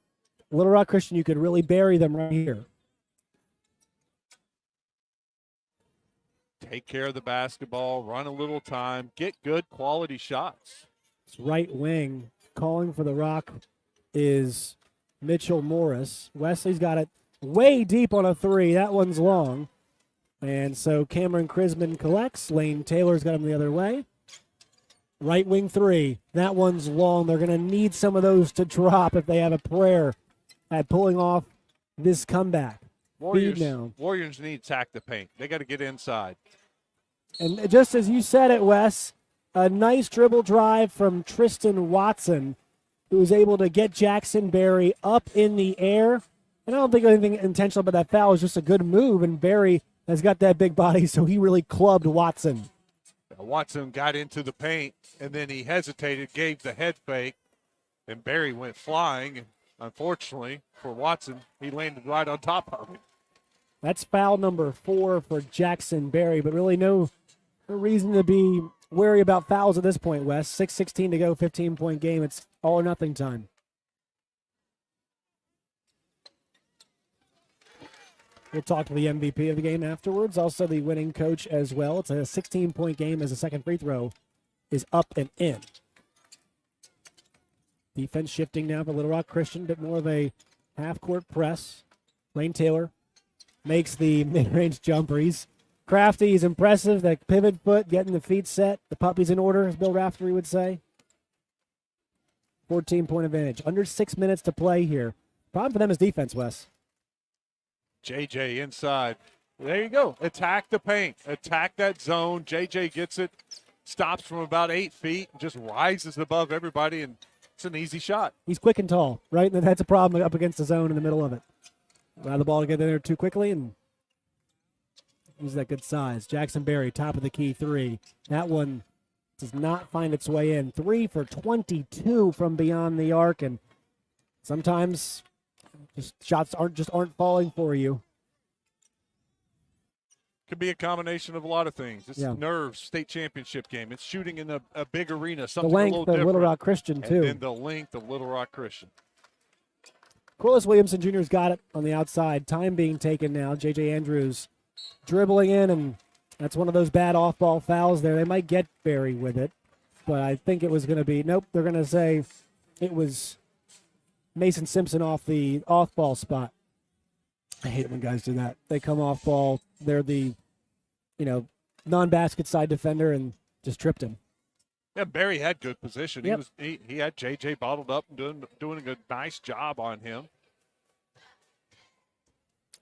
Little Rock Christian, you could really bury them right here. Take care of the basketball, run a little time, get good quality shots. It's right wing. Calling for the Rock is Mitchell Morris. Wesley's got it way deep on a three. That one's long. And so Cameron Crisman collects. Lane Taylor's got him the other way. Right wing three. That one's long. They're going to need some of those to drop if they have a prayer at pulling off this comeback. Warriors need to attack the paint. They got to get inside. And just as you said it, Wes, a nice dribble drive from Tristan Watson, who was able to get Jackson Berry up in the air. And I don't think anything intentional about that foul. It was just a good move, and Berry has got that big body, so he really clubbed Watson. Watson got into the paint, and then he hesitated, gave the head fake, and Berry went flying. And unfortunately for Watson, he landed right on top of him. That's foul number 4 for Jackson Berry, but really no reason to be wary about fouls at this point, Wes. 6:16 to go, 15-point game. It's all or nothing time. We'll talk to the MVP of the game afterwards, also the winning coach as well. It's a 16-point game as the second free throw is up and in. Defense shifting now for Little Rock Christian, a bit more of a half-court press. Lane Taylor makes the mid-range jumper. He's crafty, he's impressive. That pivot foot, getting the feet set. The puppy's in order, as Bill Raftery would say. 14-point advantage. Under 6 minutes to play here. Problem for them is defense, Wes. JJ inside. There you go. Attack the paint. Attack that zone. JJ gets it, stops from about 8 feet, and just rises above everybody, and it's an easy shot. He's quick and tall, right? And that's a problem up against the zone in the middle of it. Allow the ball to get in there too quickly, and use that good size. Jackson Berry, top of the key 3. That one does not find its way in. 3 for 22 from beyond the arc, and sometimes just shots aren't falling for you. Could be a combination of a lot of things. It's nerves, state championship game. It's shooting in a big arena, something The length a little of different. Little Rock Christian, too. And then the length of Little Rock Christian. Corliss Williamson Jr.'s got it on the outside. Time being taken now. J.J. Andrews dribbling in, and that's one of those bad off-ball fouls there. They might get Berry with it, but I think it was going to be, nope, they're going to say it was Mason Simpson off the off-ball spot. I hate it when guys do that. They come off ball. They're the, non-basket side defender and just tripped him. Yeah, Berry had good position. Yep. He had JJ bottled up and doing a nice job on him.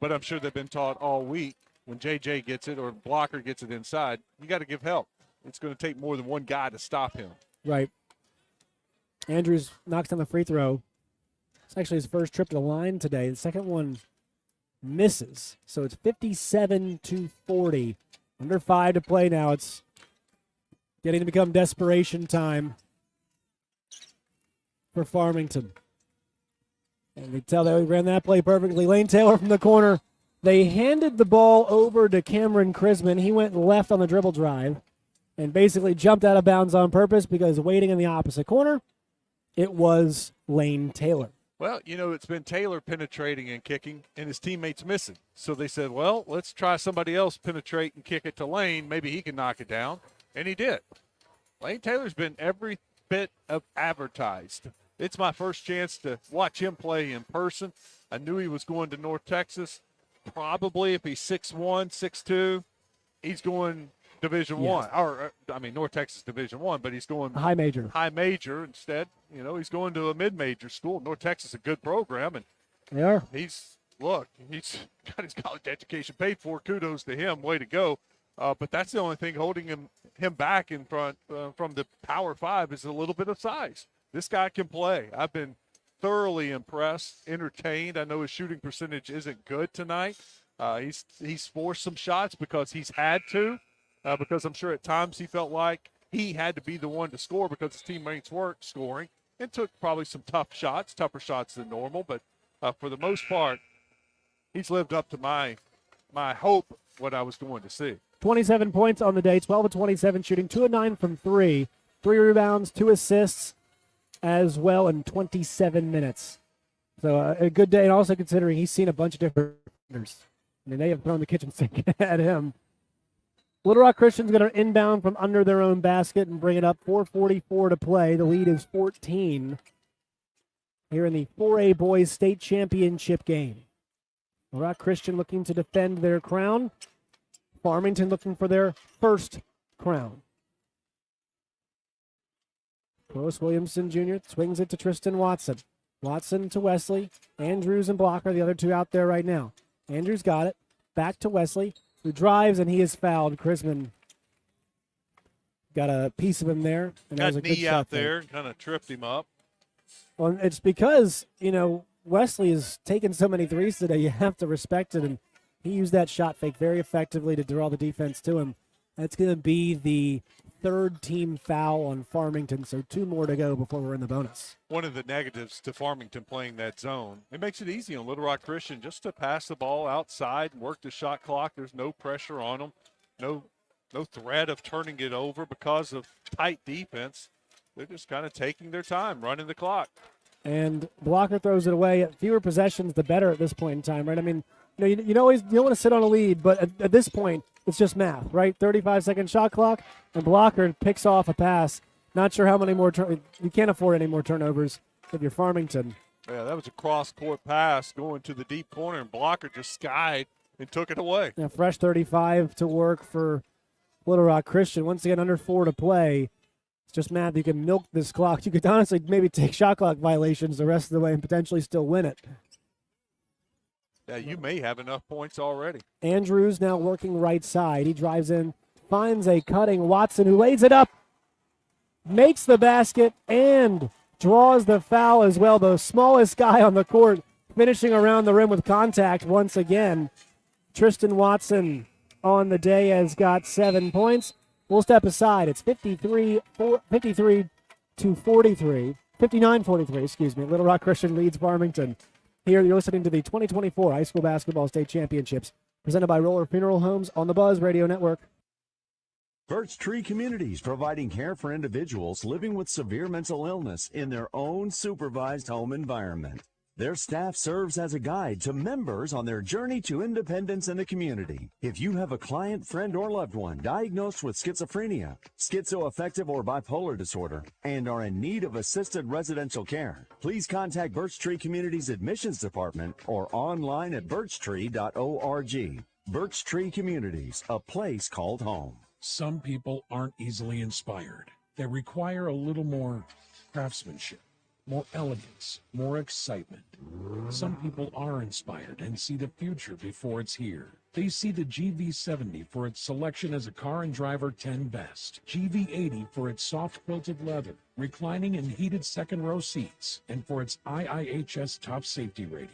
But I'm sure they've been taught all week when JJ gets it or blocker gets it inside, you got to give help. It's going to take more than one guy to stop him. Right. Andrews knocks down the free throw. It's actually his first trip to the line today. The second one misses. So it's 57-40. Under 5 to play now. It's getting to become desperation time for Farmington. And they tell that we ran that play perfectly. Lane Taylor from the corner. They handed the ball over to Cameron Chrisman. He went left on the dribble drive and basically jumped out of bounds on purpose because waiting in the opposite corner, it was Lane Taylor. Well, it's been Taylor penetrating and kicking, and his teammates missing. So they said, well, let's try somebody else penetrate and kick it to Lane. Maybe he can knock it down. And he did. Lane Taylor's been every bit of advertised. It's my first chance to watch him play in person. I knew he was going to North Texas. Probably if he's 6'1", 6'2", he's going Division I. Or, North Texas Division I, but he's going high major instead. He's going to a mid-major school. North Texas is a good program, and they are. He's got his college education paid for. Kudos to him. Way to go. But that's the only thing holding him back in front from the Power 5 is a little bit of size. This guy can play. I've been thoroughly impressed, entertained. I know his shooting percentage isn't good tonight. He's forced some shots because he's had to, because I'm sure at times he felt like he had to be the one to score because his teammates weren't scoring, and took probably some tougher shots than normal. But for the most part, he's lived up to my hope, what I was going to see. 27 points on the day, 12 of 27 shooting, 2 of 9 from 3, 3 rebounds, 2 assists as well in 27 minutes. So a good day, and also considering he's seen a bunch of different defenders. They have thrown the kitchen sink at him. Little Rock Christian's going to inbound from under their own basket and bring it up. 4:44 to play. The lead is 14 here in the 4A Boys State Championship game. Little Rock Christian looking to defend their crown. Farmington looking for their first crown. Corliss Williamson Jr. swings it to Tristan Watson. Watson to Wesley. Andrews and Blocker, the other two out there right now. Andrews got it. Back to Wesley, who drives, and he is fouled. Chrisman got a piece of him there. And that was a Got good knee shot out there, kind of tripped him up. Well, it's because, Wesley is taking so many threes today. You have to respect it, and he used that shot fake very effectively to draw the defense to him. That's going to be the third team foul on Farmington, so 2 more to go before we're in the bonus. One of the negatives to Farmington playing that zone, it makes it easy on Little Rock Christian just to pass the ball outside and work the shot clock. There's no pressure on them, no threat of turning it over because of tight defense. They're just kind of taking their time, running the clock. And Blocker throws it away. Fewer possessions, the better at this point in time, right? I mean, you don't want to sit on a lead, but at this point, it's just math, right? 35-second shot clock, and Blocker picks off a pass. Not sure how many more you can't afford any more turnovers if you're Farmington. Yeah, that was a cross-court pass going to the deep corner, and Blocker just skied and took it away. Yeah, fresh 35 to work for Little Rock Christian. Once again, under 4 to play. It's just math. You can milk this clock. You could honestly maybe take shot clock violations the rest of the way and potentially still win it. Yeah, you may have enough points already. Andrews now working right side. He drives in, finds a cutting Watson who lays it up, makes the basket, and draws the foul as well. The smallest guy on the court finishing around the rim with contact once again. Tristan Watson on the day has got 7 points. We'll step aside. It's 59-43, excuse me. Little Rock Christian leads Farmington. Here you're listening to the 2024 High School Basketball State Championships, presented by Roller Funeral Homes on the Buzz Radio Network. Birch Tree Communities, providing care for individuals living with severe mental illness in their own supervised home environment. Their staff serves as a guide to members on their journey to independence in the community. If you have a client, friend, or loved one diagnosed with schizophrenia, schizoaffective, or bipolar disorder, and are in need of assisted residential care, please contact Birch Tree Communities Admissions Department or online at birchtree.org. Birch Tree Communities, a place called home. Some people aren't easily inspired. They require a little more craftsmanship, more elegance, more excitement. Some people are inspired and see the future before it's here. They see the GV70 for its selection as a car and driver 10 best, GV80 for its soft quilted leather, reclining and heated second row seats, and for its IIHS top safety rating.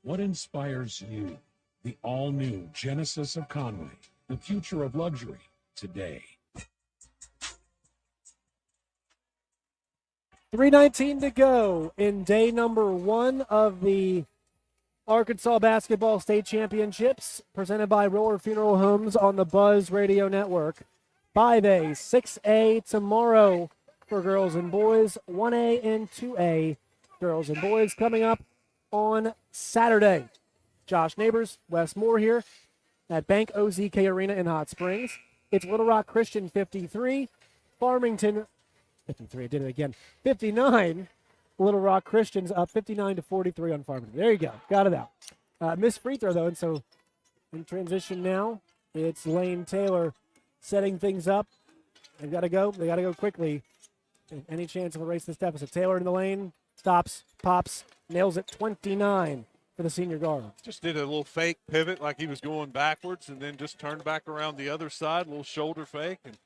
What inspires you? The all-new Genesis of Conway, the future of luxury today. 3:19 to go in day number 1 of the Arkansas Basketball State Championships, presented by Roller Funeral Homes on the Buzz Radio Network. 5A, 6A tomorrow for girls and boys, 1A and 2A girls and boys coming up on Saturday. Josh Neighbors, Wes Moore here at Bank OZK Arena in Hot Springs. It's Little Rock Christian 53, Farmington 53, I did it again. 59, Little Rock Christians up 59-43 on Farmington. There you go. Got it out. Missed free throw, though, and so in transition now, it's Lane Taylor setting things up. They've got to go. They got to go quickly. Any chance of erasing this deficit. Taylor in the lane, stops, pops, nails it, 29 for the senior guard. Just did a little fake pivot like he was going backwards and then just turned back around the other side, a little shoulder fake, and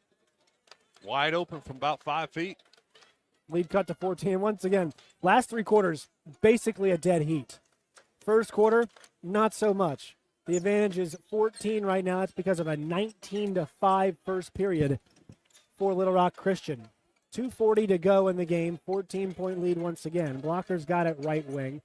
wide open from about 5 feet. Lead cut to 14. Once again, last 3 quarters, basically a dead heat. First quarter, not so much. The advantage is 14 right now. That's because of a 19-5 first period for Little Rock Christian. 2:40 to go in the game. 14-point lead once again. Blocker's got it right wing.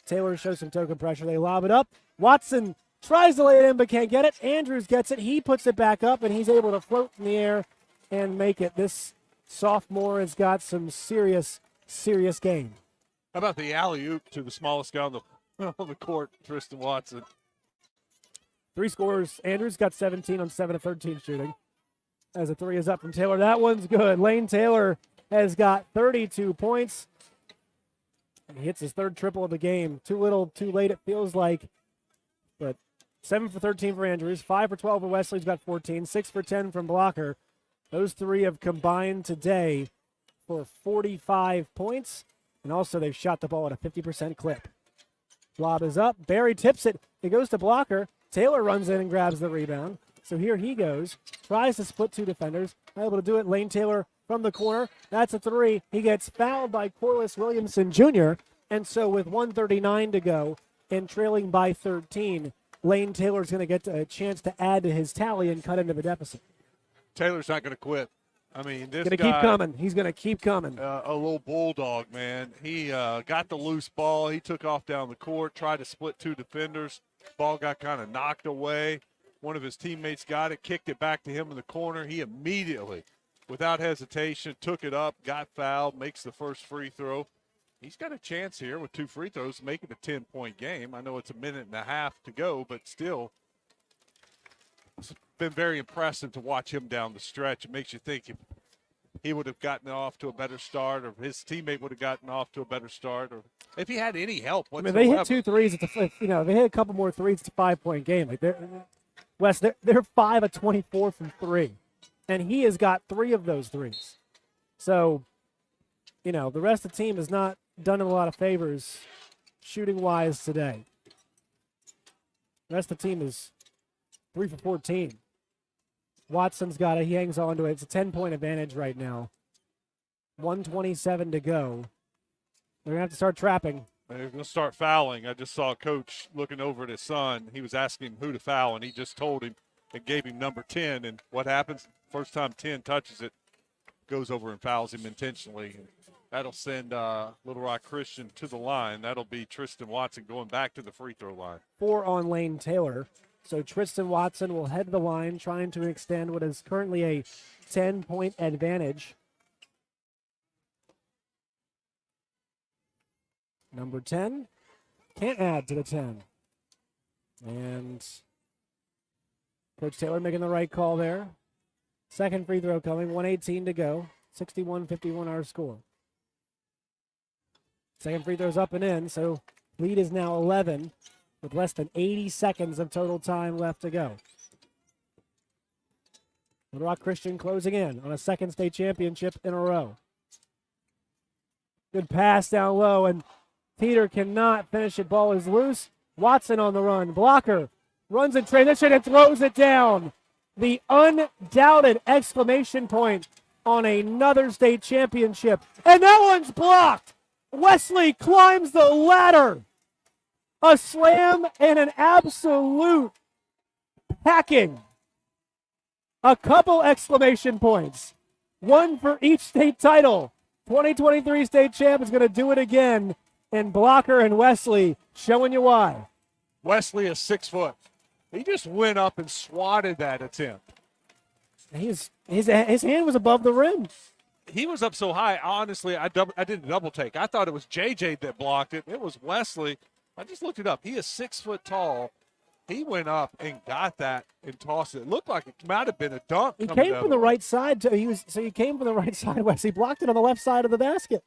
Taylor shows some token pressure. They lob it up. Watson tries to lay it in but can't get it. Andrews gets it. He puts it back up, and he's able to float in the air and make it. This sophomore has got some serious game. How about the alley-oop to the smallest guy on the court, Tristan Watson? 3 scores. Andrews got 17 on 7 of 13 shooting. As a 3 is up from Taylor. That one's good. Lane Taylor has got 32 points. He hits his 3rd triple of the game. Too little, too late, it feels like. But 7 for 13 for Andrews. 5 for 12 for Wesley's got 14. 6 for 10 from Blocker. Those 3 have combined today for 45 points. And also they've shot the ball at a 50% clip. Lob is up. Barry tips it. It goes to Blocker. Taylor runs in and grabs the rebound. So here he goes, tries to split two defenders, able to do it. Lane Taylor from the corner. That's a three. He gets fouled by Corliss Williamson Jr., and so with 1:39 to go and trailing by 13, Lane Taylor's going to get a chance to add to his tally and cut into the deficit. Taylor's not going to quit. I mean, this Going to keep coming. He's going to keep coming. A little bulldog, man. He got the loose ball. He took off down the court, tried to split two defenders. Ball got kind of knocked away. One of his teammates got it, kicked it back to him in the corner. He immediately, without hesitation, took it up, got fouled, makes the first free throw. He's got a chance here with two free throws to make it a 10-point game. I know it's a minute and a half to go, but still, it's been very impressive to watch him down the stretch. It makes you think if he would have gotten off to a better start, or his teammate would have gotten off to a better start, or if he had any help whatsoever. I mean, they hit two threes. If they hit a couple more threes, it's a 5-point game. Like they're 5 of 24 from three, and he has got 3 of those threes. So, the rest of the team has not done him a lot of favors shooting-wise today. The rest of the team is 3 for 14. Watson's got it. He hangs on to it. It's a 10-point advantage right now. 1:27 to go. They're going to have to start trapping. They're going to start fouling. I just saw a coach looking over at his son. He was asking him who to foul, and he just told him and gave him number 10. And what happens? First time 10 touches it, goes over and fouls him intentionally. That'll send Little Rock Christian to the line. That'll be Tristan Watson going back to the free throw line. 4 on Lane Taylor. So Tristan Watson will head to the line, trying to extend what is currently a 10-point advantage. Number 10 can't add to the 10. And Coach Taylor making the right call there. Second free throw coming, 1:18 to go. 61-51 our score. Second free throw's up and in, so lead is now 11 with less than 80 seconds of total time left to go. Little Rock Christian closing in on a second state championship in a row. Good pass down low, and Peter cannot finish it. Ball is loose. Watson on the run. Blocker runs in transition and throws it down. The undoubted exclamation point on another state championship. And that one's blocked. Wesley climbs the ladder. A slam and an absolute packing. A couple exclamation points. One for each state title. 2023 state champ is going to do it again. And Blocker and Wesley showing you why. Wesley is 6 foot. He just went up and swatted that attempt. His hand was above the rim. He was up so high, honestly, I did a double take. I thought it was JJ that blocked it. It was Wesley. I just looked it up. He is 6 foot tall. He went up and got that and tossed it. It looked like it might have been a dunk. He came from the right side. He came from the right side, Wesley. Blocked it on the left side of the basket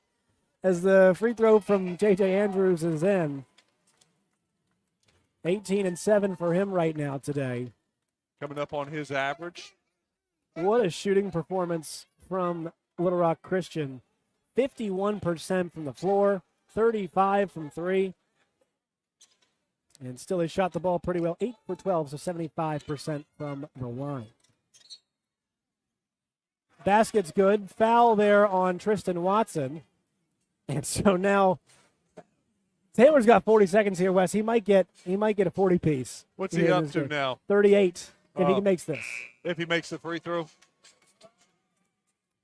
as the free throw from J.J. Andrews is in. 18-7 for him right now today. Coming up on his average. What a shooting performance from Little Rock Christian. 51% from the floor, 35 from three. And still he shot the ball pretty well. 8 for 12, so 75% from the line. Basket's good. Foul there on Tristan Watson. And so now Taylor's got 40 seconds here, Wes. He might get a 40 piece. What's he up to now? 38 if he makes this. If he makes the free throw.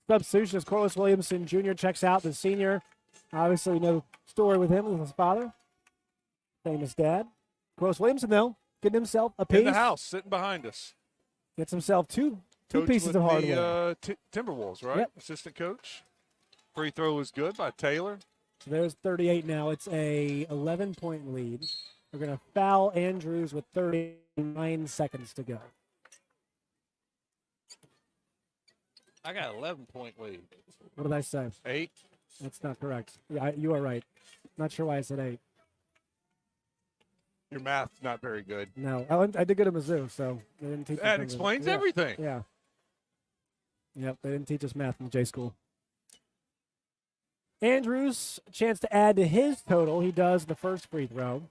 Substitution as Corliss Williamson Jr. checks out, the senior. Obviously, we know the story with him, with his father. Famous dad. Corliss Williamson, though, getting himself a piece. In the house, sitting behind us. Gets himself two Coach pieces of hardware. Timberwolves, right? Yep. Assistant coach. Free throw was good by Taylor. So there's 38 now. It's a 11-point lead. We're going to foul Andrews with 39 seconds to go. I got 11-point lead. What did I say? 8. That's not correct. Yeah, you are right. Not sure why I said 8. Your math's not very good. No, I did go to Mizzou, so they didn't teach us. That explains everything. Yeah. Yep, they didn't teach us math in J school. Andrews, a chance to add to his total. He does the first free throw.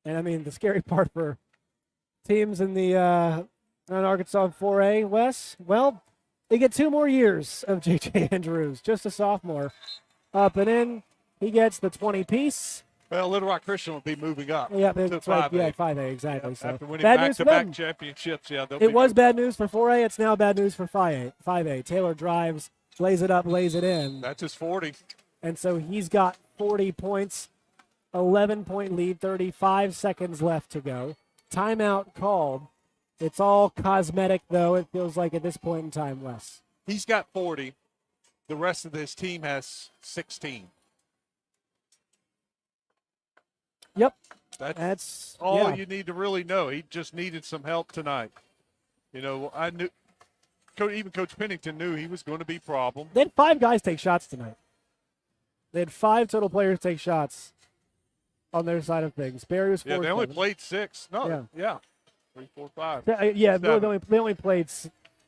And, I mean, the scary part for teams in the Arkansas 4A, Wes? Well, they get 2 more years of J.J. Andrews, just a sophomore. Up and in, he gets the 20-piece. Well, Little Rock Christian will be moving up Yeah, to that's 5A. right. Yeah, 5A, exactly. So After winning bad news for back-to-back them. championships, yeah. It was bad news for 4A. It's now bad news for 5A. Taylor drives, lays it up, lays it in. That's his 40. And so he's got 40 points, 11-point lead, 35 seconds left to go. Timeout called. It's all cosmetic, though, it feels like at this point in time, Wes. He's got 40. The rest of his team has 16. Yep. That's all you need to really know. He just needed some help tonight. You know, I knew even Coach Pennington knew he was going to be a problem. They had 5 guys take shots tonight. They had 5 total players take shots on their side of things. Barry was 4. Yeah, they only played 6. No, yeah. 3, 4, 5. Yeah, really, they only played,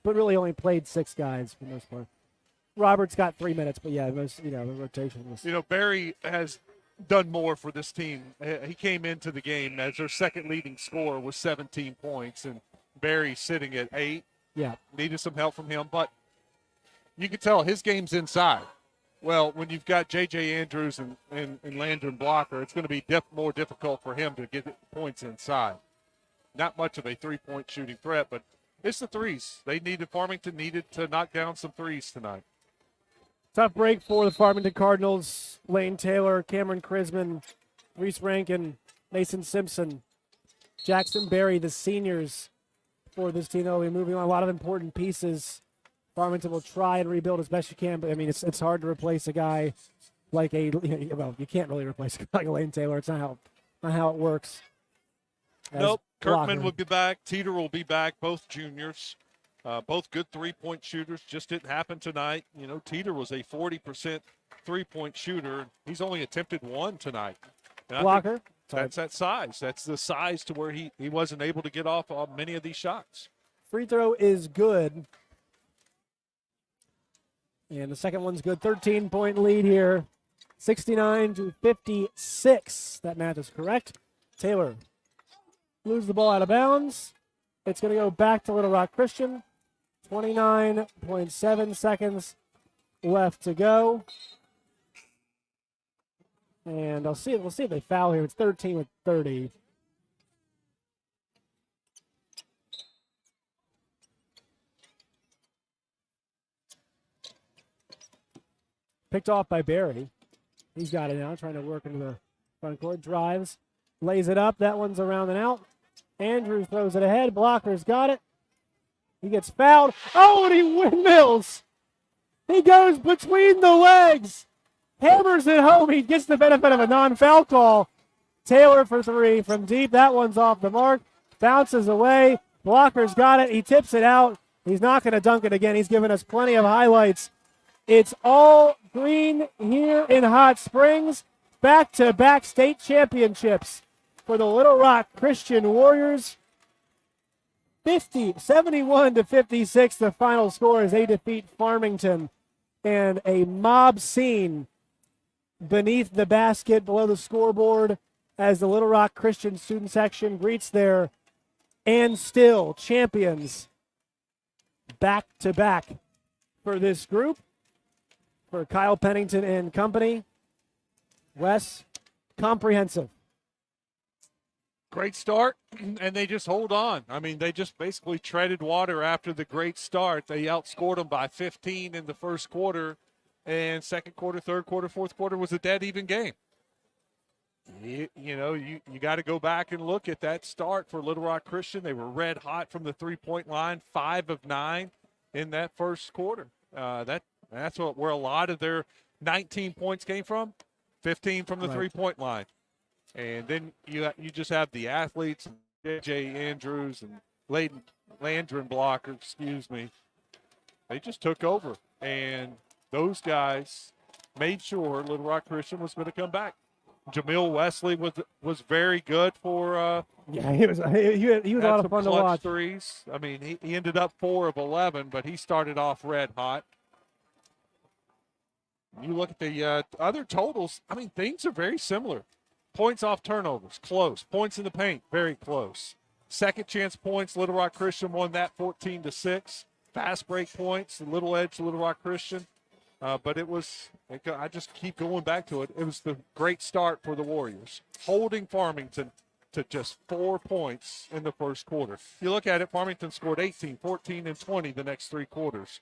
but really only played 6 guys for the most part. Roberts got 3 minutes, but yeah, the rotation was. You know, Barry has done more for this team. He came into the game as their second leading scorer with 17 points, and Barry sitting at 8. Yeah. Needed some help from him, but you can tell his game's inside. Well, when you've got J.J. Andrews and Landon Blocker, it's going to be more difficult for him to get points inside. Not much of a three-point shooting threat, but it's the threes. Farmington needed to knock down some threes tonight. Tough break for the Farmington Cardinals. Lane Taylor, Cameron Crisman, Reese Rankin, Mason Simpson, Jackson Berry, the seniors for this team. They'll be moving on a lot of important pieces. Farmington will try and rebuild as best you can, but I mean, it's hard to replace a guy like you can't really replace a guy like Lane Taylor. It's not how it works. Nope. Kirkman will be back. Teeter will be back. Both juniors. Both good three-point shooters. Just didn't happen tonight. You know, Teeter was a 40% three-point shooter. He's only attempted 1 tonight. And Blocker. That's that size. That's the size to where he wasn't able to get off on many of these shots. Free throw is good. And the second one's good. 13-point lead here. 69-56. That math is correct. Taylor lose the ball out of bounds. It's going to go back to Little Rock Christian. 29.7 seconds left to go. And we'll see if they foul here. It's 13-30. Picked off by Barry. He's got it now, trying to work into the front court. Drives, lays it up. That one's around and out. Andrews throws it ahead. Blocker's got it. He gets fouled. Oh, and he windmills. He goes between the legs. Hammers it home. He gets the benefit of a non-foul call. Taylor for 3 from deep. That one's off the mark. Bounces away. Blocker's got it. He tips it out. He's not going to dunk it again. He's given us plenty of highlights. It's all green here in Hot Springs. Back-to-back state championships for the Little Rock Christian Warriors. 71-56, the final score as they defeat Farmington. And a mob scene beneath the basket below the scoreboard as the Little Rock Christian student section greets their and still champions back-to-back for this group. For Kyle Pennington and company. Wes, comprehensive. Great start, and they just hold on. I mean, they just basically treaded water after the great start. They outscored them by 15 in the first quarter, and second quarter, third quarter, fourth quarter was a dead even game. You got to go back and look at that start for Little Rock Christian. They were red hot from the three-point line, 5 of 9 in that first quarter. That's where a lot of their 19 points came from, 15 from the three-point line. And then you just have the athletes, J.J. Andrews and Landron Blocker, They just took over. And those guys made sure Little Rock Christian was going to come back. Jamil Wesley was very good for he was a lot of fun to watch. Threes. I mean, he ended up 4 of 11, but he started off red hot. You look at the other totals, I mean, things are very similar. Points off turnovers, close. Points in the paint, very close. Second chance points, Little Rock Christian won that 14-6. Fast break points, Little Edge, Little Rock Christian. But I just keep going back to it. It was the great start for the Warriors, holding Farmington to just 4 points in the first quarter. You look at it, Farmington scored 18, 14, and 20 the next 3 quarters.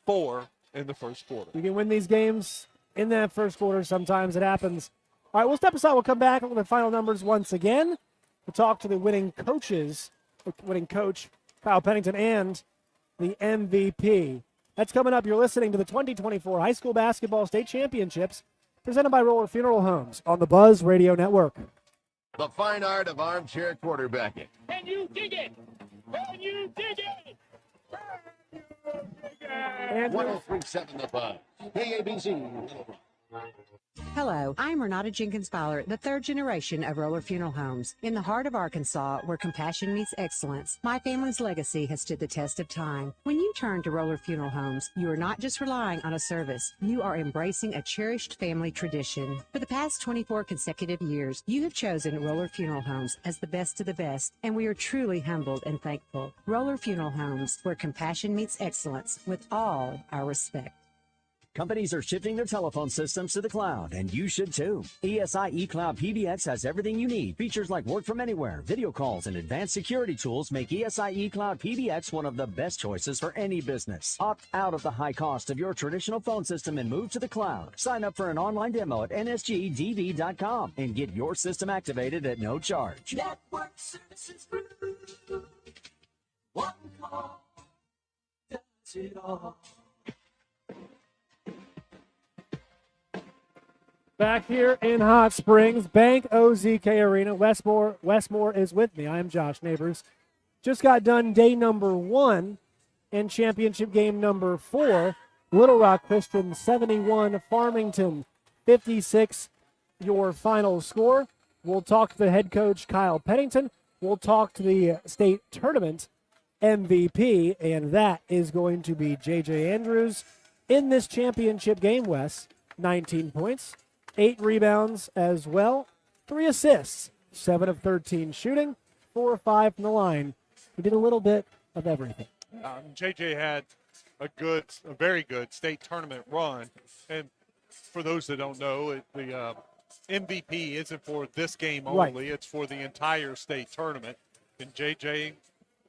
4 in the first quarter. You can win these games in that first quarter. Sometimes it happens. All right, we'll step aside. We'll come back with the final numbers once again. We'll talk to the winning coach, Kyle Pennington, and the MVP. That's coming up. You're listening to the 2024 High School Basketball State Championships presented by Roller Funeral Homes on the Buzz Radio Network. The fine art of armchair quarterbacking. Can you dig it? Can you dig it? Can you dig it? 103.7 The Buzz. KABC. Hello, I'm Renata Jenkins Fowler, the third generation of Roller Funeral Homes. In the heart of Arkansas, where compassion meets excellence, my family's legacy has stood the test of time. When you turn to Roller Funeral Homes, you are not just relying on a service, you are embracing a cherished family tradition. For the past 24 consecutive years, you have chosen Roller Funeral Homes as the best of the best, and we are truly humbled and thankful. Roller Funeral Homes, where compassion meets excellence, with all our respect. Companies are shifting their telephone systems to the cloud, and you should too. ESI eCloud PBX has everything you need. Features like work from anywhere, video calls, and advanced security tools make ESI eCloud PBX one of the best choices for any business. Opt out of the high cost of your traditional phone system and move to the cloud. Sign up for an online demo at nsgdv.com and get your system activated at no charge. Network services through. One call does it all. Back here in Hot Springs, Bank OZK Arena, Westmore is with me. I am Josh Neighbors. Just got done day number 1 in championship game number 4. Little Rock Christian 71, Farmington 56, your final score. We'll talk to the head coach, Kyle Pennington. We'll talk to the state tournament MVP, and that is going to be J.J. Andrews in this championship game, Wes. 19 points. 8 rebounds as well, 3 assists, 7 of 13 shooting, 4 of 5 from the line. He did a little bit of everything. JJ had a very good state tournament run. And for those that don't know, the MVP isn't for this game only. Right. It's for the entire state tournament. And JJ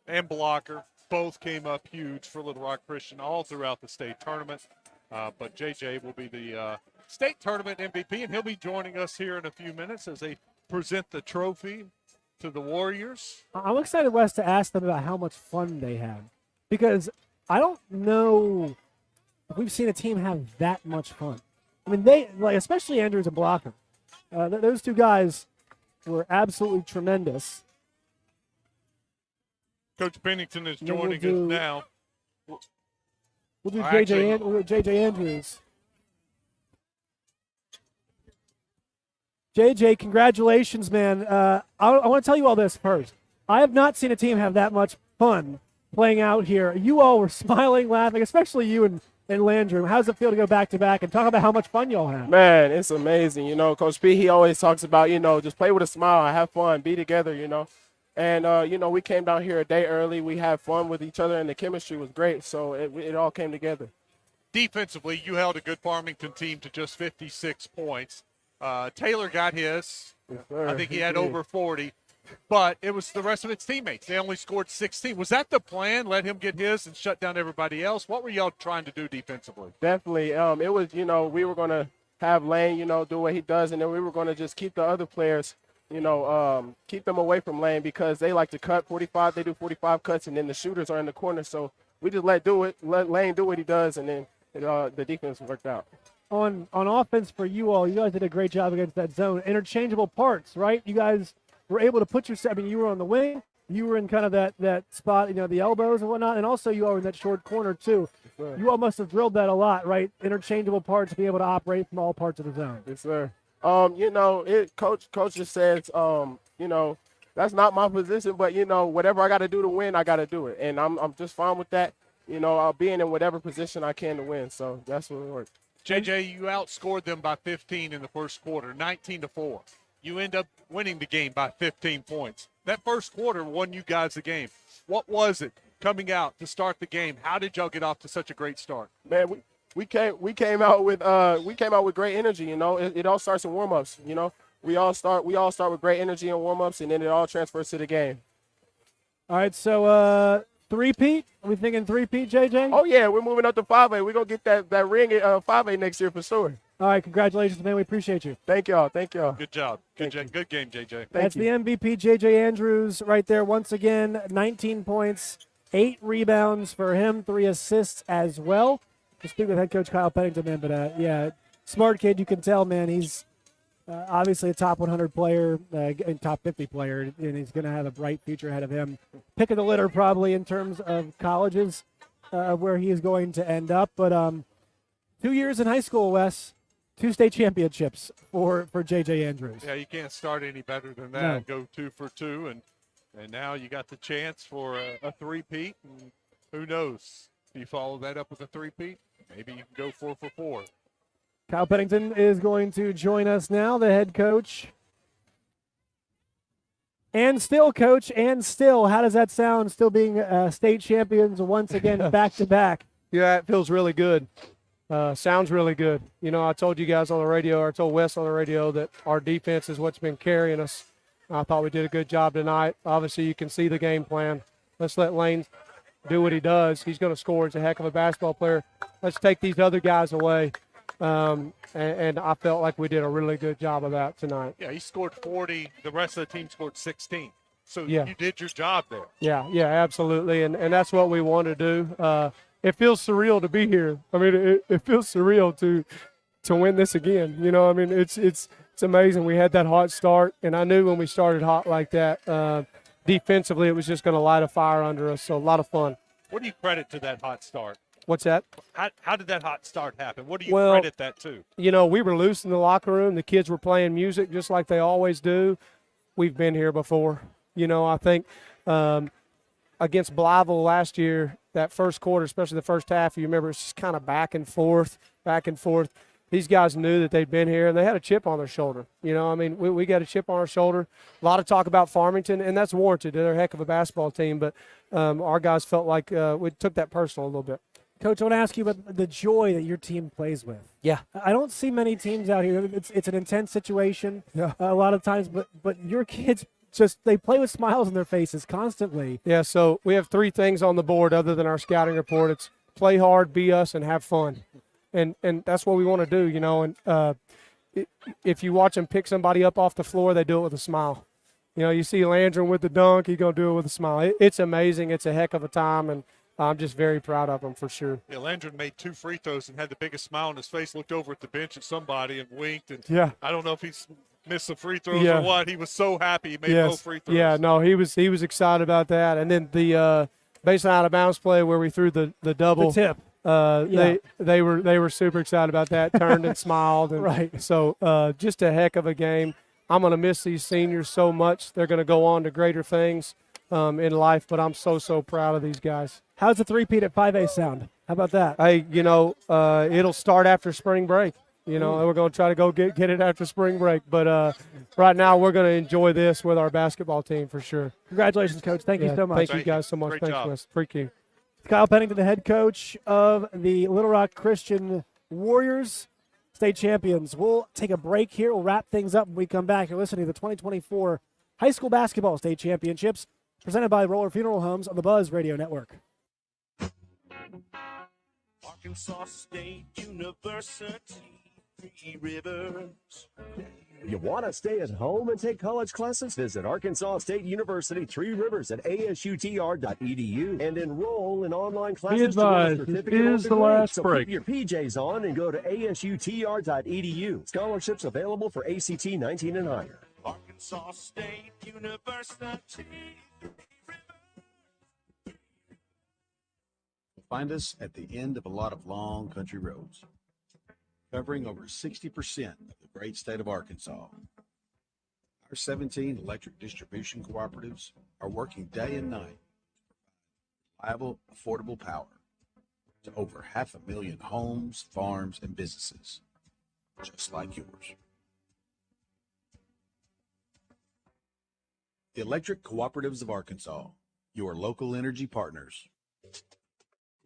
and Blocker both came up huge for Little Rock Christian all throughout the state tournament. But JJ will be the state tournament MVP, and he'll be joining us here in a few minutes as they present the trophy to the Warriors. I'm excited, Wes, to ask them about how much fun they had, because I don't know if we've seen a team have that much fun. I mean, they, like, especially Andrews and Blocker. Those two guys were absolutely tremendous. Coach Pennington is joining us now. We'll do J.J. Andrews. JJ, congratulations, man. I want to tell you all this first. I have not seen a team have that much fun playing out here. You all were smiling, laughing, especially you and Landrum. How does it feel to go back-to-back and talk about how much fun you all have? Man, it's amazing. You know, Coach P, he always talks about, just play with a smile, have fun, be together, And, we came down here a day early. We had fun with each other, and the chemistry was great. So it all came together. Defensively, you held a good Farmington team to just 56 points. Taylor got his. Yes, sir. I think he had over 40. But it was the rest of its teammates. They only scored 16. Was that the plan? Let him get his and shut down everybody else? What were y'all trying to do defensively? Definitely. It was, we were going to have Lane, do what he does, and then we were going to just keep the other players, keep them away from Lane because they like to cut 45. They do 45 cuts, and then the shooters are in the corner. So we just let Lane do what he does, and then the defense worked out. On offense for you all, you guys did a great job against that zone. Interchangeable parts, right? You guys were able to put yourself, you were on the wing, you were in kind of that spot, the elbows and whatnot, and also you all were in that short corner too. Yes, you all must have drilled that a lot, right? Interchangeable parts to be able to operate from all parts of the zone. Yes, sir. Coach just says, that's not my position, but whatever I got to do to win, I got to do it, and I'm just fine with that. I'll be in whatever position I can to win. So that's what it works. JJ, you outscored them by 15 in the first quarter, 19-4. You end up winning the game by 15 points. that first quarter won you guys the game. What was it coming out to start the game? How did y'all get off to such a great start? Man, we came out with great energy. You know, it all starts in warm-ups. You know, we all start with great energy in warm-ups, and then it all transfers to the game. All right, so three-peat? Are we thinking three-peat, JJ? Oh yeah, we're moving up to 5A. We're gonna get that ring at 5A next year for sure. All right, congratulations, man. We appreciate you. Thank y'all. Thank y'all. Good job. Good game, JJ. That's the MVP, JJ Andrews, right there. Once again, 19 points, 8 rebounds for him, 3 assists as well. We'll speak with head coach Kyle Pennington, man. But yeah, smart kid. You can tell, man. He's obviously a top 100 player, and top 50 player, and he's going to have a bright future ahead of him. Pick of the litter, probably in terms of colleges, where he is going to end up. But 2 years in high school, Wes. 2 state championships for J.J. Andrews. Yeah, you can't start any better than that. No. Go 2 for 2, and now you got the chance for a three-peat. And who knows? If you follow that up with a three-peat, maybe you can go 4 for 4. Kyle Pennington is going to join us now, the head coach. And still, coach, and still. How does that sound, still being state champions once again, back-to-back? Yeah, it feels really good. Sounds really good. You know, I told you guys on the radio, or I told Wes on the radio, that our defense is what's been carrying us. I thought we did a good job tonight. Obviously, you can see the game plan. Let's let Lane do what he does. He's going to score. He's a heck of a basketball player. Let's take these other guys away. And I felt like we did a really good job of that tonight. Yeah, he scored 40. The rest of the team scored 16. So Yeah. you did your job there. Yeah, absolutely. And that's what we want to do. It feels surreal to be here. I mean, it feels surreal to win this again. You know, I mean, it's amazing. We had that hot start, and I knew when we started hot like that, defensively, it was just going to light a fire under us. So a lot of fun. What do you credit to that hot start? What's that? How did that hot start happen? What do you Well, credit that to? You know, we were loose in the locker room. The kids were playing music just like they always do. We've been here before. You know, I think against Blytheville last year, that first quarter, especially the first half, you remember it's just kind of back and forth. These guys knew that they'd been here, and they had a chip on their shoulder. You know, I mean, we got a chip on our shoulder. A lot of talk about Farmington, and that's warranted. They're a heck of a basketball team, but our guys felt like we took that personal a little bit. Coach, I want to ask you about the joy that your team plays with. Yeah. I don't see many teams out here. It's an intense situation a lot of times, but your kids they play with smiles on their faces constantly. Yeah, so we have 3 things on the board other than our scouting report. It's play hard, be us, and have fun. And that's what we want to do, you know. And if you watch them pick somebody up off the floor, they do it with a smile. You know, you see Landrum with the dunk, he's going to do it with a smile. It's amazing. It's a heck of a time, and I'm just very proud of them for sure. Yeah, Landrum made 2 free throws and had the biggest smile on his face, looked over at the bench at somebody and winked. And Yeah. I don't know if he's missed some free throws or what. He was so happy he made both free throws. Yeah, no, he was excited about that. And then the baseline out of bounds play where we threw the double. The tip. They were super excited about that, turned and smiled. And Right. So just a heck of a game. I'm going to miss these seniors so much. They're going to go on to greater things in life, but I'm so proud of these guys. How's the three-peat at 5A sound? How about that? Hey, you know, it'll start after spring break. You know, we're going to try to go get it after spring break. But right now we're going to enjoy this with our basketball team for sure. Congratulations, Coach. Thank you so much. Thank you guys so much. Great Thanks, job. Wes. Appreciate it. Kyle Pennington, the head coach of the Little Rock Christian Warriors, state champions. We'll take a break here. We'll wrap things up when we come back. You're listening to the 2024 High School Basketball State Championships, presented by Roller Funeral Homes on the Buzz Radio Network. Arkansas State University, 3 Rivers. You want to stay at home and take college classes? Visit Arkansas State University 3 Rivers at asutr.edu and enroll in online classes. Be advised, this is the last so break. Keep your PJs on and go to asutr.edu. Scholarships available for ACT 19 and higher. Arkansas State University. Find us at the end of a lot of long country roads, covering over 60% of the great state of Arkansas. Our 17 electric distribution cooperatives are working day and night to provide reliable, affordable power to over 500,000 homes, farms, and businesses, just like yours. The Electric Cooperatives of Arkansas, your local energy partners.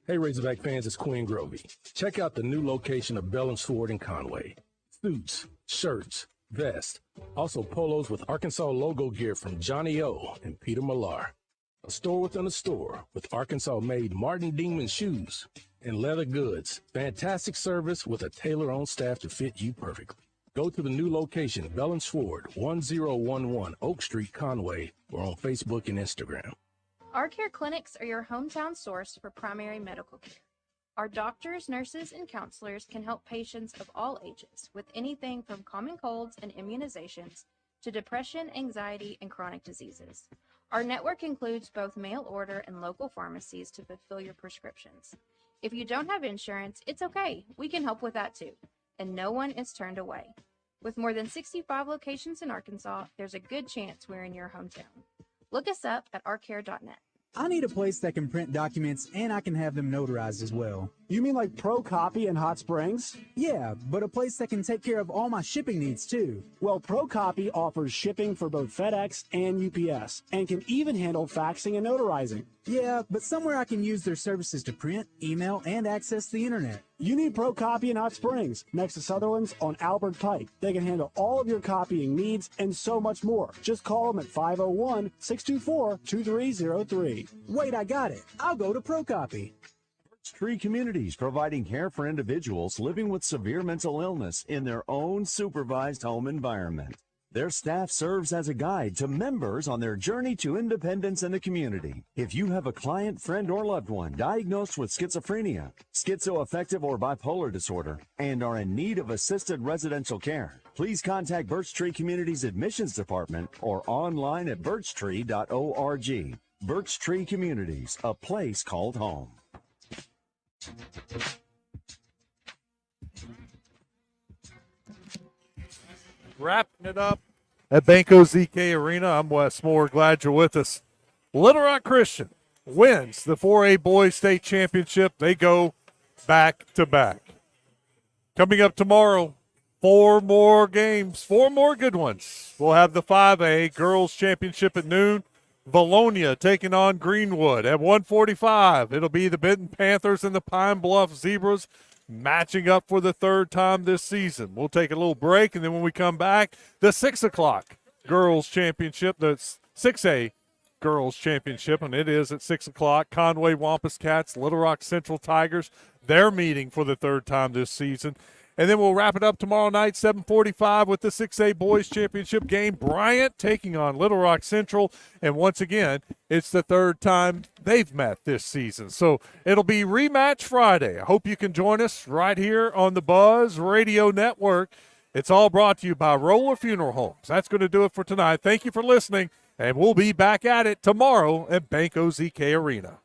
Hey Razorback fans, it's Quinn Grovey. Check out the new location of Bell and Sword in Conway. Suits, shirts, vests, also polos with Arkansas logo gear from Johnny O and Peter Millar. A store within a store with Arkansas-made Martin Dingman shoes and leather goods. Fantastic service with a tailor on staff to fit you perfectly. Go to the new location, Bell and Sword, 1011 Oak Street, Conway, or on Facebook and Instagram. Our care clinics are your hometown source for primary medical care. Our doctors, nurses, and counselors can help patients of all ages with anything from common colds and immunizations to depression, anxiety, and chronic diseases. Our network includes both mail order and local pharmacies to fulfill your prescriptions. If you don't have insurance, it's okay. We can help with that too. And no one is turned away. With more than 65 locations in Arkansas, there's a good chance we're in your hometown. Look us up at ourcare.net. I need a place that can print documents and I can have them notarized as well. You mean like Pro Copy in Hot Springs? Yeah, but a place that can take care of all my shipping needs too. Well, Pro Copy offers shipping for both FedEx and UPS and can even handle faxing and notarizing. Yeah, but somewhere I can use their services to print, email, and access the internet. You need Pro Copy in Hot Springs, next to Sutherland's on Albert Pike. They can handle all of your copying needs and so much more. Just call them at 501-624-2303. Wait, I got it. I'll go to Pro Copy. Tree Communities, providing care for individuals living with severe mental illness in their own supervised home environment. Their staff serves as a guide to members on their journey to independence in the community. If you have a client, friend, or loved one diagnosed with schizophrenia, schizoaffective, or bipolar disorder, and are in need of assisted residential care, please contact Birch Tree Communities Admissions Department or online at birchtree.org. Birch Tree Communities, a place called home. Wrapping it up at Banco ZK Arena. I'm Wes Moore. Glad you're with us. Little Rock Christian wins the 4A Boys State Championship. They go back to back. Coming up tomorrow, 4 more games, 4 more good ones. We'll have the 5A Girls Championship at noon. Valonia taking on Greenwood at 1:45. It'll be the Benton Panthers and the Pine Bluff Zebras matching up for the 3rd time this season. We'll take a little break, and then when we come back, the 6 o'clock Girls Championship, the 6A Girls Championship, and it is at 6 o'clock. Conway Wampus Cats, Little Rock Central Tigers, they're meeting for the 3rd time this season. And then we'll wrap it up tomorrow night, 7:45, with the 6A Boys Championship game. Bryant taking on Little Rock Central. And once again, it's the 3rd time they've met this season. So it'll be rematch Friday. I hope you can join us right here on the Buzz Radio Network. It's all brought to you by Roller Funeral Homes. That's going to do it for tonight. Thank you for listening, and we'll be back at it tomorrow at Banco ZK Arena.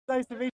Nice to meet you.